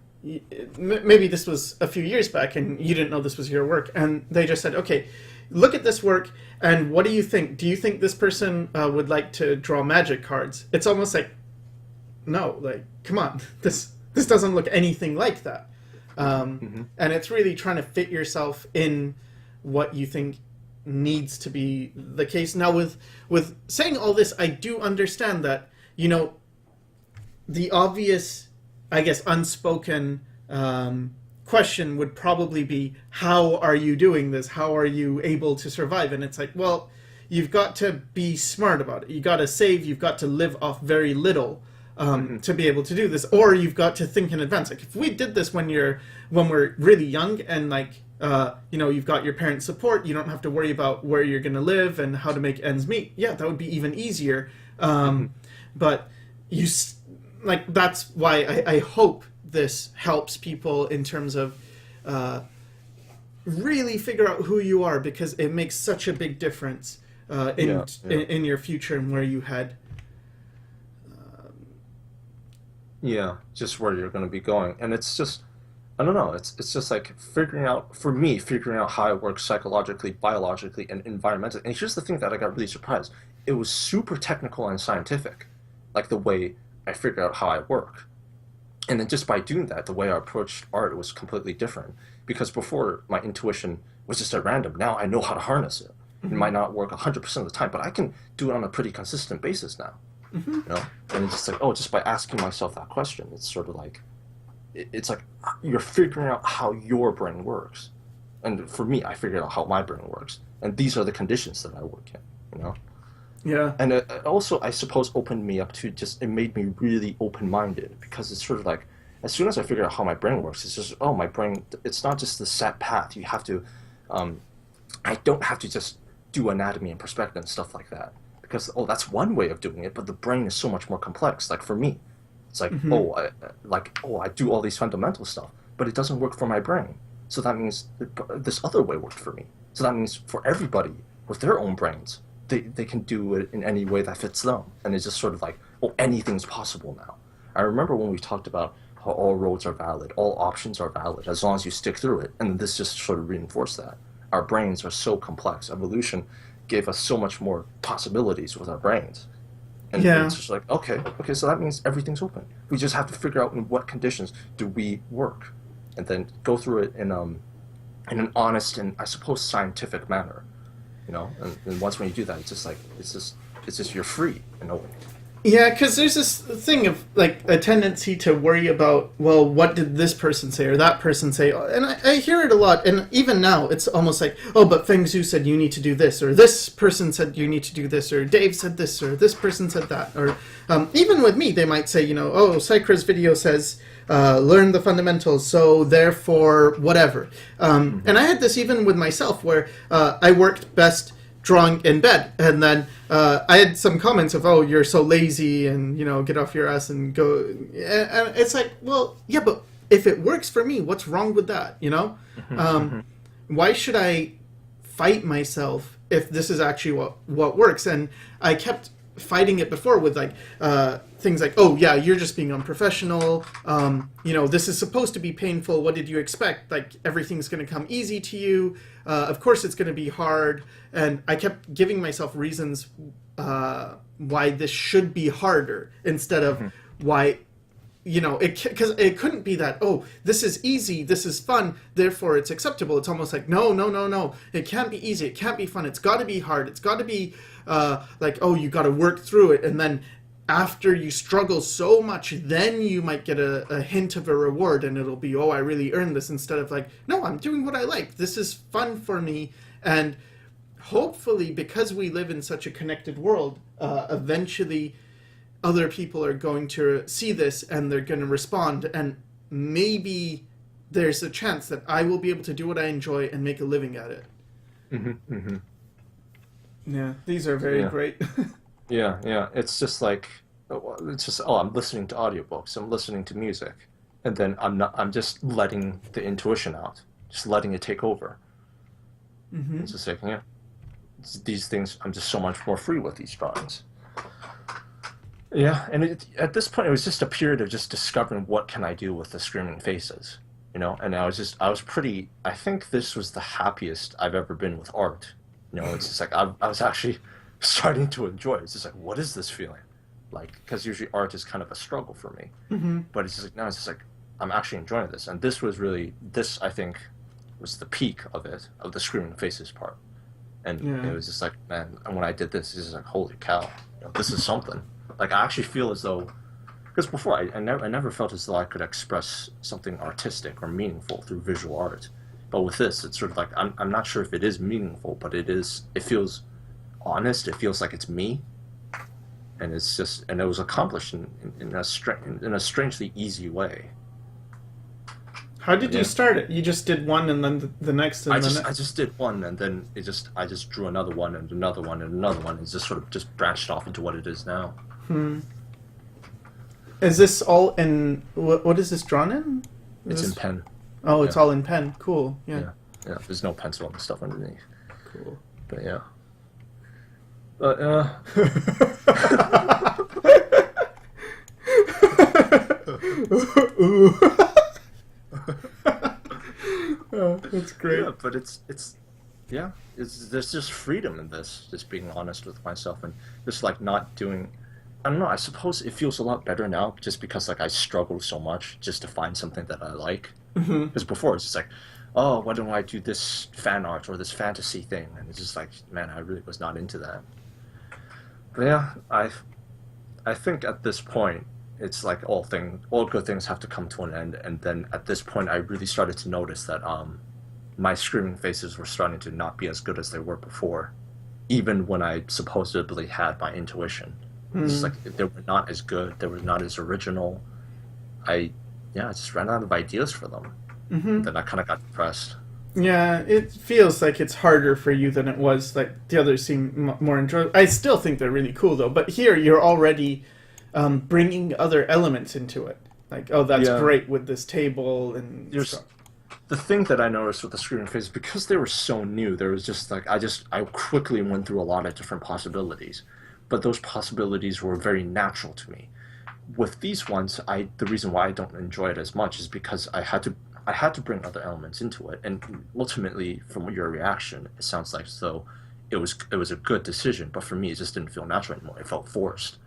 maybe this was a few years back and you didn't know this was your work, and they just said, okay, look at this work, and what do you think? Do you think this person would like to draw magic cards? It's almost like, no, like, come on, this doesn't look anything like that. And it's really trying to fit yourself in what you think needs to be the case. Now, with saying all this, I do understand that, the obvious, I guess, unspoken question would probably be, how are you doing this? How are you able to survive? And it's like, well, you've got to be smart about it. You got to save. You've got to live off very little to be able to do this, or you've got to think in advance. Like, if we did this when we're really young, and like, you've got your parents' support, you don't have to worry about where you're going to live and how to make ends meet. Yeah, that would be even easier. But that's why I hope this helps people in terms of really figure out who you are, because it makes such a big difference in your future and where you head.
Just where you're going to be going. And it's just, I don't know, it's just like figuring out how it works psychologically, biologically, and environmentally. And here's the thing that I got really surprised. It was super technical and scientific, like the way I figured out how I work. And then just by doing that, the way I approached art was completely different. Because before, my intuition was just at random. Now I know how to harness it. It might not work 100% of the time, but I can do it on a pretty consistent basis now. And it's just like, just by asking myself that question, it's sort of like, it's like you're figuring out how your brain works. And for me, I figured out how my brain works. And these are the conditions that I work in,
Yeah.
And it also, I suppose, opened me up to it made me really open-minded, because it's sort of like, as soon as I figured out how my brain works, it's just, my brain, it's not just the set path. You have to, I don't have to just do anatomy and perspective and stuff like that. Because, that's one way of doing it, but the brain is so much more complex. Like for me, it's like, I do all these fundamental stuff, but it doesn't work for my brain. So that means this other way worked for me. So that means for everybody with their own brains, they can do it in any way that fits them. And it's just sort of like, anything's possible now. I remember when we talked about how all roads are valid, all options are valid, as long as you stick through it. And this just sort of reinforced that. Our brains are so complex. Evolution gave us so much more possibilities with our brains. And it's just like, okay, so that means everything's open. We just have to figure out in what conditions do we work, and then go through it in an honest and, I suppose, scientific manner. And once when you do that, it's just you're free in a way.
Yeah, because there's this thing of, like, a tendency to worry about, well, what did this person say or that person say? And I hear it a lot, and even now, it's almost like, but Feng Zhu said you need to do this, or this person said you need to do this, or Dave said this, or this person said that. Or even with me, they might say, Sycra's video says, learn the fundamentals, so therefore whatever. And I had this even with myself, where I worked best drawing in bed, and then I had some comments of, you're so lazy, and get off your ass and go, and it's like, well, yeah, but if it works for me, what's wrong with that? why should I fight myself if this is actually what works? And I kept fighting it before with like things like, oh yeah, you're just being unprofessional. This is supposed to be painful. What did you expect? Like everything's going to come easy to you. Of course it's going to be hard. And I kept giving myself reasons why this should be harder instead of why, because it couldn't be that, oh, this is easy, this is fun, therefore it's acceptable. It's almost like, no. It can't be easy. It can't be fun. It's got to be hard. It's got to be like, oh, you got to work through it. And then after you struggle so much, then you might get a hint of a reward and it'll be, oh, I really earned this, instead of like, no, I'm doing what I like. This is fun for me. And hopefully, because we live in such a connected world, eventually other people are going to see this and they're going to respond, and maybe there's a chance that I will be able to do what I enjoy and make a living at it. Yeah, these are very great.
Yeah. It's just like, I'm listening to audiobooks, I'm listening to music, and then I'm just letting the intuition out, just letting it take over. It's just like, these things, I'm just so much more free with these drawings. Yeah, and at this point, it was just a period of just discovering what can I do with the screaming faces, and I think this was the happiest I've ever been with art. It's just like, I was actually starting to enjoy it. It's just like, what is this feeling? Like, because usually art is kind of a struggle for me. But it's just like, now it's just like, I'm actually enjoying this. And this, I think, was the peak of it, of the screaming faces part. And it was just like, man, and when I did this, it's just like, holy cow, this is something. Like, I actually feel as though, because before I never felt as though I could express something artistic or meaningful through visual art. But with this, it's sort of like, I'm not sure if it is meaningful, but it feels honest. It feels like it's me. And it was accomplished in a strangely easy way.
How did you start it? You just did one and then the next and
I just did one, and then I just drew another one and another one and another one, and just sort of just branched off into what it is now.
Is this all in, what is this drawn in?
It's in pen.
Oh, it's all in pen. Cool. Yeah.
There's no pencil and stuff underneath.
Cool.
But yeah. But
Oh, that's great.
Yeah, but there's just freedom in this, just being honest with myself and just like not doing. I don't know. I suppose it feels a lot better now, just because like I struggled so much just to find something that I like. Because before it's just like, oh, why don't I do this fan art or this fantasy thing? And it's just like, man, I really was not into that. But yeah, I think at this point, it's like all good things have to come to an end. And then at this point, I really started to notice that my screaming faces were starting to not be as good as they were before, even when I supposedly had my intuition. It's like they were not as good. They were not as original. I just ran out of ideas for them. Then I kind of got depressed.
Yeah, it feels like it's harder for you than it was. Like the others seem more enjoyable. I still think they're really cool though. But here you're already bringing other elements into it. Like, oh, that's great with this table and stuff.
The thing that I noticed with the screaming faces, because they were so new, there was just like I quickly went through a lot of different possibilities. But those possibilities were very natural to me. With these ones, the reason why I don't enjoy it as much is because I had to bring other elements into it, and ultimately, from your reaction, it sounds like as though it was a good decision. But for me, it just didn't feel natural anymore. It felt forced.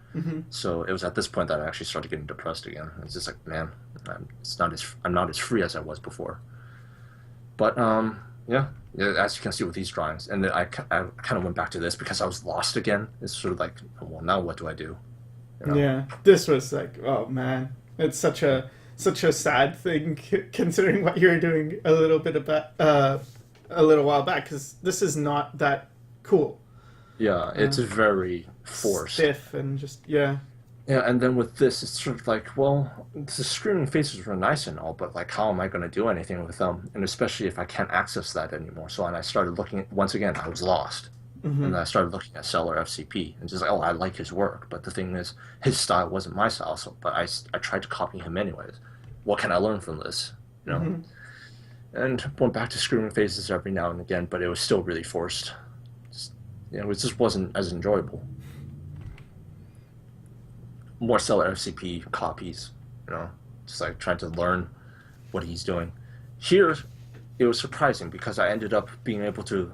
So it was at this point that I actually started getting depressed again. It's just like, man, I'm not as free as I was before. But as you can see with these drawings, and then I kind of went back to this because I was lost again. It's sort of like, well, now what do I do?
Yeah, this was like, oh man, it's such a sad thing considering what you were doing a little while back, because this is not that cool.
Yeah, it's very forced,
stiff, and just Yeah,
and then with this, it's sort of like, well, the screaming faces were nice and all, but like, how am I going to do anything with them? And especially if I can't access that anymore. So, and I started looking at, once again, I was lost. And I started looking at Seller FCP and just like, oh, I like his work, but the thing is, his style wasn't my style. So, but I tried to copy him anyways. What can I learn from this? and went back to screaming faces every now and again, but it was still really forced. Just, it just wasn't as enjoyable. More seller FCP copies, just like trying to learn what he's doing. Here, it was surprising because I ended up being able to.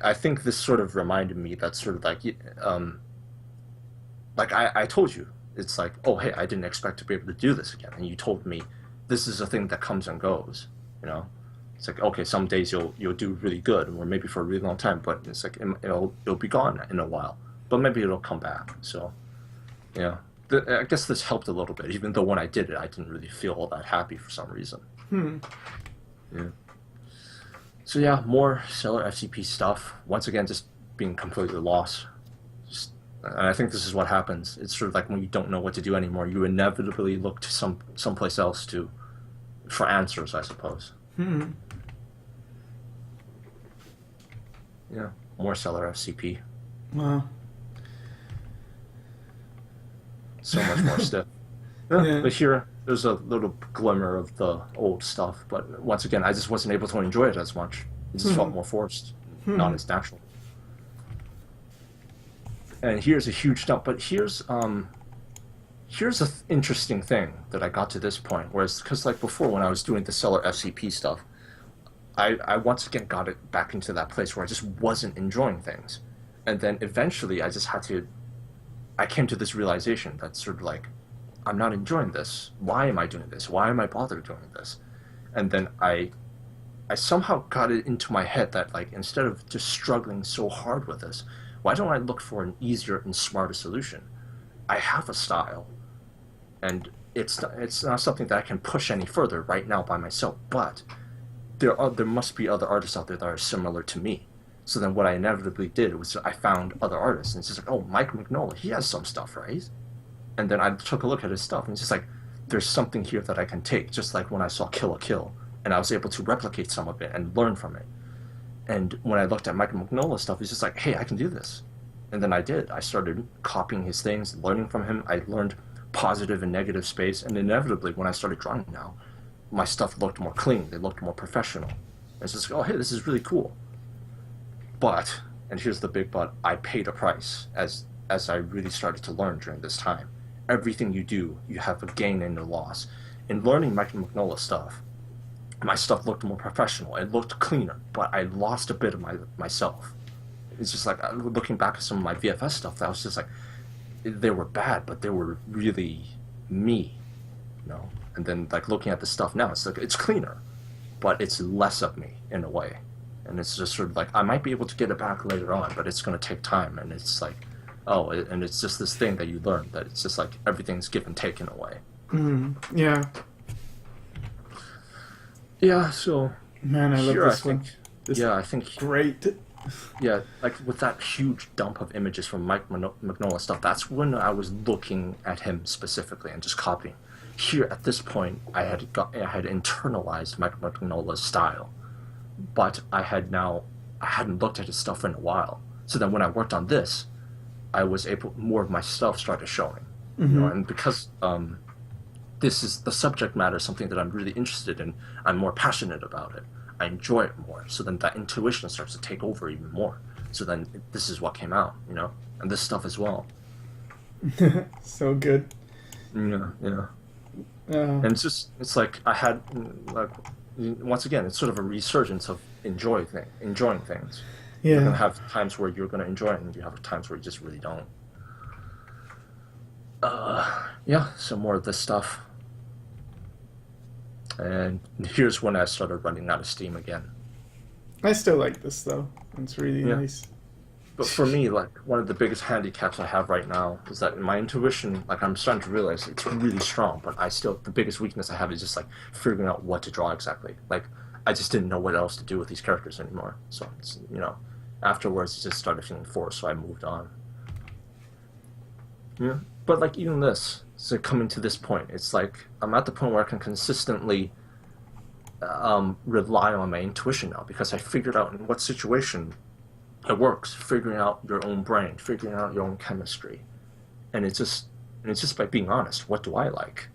I think this sort of reminded me that sort of like I told you, it's like, oh hey, I didn't expect to be able to do this again, and you told me this is a thing that comes and goes. It's like, okay, some days you'll do really good, or maybe for a really long time, but it's like it'll be gone in a while, but maybe it'll come back. So yeah, I guess this helped a little bit, even though when I did it, I didn't really feel all that happy for some reason. Yeah. So yeah, more seller FCP stuff. Once again, just being completely lost. And I think this is what happens. It's sort of like when you don't know what to do anymore, you inevitably look to someplace else for answers, I suppose. Yeah, more seller FCP.
Wow.
So much more stiff. Yeah. But here, there's a little glimmer of the old stuff. But once again, I just wasn't able to enjoy it as much. It just felt more forced, not as natural. And here's a huge dump. But here's an interesting thing that I got to this point. Whereas, because like before, when I was doing the seller FCP stuff, I once again got it back into that place where I just wasn't enjoying things. And then eventually, I came to this realization that's sort of like, I'm not enjoying this. Why am I doing this? Why am I bothered doing this? And then I somehow got it into my head that like, instead of just struggling so hard with this, why don't I look for an easier and smarter solution? I have a style, and it's not something that I can push any further right now by myself, but there must be other artists out there that are similar to me. So then what I inevitably did was I found other artists, and it's just like, oh, Mike Mignola, he has some stuff, right? And then I took a look at his stuff, and it's just like, there's something here that I can take, just like when I saw Kill la Kill, and I was able to replicate some of it and learn from it. And when I looked at Mike Mignola's stuff, it's just like, hey, I can do this. And then I did. I started copying his things, learning from him. I learned positive and negative space, and inevitably, when I started drawing now, my stuff looked more clean. They looked more professional. And it's just like, oh, hey, this is really cool. But, and here's the big but, I paid a price as I really started to learn during this time. Everything you do, you have a gain and a loss. In learning Mike Mignola's stuff, my stuff looked more professional. It looked cleaner, but I lost a bit of myself. It's just like, looking back at some of my VFS stuff, that was just like, they were bad, but they were really me, And then like looking at the stuff now, it's like, it's cleaner, but it's less of me in a way. And it's just sort of like, I might be able to get it back later on, but it's going to take time. And it's like, and it's just this thing that you learn, that it's just like everything's give and take in a way.
Yeah.
Yeah, so...
Man, I love this one.
I think...
Great.
Yeah, like with that huge dump of images from Mike Mignola stuff, that's when I was looking at him specifically and just copying. Here, at this point, I had internalized Mike Mignola's style, but I hadn't looked at his stuff in a while. So then when I worked on this, I was able, more of my stuff started showing. And because this is the subject matter, something that I'm really interested in, I'm more passionate about it. I enjoy it more. So then that intuition starts to take over even more. So then this is what came out, and this stuff as well.
So good.
Yeah. And it's like I had, like, once again, it's sort of a resurgence of enjoying things.
Yeah.
You're going to have times where you're going to enjoy it, and you have times where you just really don't. Yeah, some more of this stuff. And here's when I started running out of steam again.
I still like this, though. It's really nice.
But for me, like, one of the biggest handicaps I have right now is that my intuition, like, I'm starting to realize it's really strong, but the biggest weakness I have is just, like, figuring out what to draw exactly. Like, I just didn't know what else to do with these characters anymore. So, it's, afterwards, it just started feeling forced, so I moved on. Yeah. But, like, even this, so coming to this point, it's like, I'm at the point where I can consistently rely on my intuition now, because I figured out in what situation it works, figuring out your own brain, figuring out your own chemistry. And it's just by being honest, what do I like?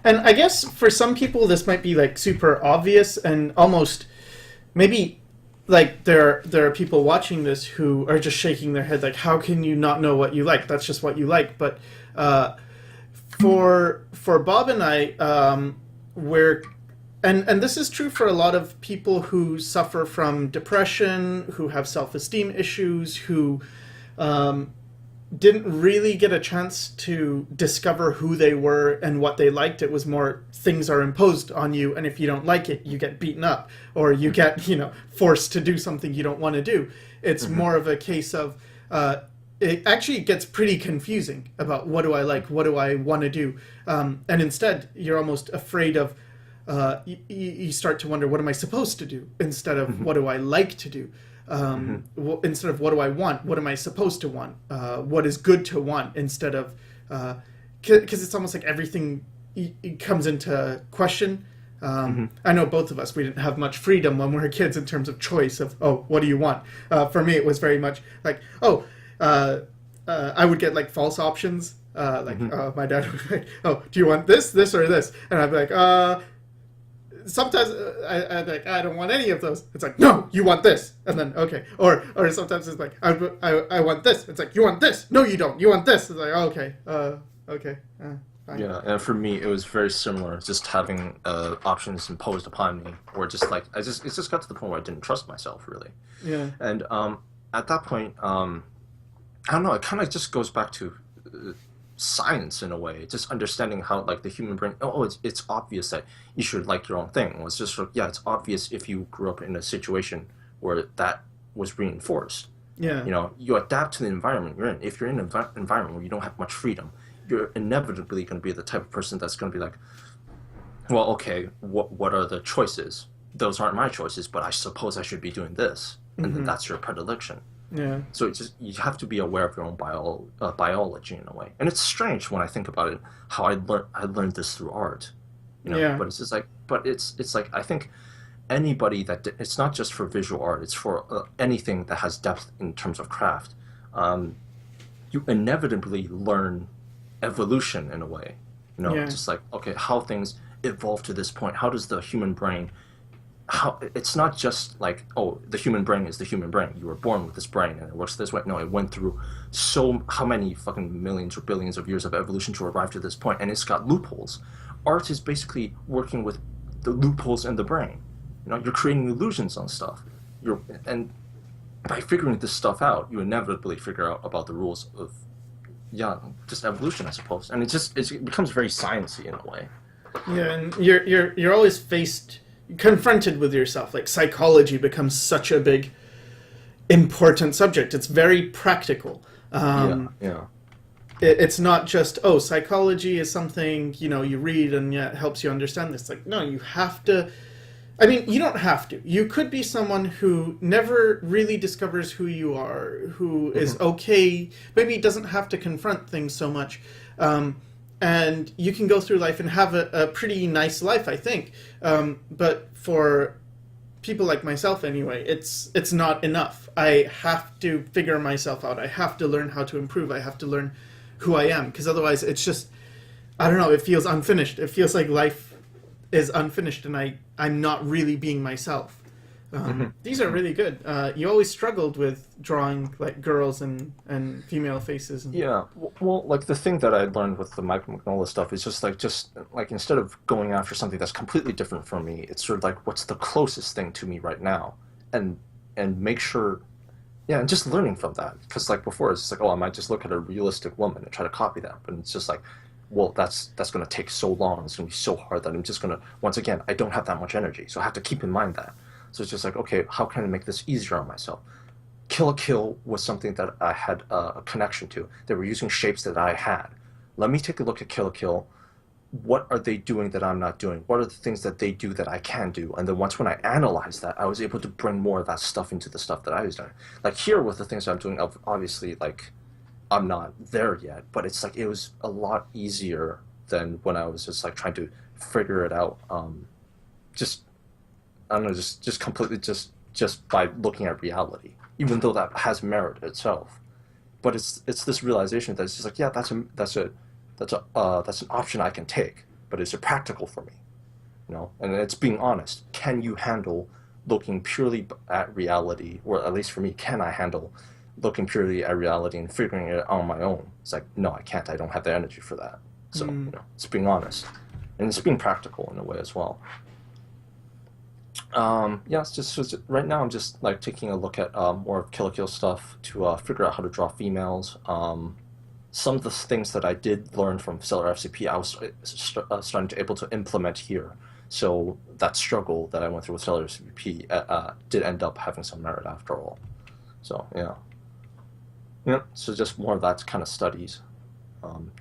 And I guess for some people this might be like super obvious and almost maybe like there are people watching this who are just shaking their head like how can you not know what you like? That's just what you like. But for Bob and I, we're and this is true for a lot of people who suffer from depression, who have self-esteem issues, who didn't really get a chance to discover who they were and what they liked. It was more things are imposed on you, and if you don't like it, you get beaten up or you get, forced to do something you don't want to do. It's more of a case of it actually gets pretty confusing about what do I like, what do I want to do, and instead you're almost afraid of. You start to wonder, what am I supposed to do instead of what do I like to do. Instead of what do I want, what am I supposed to want? What is good to want instead of, because it's almost like everything it comes into question. I know both of us, we didn't have much freedom when we were kids in terms of choice of, oh, what do you want? For me, it was very much like, I would get like false options. My dad would be like, oh, do you want this, this, or this? And I'd be like, sometimes I'd be like, I don't want any of those. It's like, no, you want this. And then, okay. Or sometimes it's like, I want this. It's like, you want this. No, you don't. You want this. It's like, oh, okay. Okay. Fine.
Yeah, and for me, it was very similar. Just having options imposed upon me, or just like it just got to the point where I didn't trust myself really.
Yeah.
And at that point, I don't know. It kind of just goes back to science in a way, just understanding how like the human brain. It's obvious that you should like your own thing. It's just like, yeah, it's obvious if you grew up in a situation where that was reinforced.
Yeah.
You adapt to the environment you're in. If you're in an environment where you don't have much freedom, you're inevitably going to be the type of person that's going to be like, well, okay, what are the choices? Those aren't my choices, but I suppose I should be doing this, and then that's your predilection.
Yeah.
So it's just you have to be aware of your own biology in a way, and it's strange when I think about it how I learned this through art,
Yeah.
But it's just like, it's like I think anybody it's not just for visual art; it's for anything that has depth in terms of craft. You inevitably learn evolution in a way,
Yeah.
just like okay, how things evolve to this point. How does the human brain how it's not just like, oh, the human brain is the human brain. You were born with this brain and it works this way. No, it went through how many fucking millions or billions of years of evolution to arrive to this point, and it's got loopholes. Art is basically working with the loopholes in the brain. You're creating illusions on stuff. And by figuring this stuff out, you inevitably figure out about the rules of just evolution, I suppose. And it becomes very sciencey in a way.
Yeah, and you're always confronted with yourself. Like psychology becomes such a big important subject. It's very practical. It's not just, oh, psychology is something you read and it helps you understand this. Like, no, you have to. I mean, you don't have to. You could be someone who never really discovers who you are, who is okay, maybe doesn't have to confront things so much. And you can go through life and have a pretty nice life, I think. But for people like myself, anyway, it's not enough. I have to figure myself out. I have to learn how to improve. I have to learn who I am, because otherwise it's just, I don't know, it feels unfinished. It feels like life is unfinished and I'm not really being myself. These are really good. You always struggled with drawing like girls and female faces.
Yeah, well, like the thing that I learned with the Michael Mignola stuff is just like instead of going after something that's completely different from me, it's sort of like what's the closest thing to me right now, and make sure, and just learning from that. Because like before, it's just like, oh, I might just look at a realistic woman and try to copy that, but it's just like, well, that's going to take so long. It's going to be so hard that I'm just going to, once again, I don't have that much energy, so I have to keep in mind that. So it's just like, okay, how can I make this easier on myself? Kill la Kill was something that I had a connection to. They were using shapes that I had. Let me take a look at Kill la Kill. What are they doing that I'm not doing? What are the things that they do that I can do? And then when I analyzed that, I was able to bring more of that stuff into the stuff that I was doing. Like here with the things I'm doing, obviously, like, I'm not there yet, but it's like it was a lot easier than when I was just like trying to figure it out. I don't know, just completely just by looking at reality, even though that has merit itself. But it's this realization that it's just like, yeah, that's an option I can take. but is it practical for me? You know, and it's being honest. Can you handle looking purely at reality, or at least for me, can I handle looking purely at reality and figuring it out on my own? It's like, no, I can't. I don't have the energy for that. So, you know, it's being honest, and it's being practical in a way as well. Yeah, it's just right now I'm just like taking a look at more of Kill la Kill stuff to figure out how to draw females. Some of the things that I did learn from Stellar FCP, I was starting to able to implement here. So that struggle that I went through with Stellar FCP did end up having some merit after all. So yeah, yeah. So just more of that kind of studies,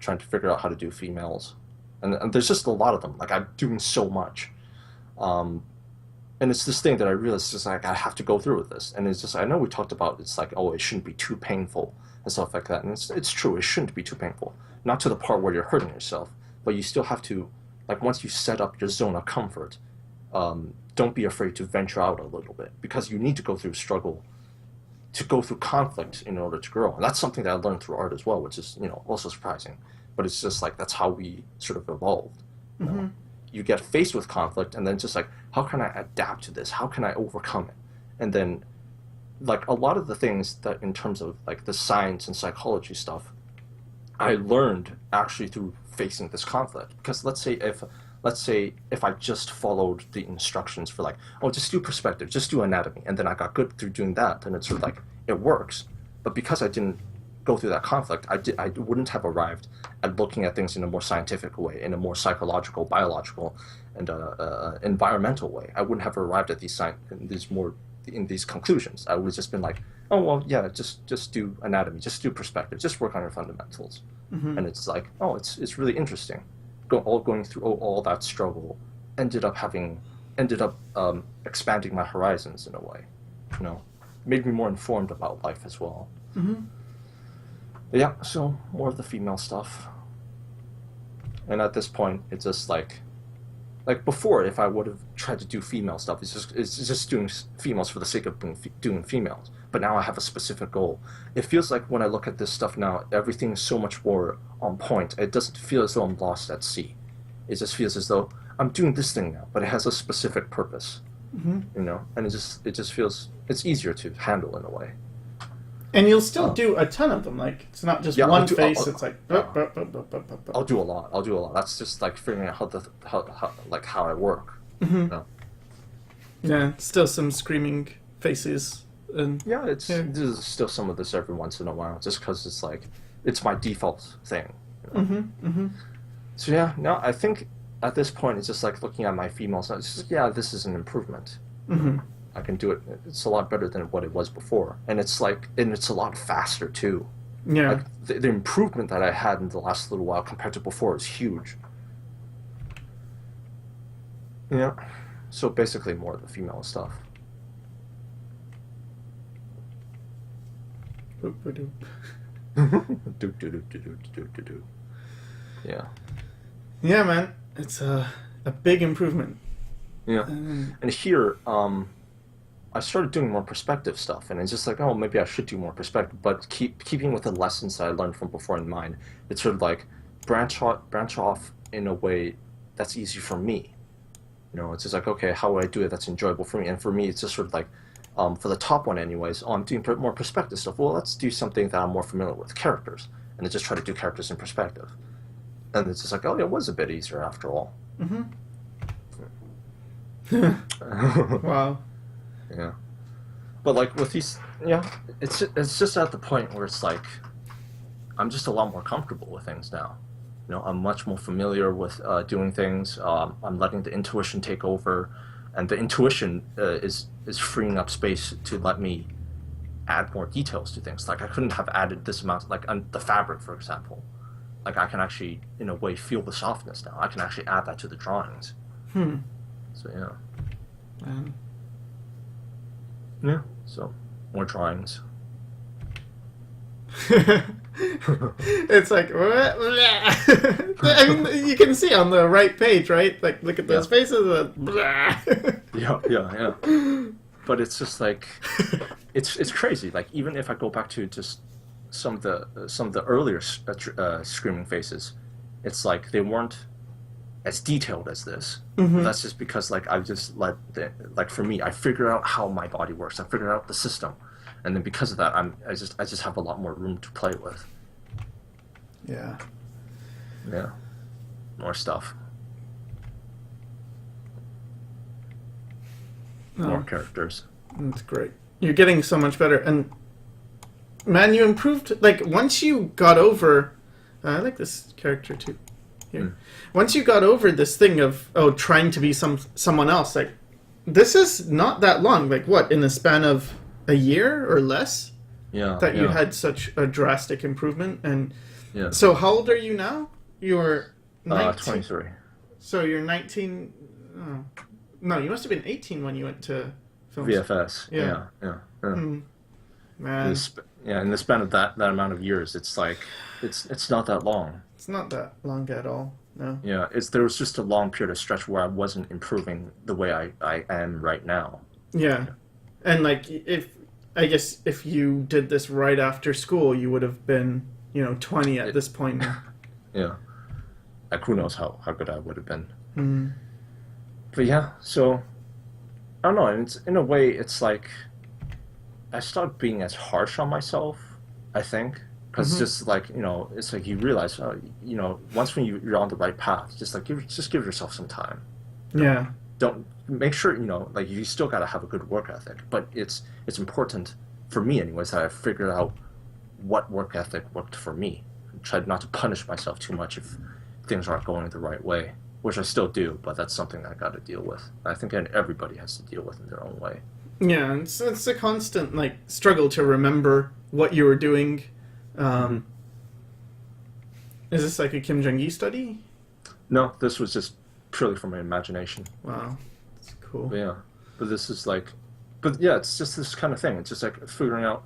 trying to figure out how to do females, and there's just a lot of them. Like I'm doing so much. And it's this thing that I realized is like I have to go through with this, and it's just I know we talked about it's like oh it shouldn't be too painful and stuff like that, and it's true it shouldn't be too painful, not to the part where you're hurting yourself, but you still have to like once you set up your zone of comfort, don't be afraid to venture out a little bit because you need to go through struggle, to go through conflict in order to grow, and that's something that I learned through art as well, which is also surprising, but it's just like that's how we sort of evolved. You know? You get faced with conflict and then just like how can I adapt to this, how can I overcome it, and then like a lot of the things that in terms of like the science and psychology stuff I learned actually through facing this conflict. Because let's say if I just followed the instructions for like oh just do perspective, just do anatomy, and then I got good through doing that, then it's sort of like it works. But because I didn't go through that conflict, I wouldn't have arrived at looking at things in a more scientific way, in a more psychological, biological, and environmental way. I wouldn't have arrived at these conclusions. I would have just been like, oh well, yeah, just do anatomy, just do perspective, just work on your fundamentals. And it's like, oh, it's really interesting. Going through all that struggle ended up expanding my horizons in a way. Made me more informed about life as well. Yeah, so more of the female stuff. And at this point, it's just like before, if I would have tried to do female stuff, it's just doing females for the sake of doing females. But now I have a specific goal. It feels like when I look at this stuff now, everything's so much more on point. It doesn't feel as though I'm lost at sea. It just feels as though I'm doing this thing now, but it has a specific purpose. And it just feels it's easier to handle in a way.
And you'll still do a ton of them. Like it's not just one face. It's like
I'll do a lot. That's just like figuring out how I work.
Yeah, still some screaming faces. And
yeah, there's still some of this every once in a while, just because it's like it's my default thing. So yeah, no, I think at this point it's just like looking at my females. It's just this is an improvement. I can do it. It's a lot better than what it was before, and it's a lot faster too.
Yeah,
like the improvement that I had in the last little while compared to before is huge. Yeah, so basically more of the female stuff. Yeah.
Yeah, man, it's a big improvement.
Yeah, and here, I started doing more perspective stuff, and it's just like, oh, maybe I should do more perspective, but keeping with the lessons that I learned from before in mind, it's sort of like branch off in a way that's easy for me. It's just like, okay, how would I do it that's enjoyable for me? And for me, it's just sort of like, for the top one anyways, I'm doing more perspective stuff. Well, let's do something that I'm more familiar with, characters, and then just try to do characters in perspective. And it's just like, oh, it was a bit easier after all.
Wow.
Yeah, but like with these, it's just at the point where it's like I'm just a lot more comfortable with things now. I'm much more familiar with doing things. I'm letting the intuition take over, and the intuition is freeing up space to let me add more details to things. Like I couldn't have added this amount, like on the fabric, for example. Like I can actually, in a way, feel the softness now. I can actually add that to the drawings. So yeah. Yeah, so more drawings.
It's like I mean, you can see on the right page, right? Like look at those faces.
Yeah. But it's just like it's crazy. Like even if I go back to just some of the earlier screaming faces, it's like they weren't as detailed as this. But that's just because like I've just like for me, I figure out how my body works. I figure out the system, and then because of that, I just have a lot more room to play with.
Yeah.
Yeah, more stuff, more characters.
That's great. You're getting so much better, and man, you improved. Like once you got over, I like this character too. Here. Once you got over this thing of trying to be someone else, like this is not that long. Like what, in the span of a year or less?
Yeah.
That you had such a drastic improvement. And
Yeah.
so how old are you now? You're 19.
23.
So you're 19. Oh. No, you must have been 18 when you went to film
VFS.
Yeah.
Yeah.
Man,
In the span of that amount of years, it's like it's not that long.
it's not that long at all. No.
Yeah, there was just a long period of stretch where I wasn't improving the way I am right now.
Yeah. And like I guess if you did this right after school, you would have been, 20 at this point now.
Yeah. Like who knows how good I would have been.
Mm.
But yeah, so I don't know, and it's in a way it's like I stopped being as harsh on myself, I think. Because it's just like, it's like you realize, once when you're on the right path, just like give yourself some time.
Yeah.
Don't make sure, like you still got to have a good work ethic. But it's important, for me anyways, that I figured out what work ethic worked for me. Tried not to punish myself too much if things aren't going the right way, which I still do, but that's something I got to deal with. I think everybody has to deal with in their own way.
Yeah, it's a constant struggle to remember what you were doing. Is this like a Kim Jong-gi study?
No, this was just purely from my imagination.
Wow, that's cool.
But yeah, but this is like, but yeah, it's just this kind of thing. It's just like figuring out,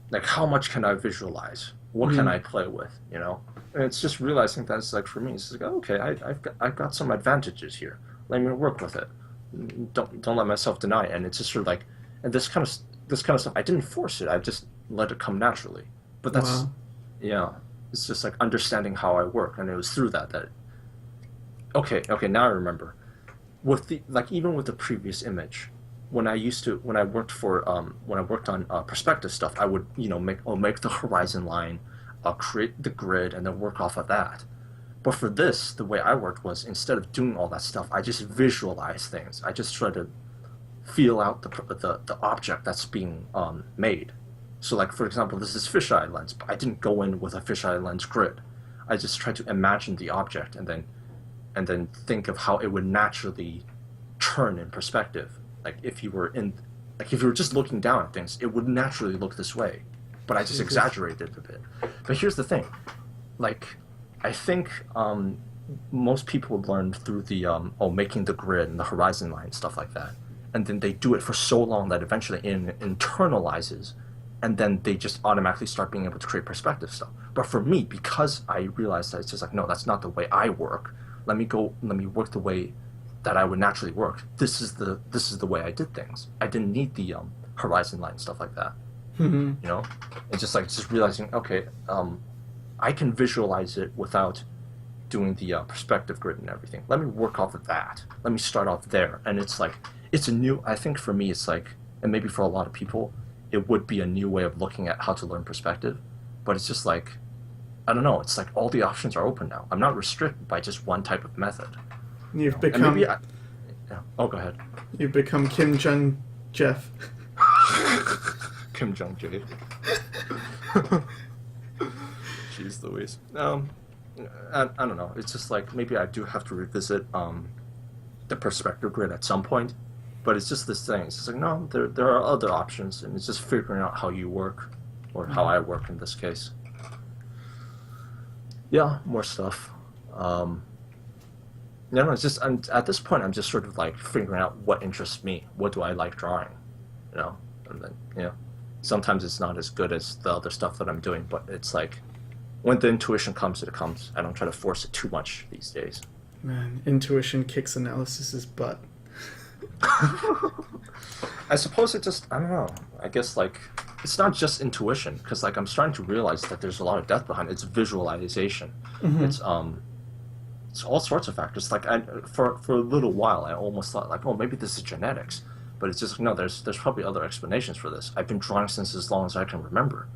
like how much can I visualize? What can I play with? And it's just realizing that it's like for me, it's like okay, I've got some advantages here. Let me work with it. Don't let myself deny it. And it's just sort of like, and this kind of stuff, I didn't force it. I just let it come naturally. But that's, yeah, it's just like understanding how I work, and it was through that okay, now I remember. With even with the previous image, when I worked on perspective stuff, I would make the horizon line, create the grid, and then work off of that. But for this, the way I worked was instead of doing all that stuff, I just visualize things. I just try to feel out the object that's being made. So like for example, there's this fisheye lens, but I didn't go in with a fisheye lens grid. I just tried to imagine the object and then think of how it would naturally turn in perspective. Like if you were just looking down at things, it would naturally look this way. But I just exaggerated it a bit. But here's the thing, like I think most people learn through the making the grid and the horizon line, stuff like that. And then they do it for so long that eventually it internalizes, and then they just automatically start being able to create perspective stuff. But for me, because I realized that it's just like, no, that's not the way I work. Let me work the way that I would naturally work. This is the way I did things. I didn't need the horizon line, stuff like that. It's just realizing, okay, I can visualize it without doing the perspective grid and everything. Let me work off of that. Let me start off there. And it's like, I think for me, it's like, and maybe for a lot of people, it would be a new way of looking at how to learn perspective. But it's just like, I don't know, it's like all the options are open now. I'm not restricted by just one type of method.
You've become...
Oh, go ahead.
You've become Kim Jong Jeff.
Kim Jong J. Jeez Louise. I don't know. It's just like maybe I do have to revisit the perspective grid at some point, but it's just this thing. It's just like no, there are other options, and it's just figuring out how you work, or how I work in this case. Yeah, more stuff. It's just at this point I'm just sort of like figuring out what interests me. What do I like drawing, and then sometimes it's not as good as the other stuff that I'm doing, but it's like when the intuition comes, it comes. I don't try to force it too much these days.
Man, intuition kicks analysis's butt.
I suppose I don't know. I guess like it's not just intuition, because like I'm starting to realize that there's a lot of depth behind it. It's visualization. It's It's all sorts of factors. Like for a little while, I almost thought like, oh, maybe this is genetics, but it's just no. There's probably other explanations for this. I've been drawing since as long as I can remember.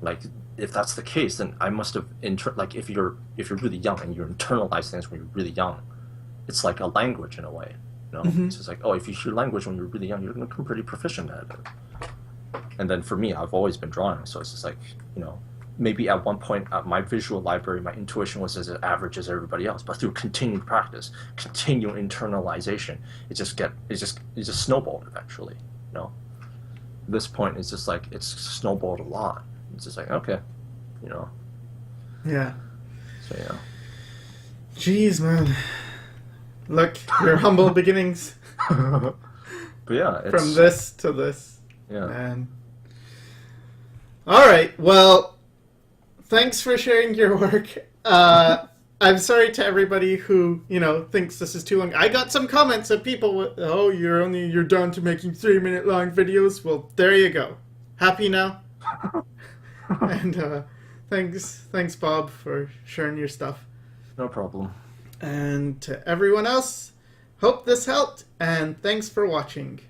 Like if that's the case, then I must have like if you're really young and you internalize things when you're really young, it's like a language in a way. You know, it's just like, oh, if you hear language when you're really young, you're gonna become pretty proficient at it. And then for me, I've always been drawing, so it's just like, you know, maybe at one point my visual library, my intuition was as average as everybody else, but through continued practice, continual internalization, it just snowballed eventually. You know, at this point, it's just like it's snowballed a lot. It's just like, okay, you know.
Yeah.
So yeah.
Jeez, man. Look, your humble beginnings.
But yeah, it's,
from this to this.
Yeah.
Man. All right. Well, thanks for sharing your work. I'm sorry to everybody who, you know, thinks this is too long. I got some comments of people, oh, you're down to making 3-minute long videos. Well, there you go. Happy now? And thanks, Bob, for sharing your stuff.
No problem.
And to everyone else, hope this helped, and thanks for watching.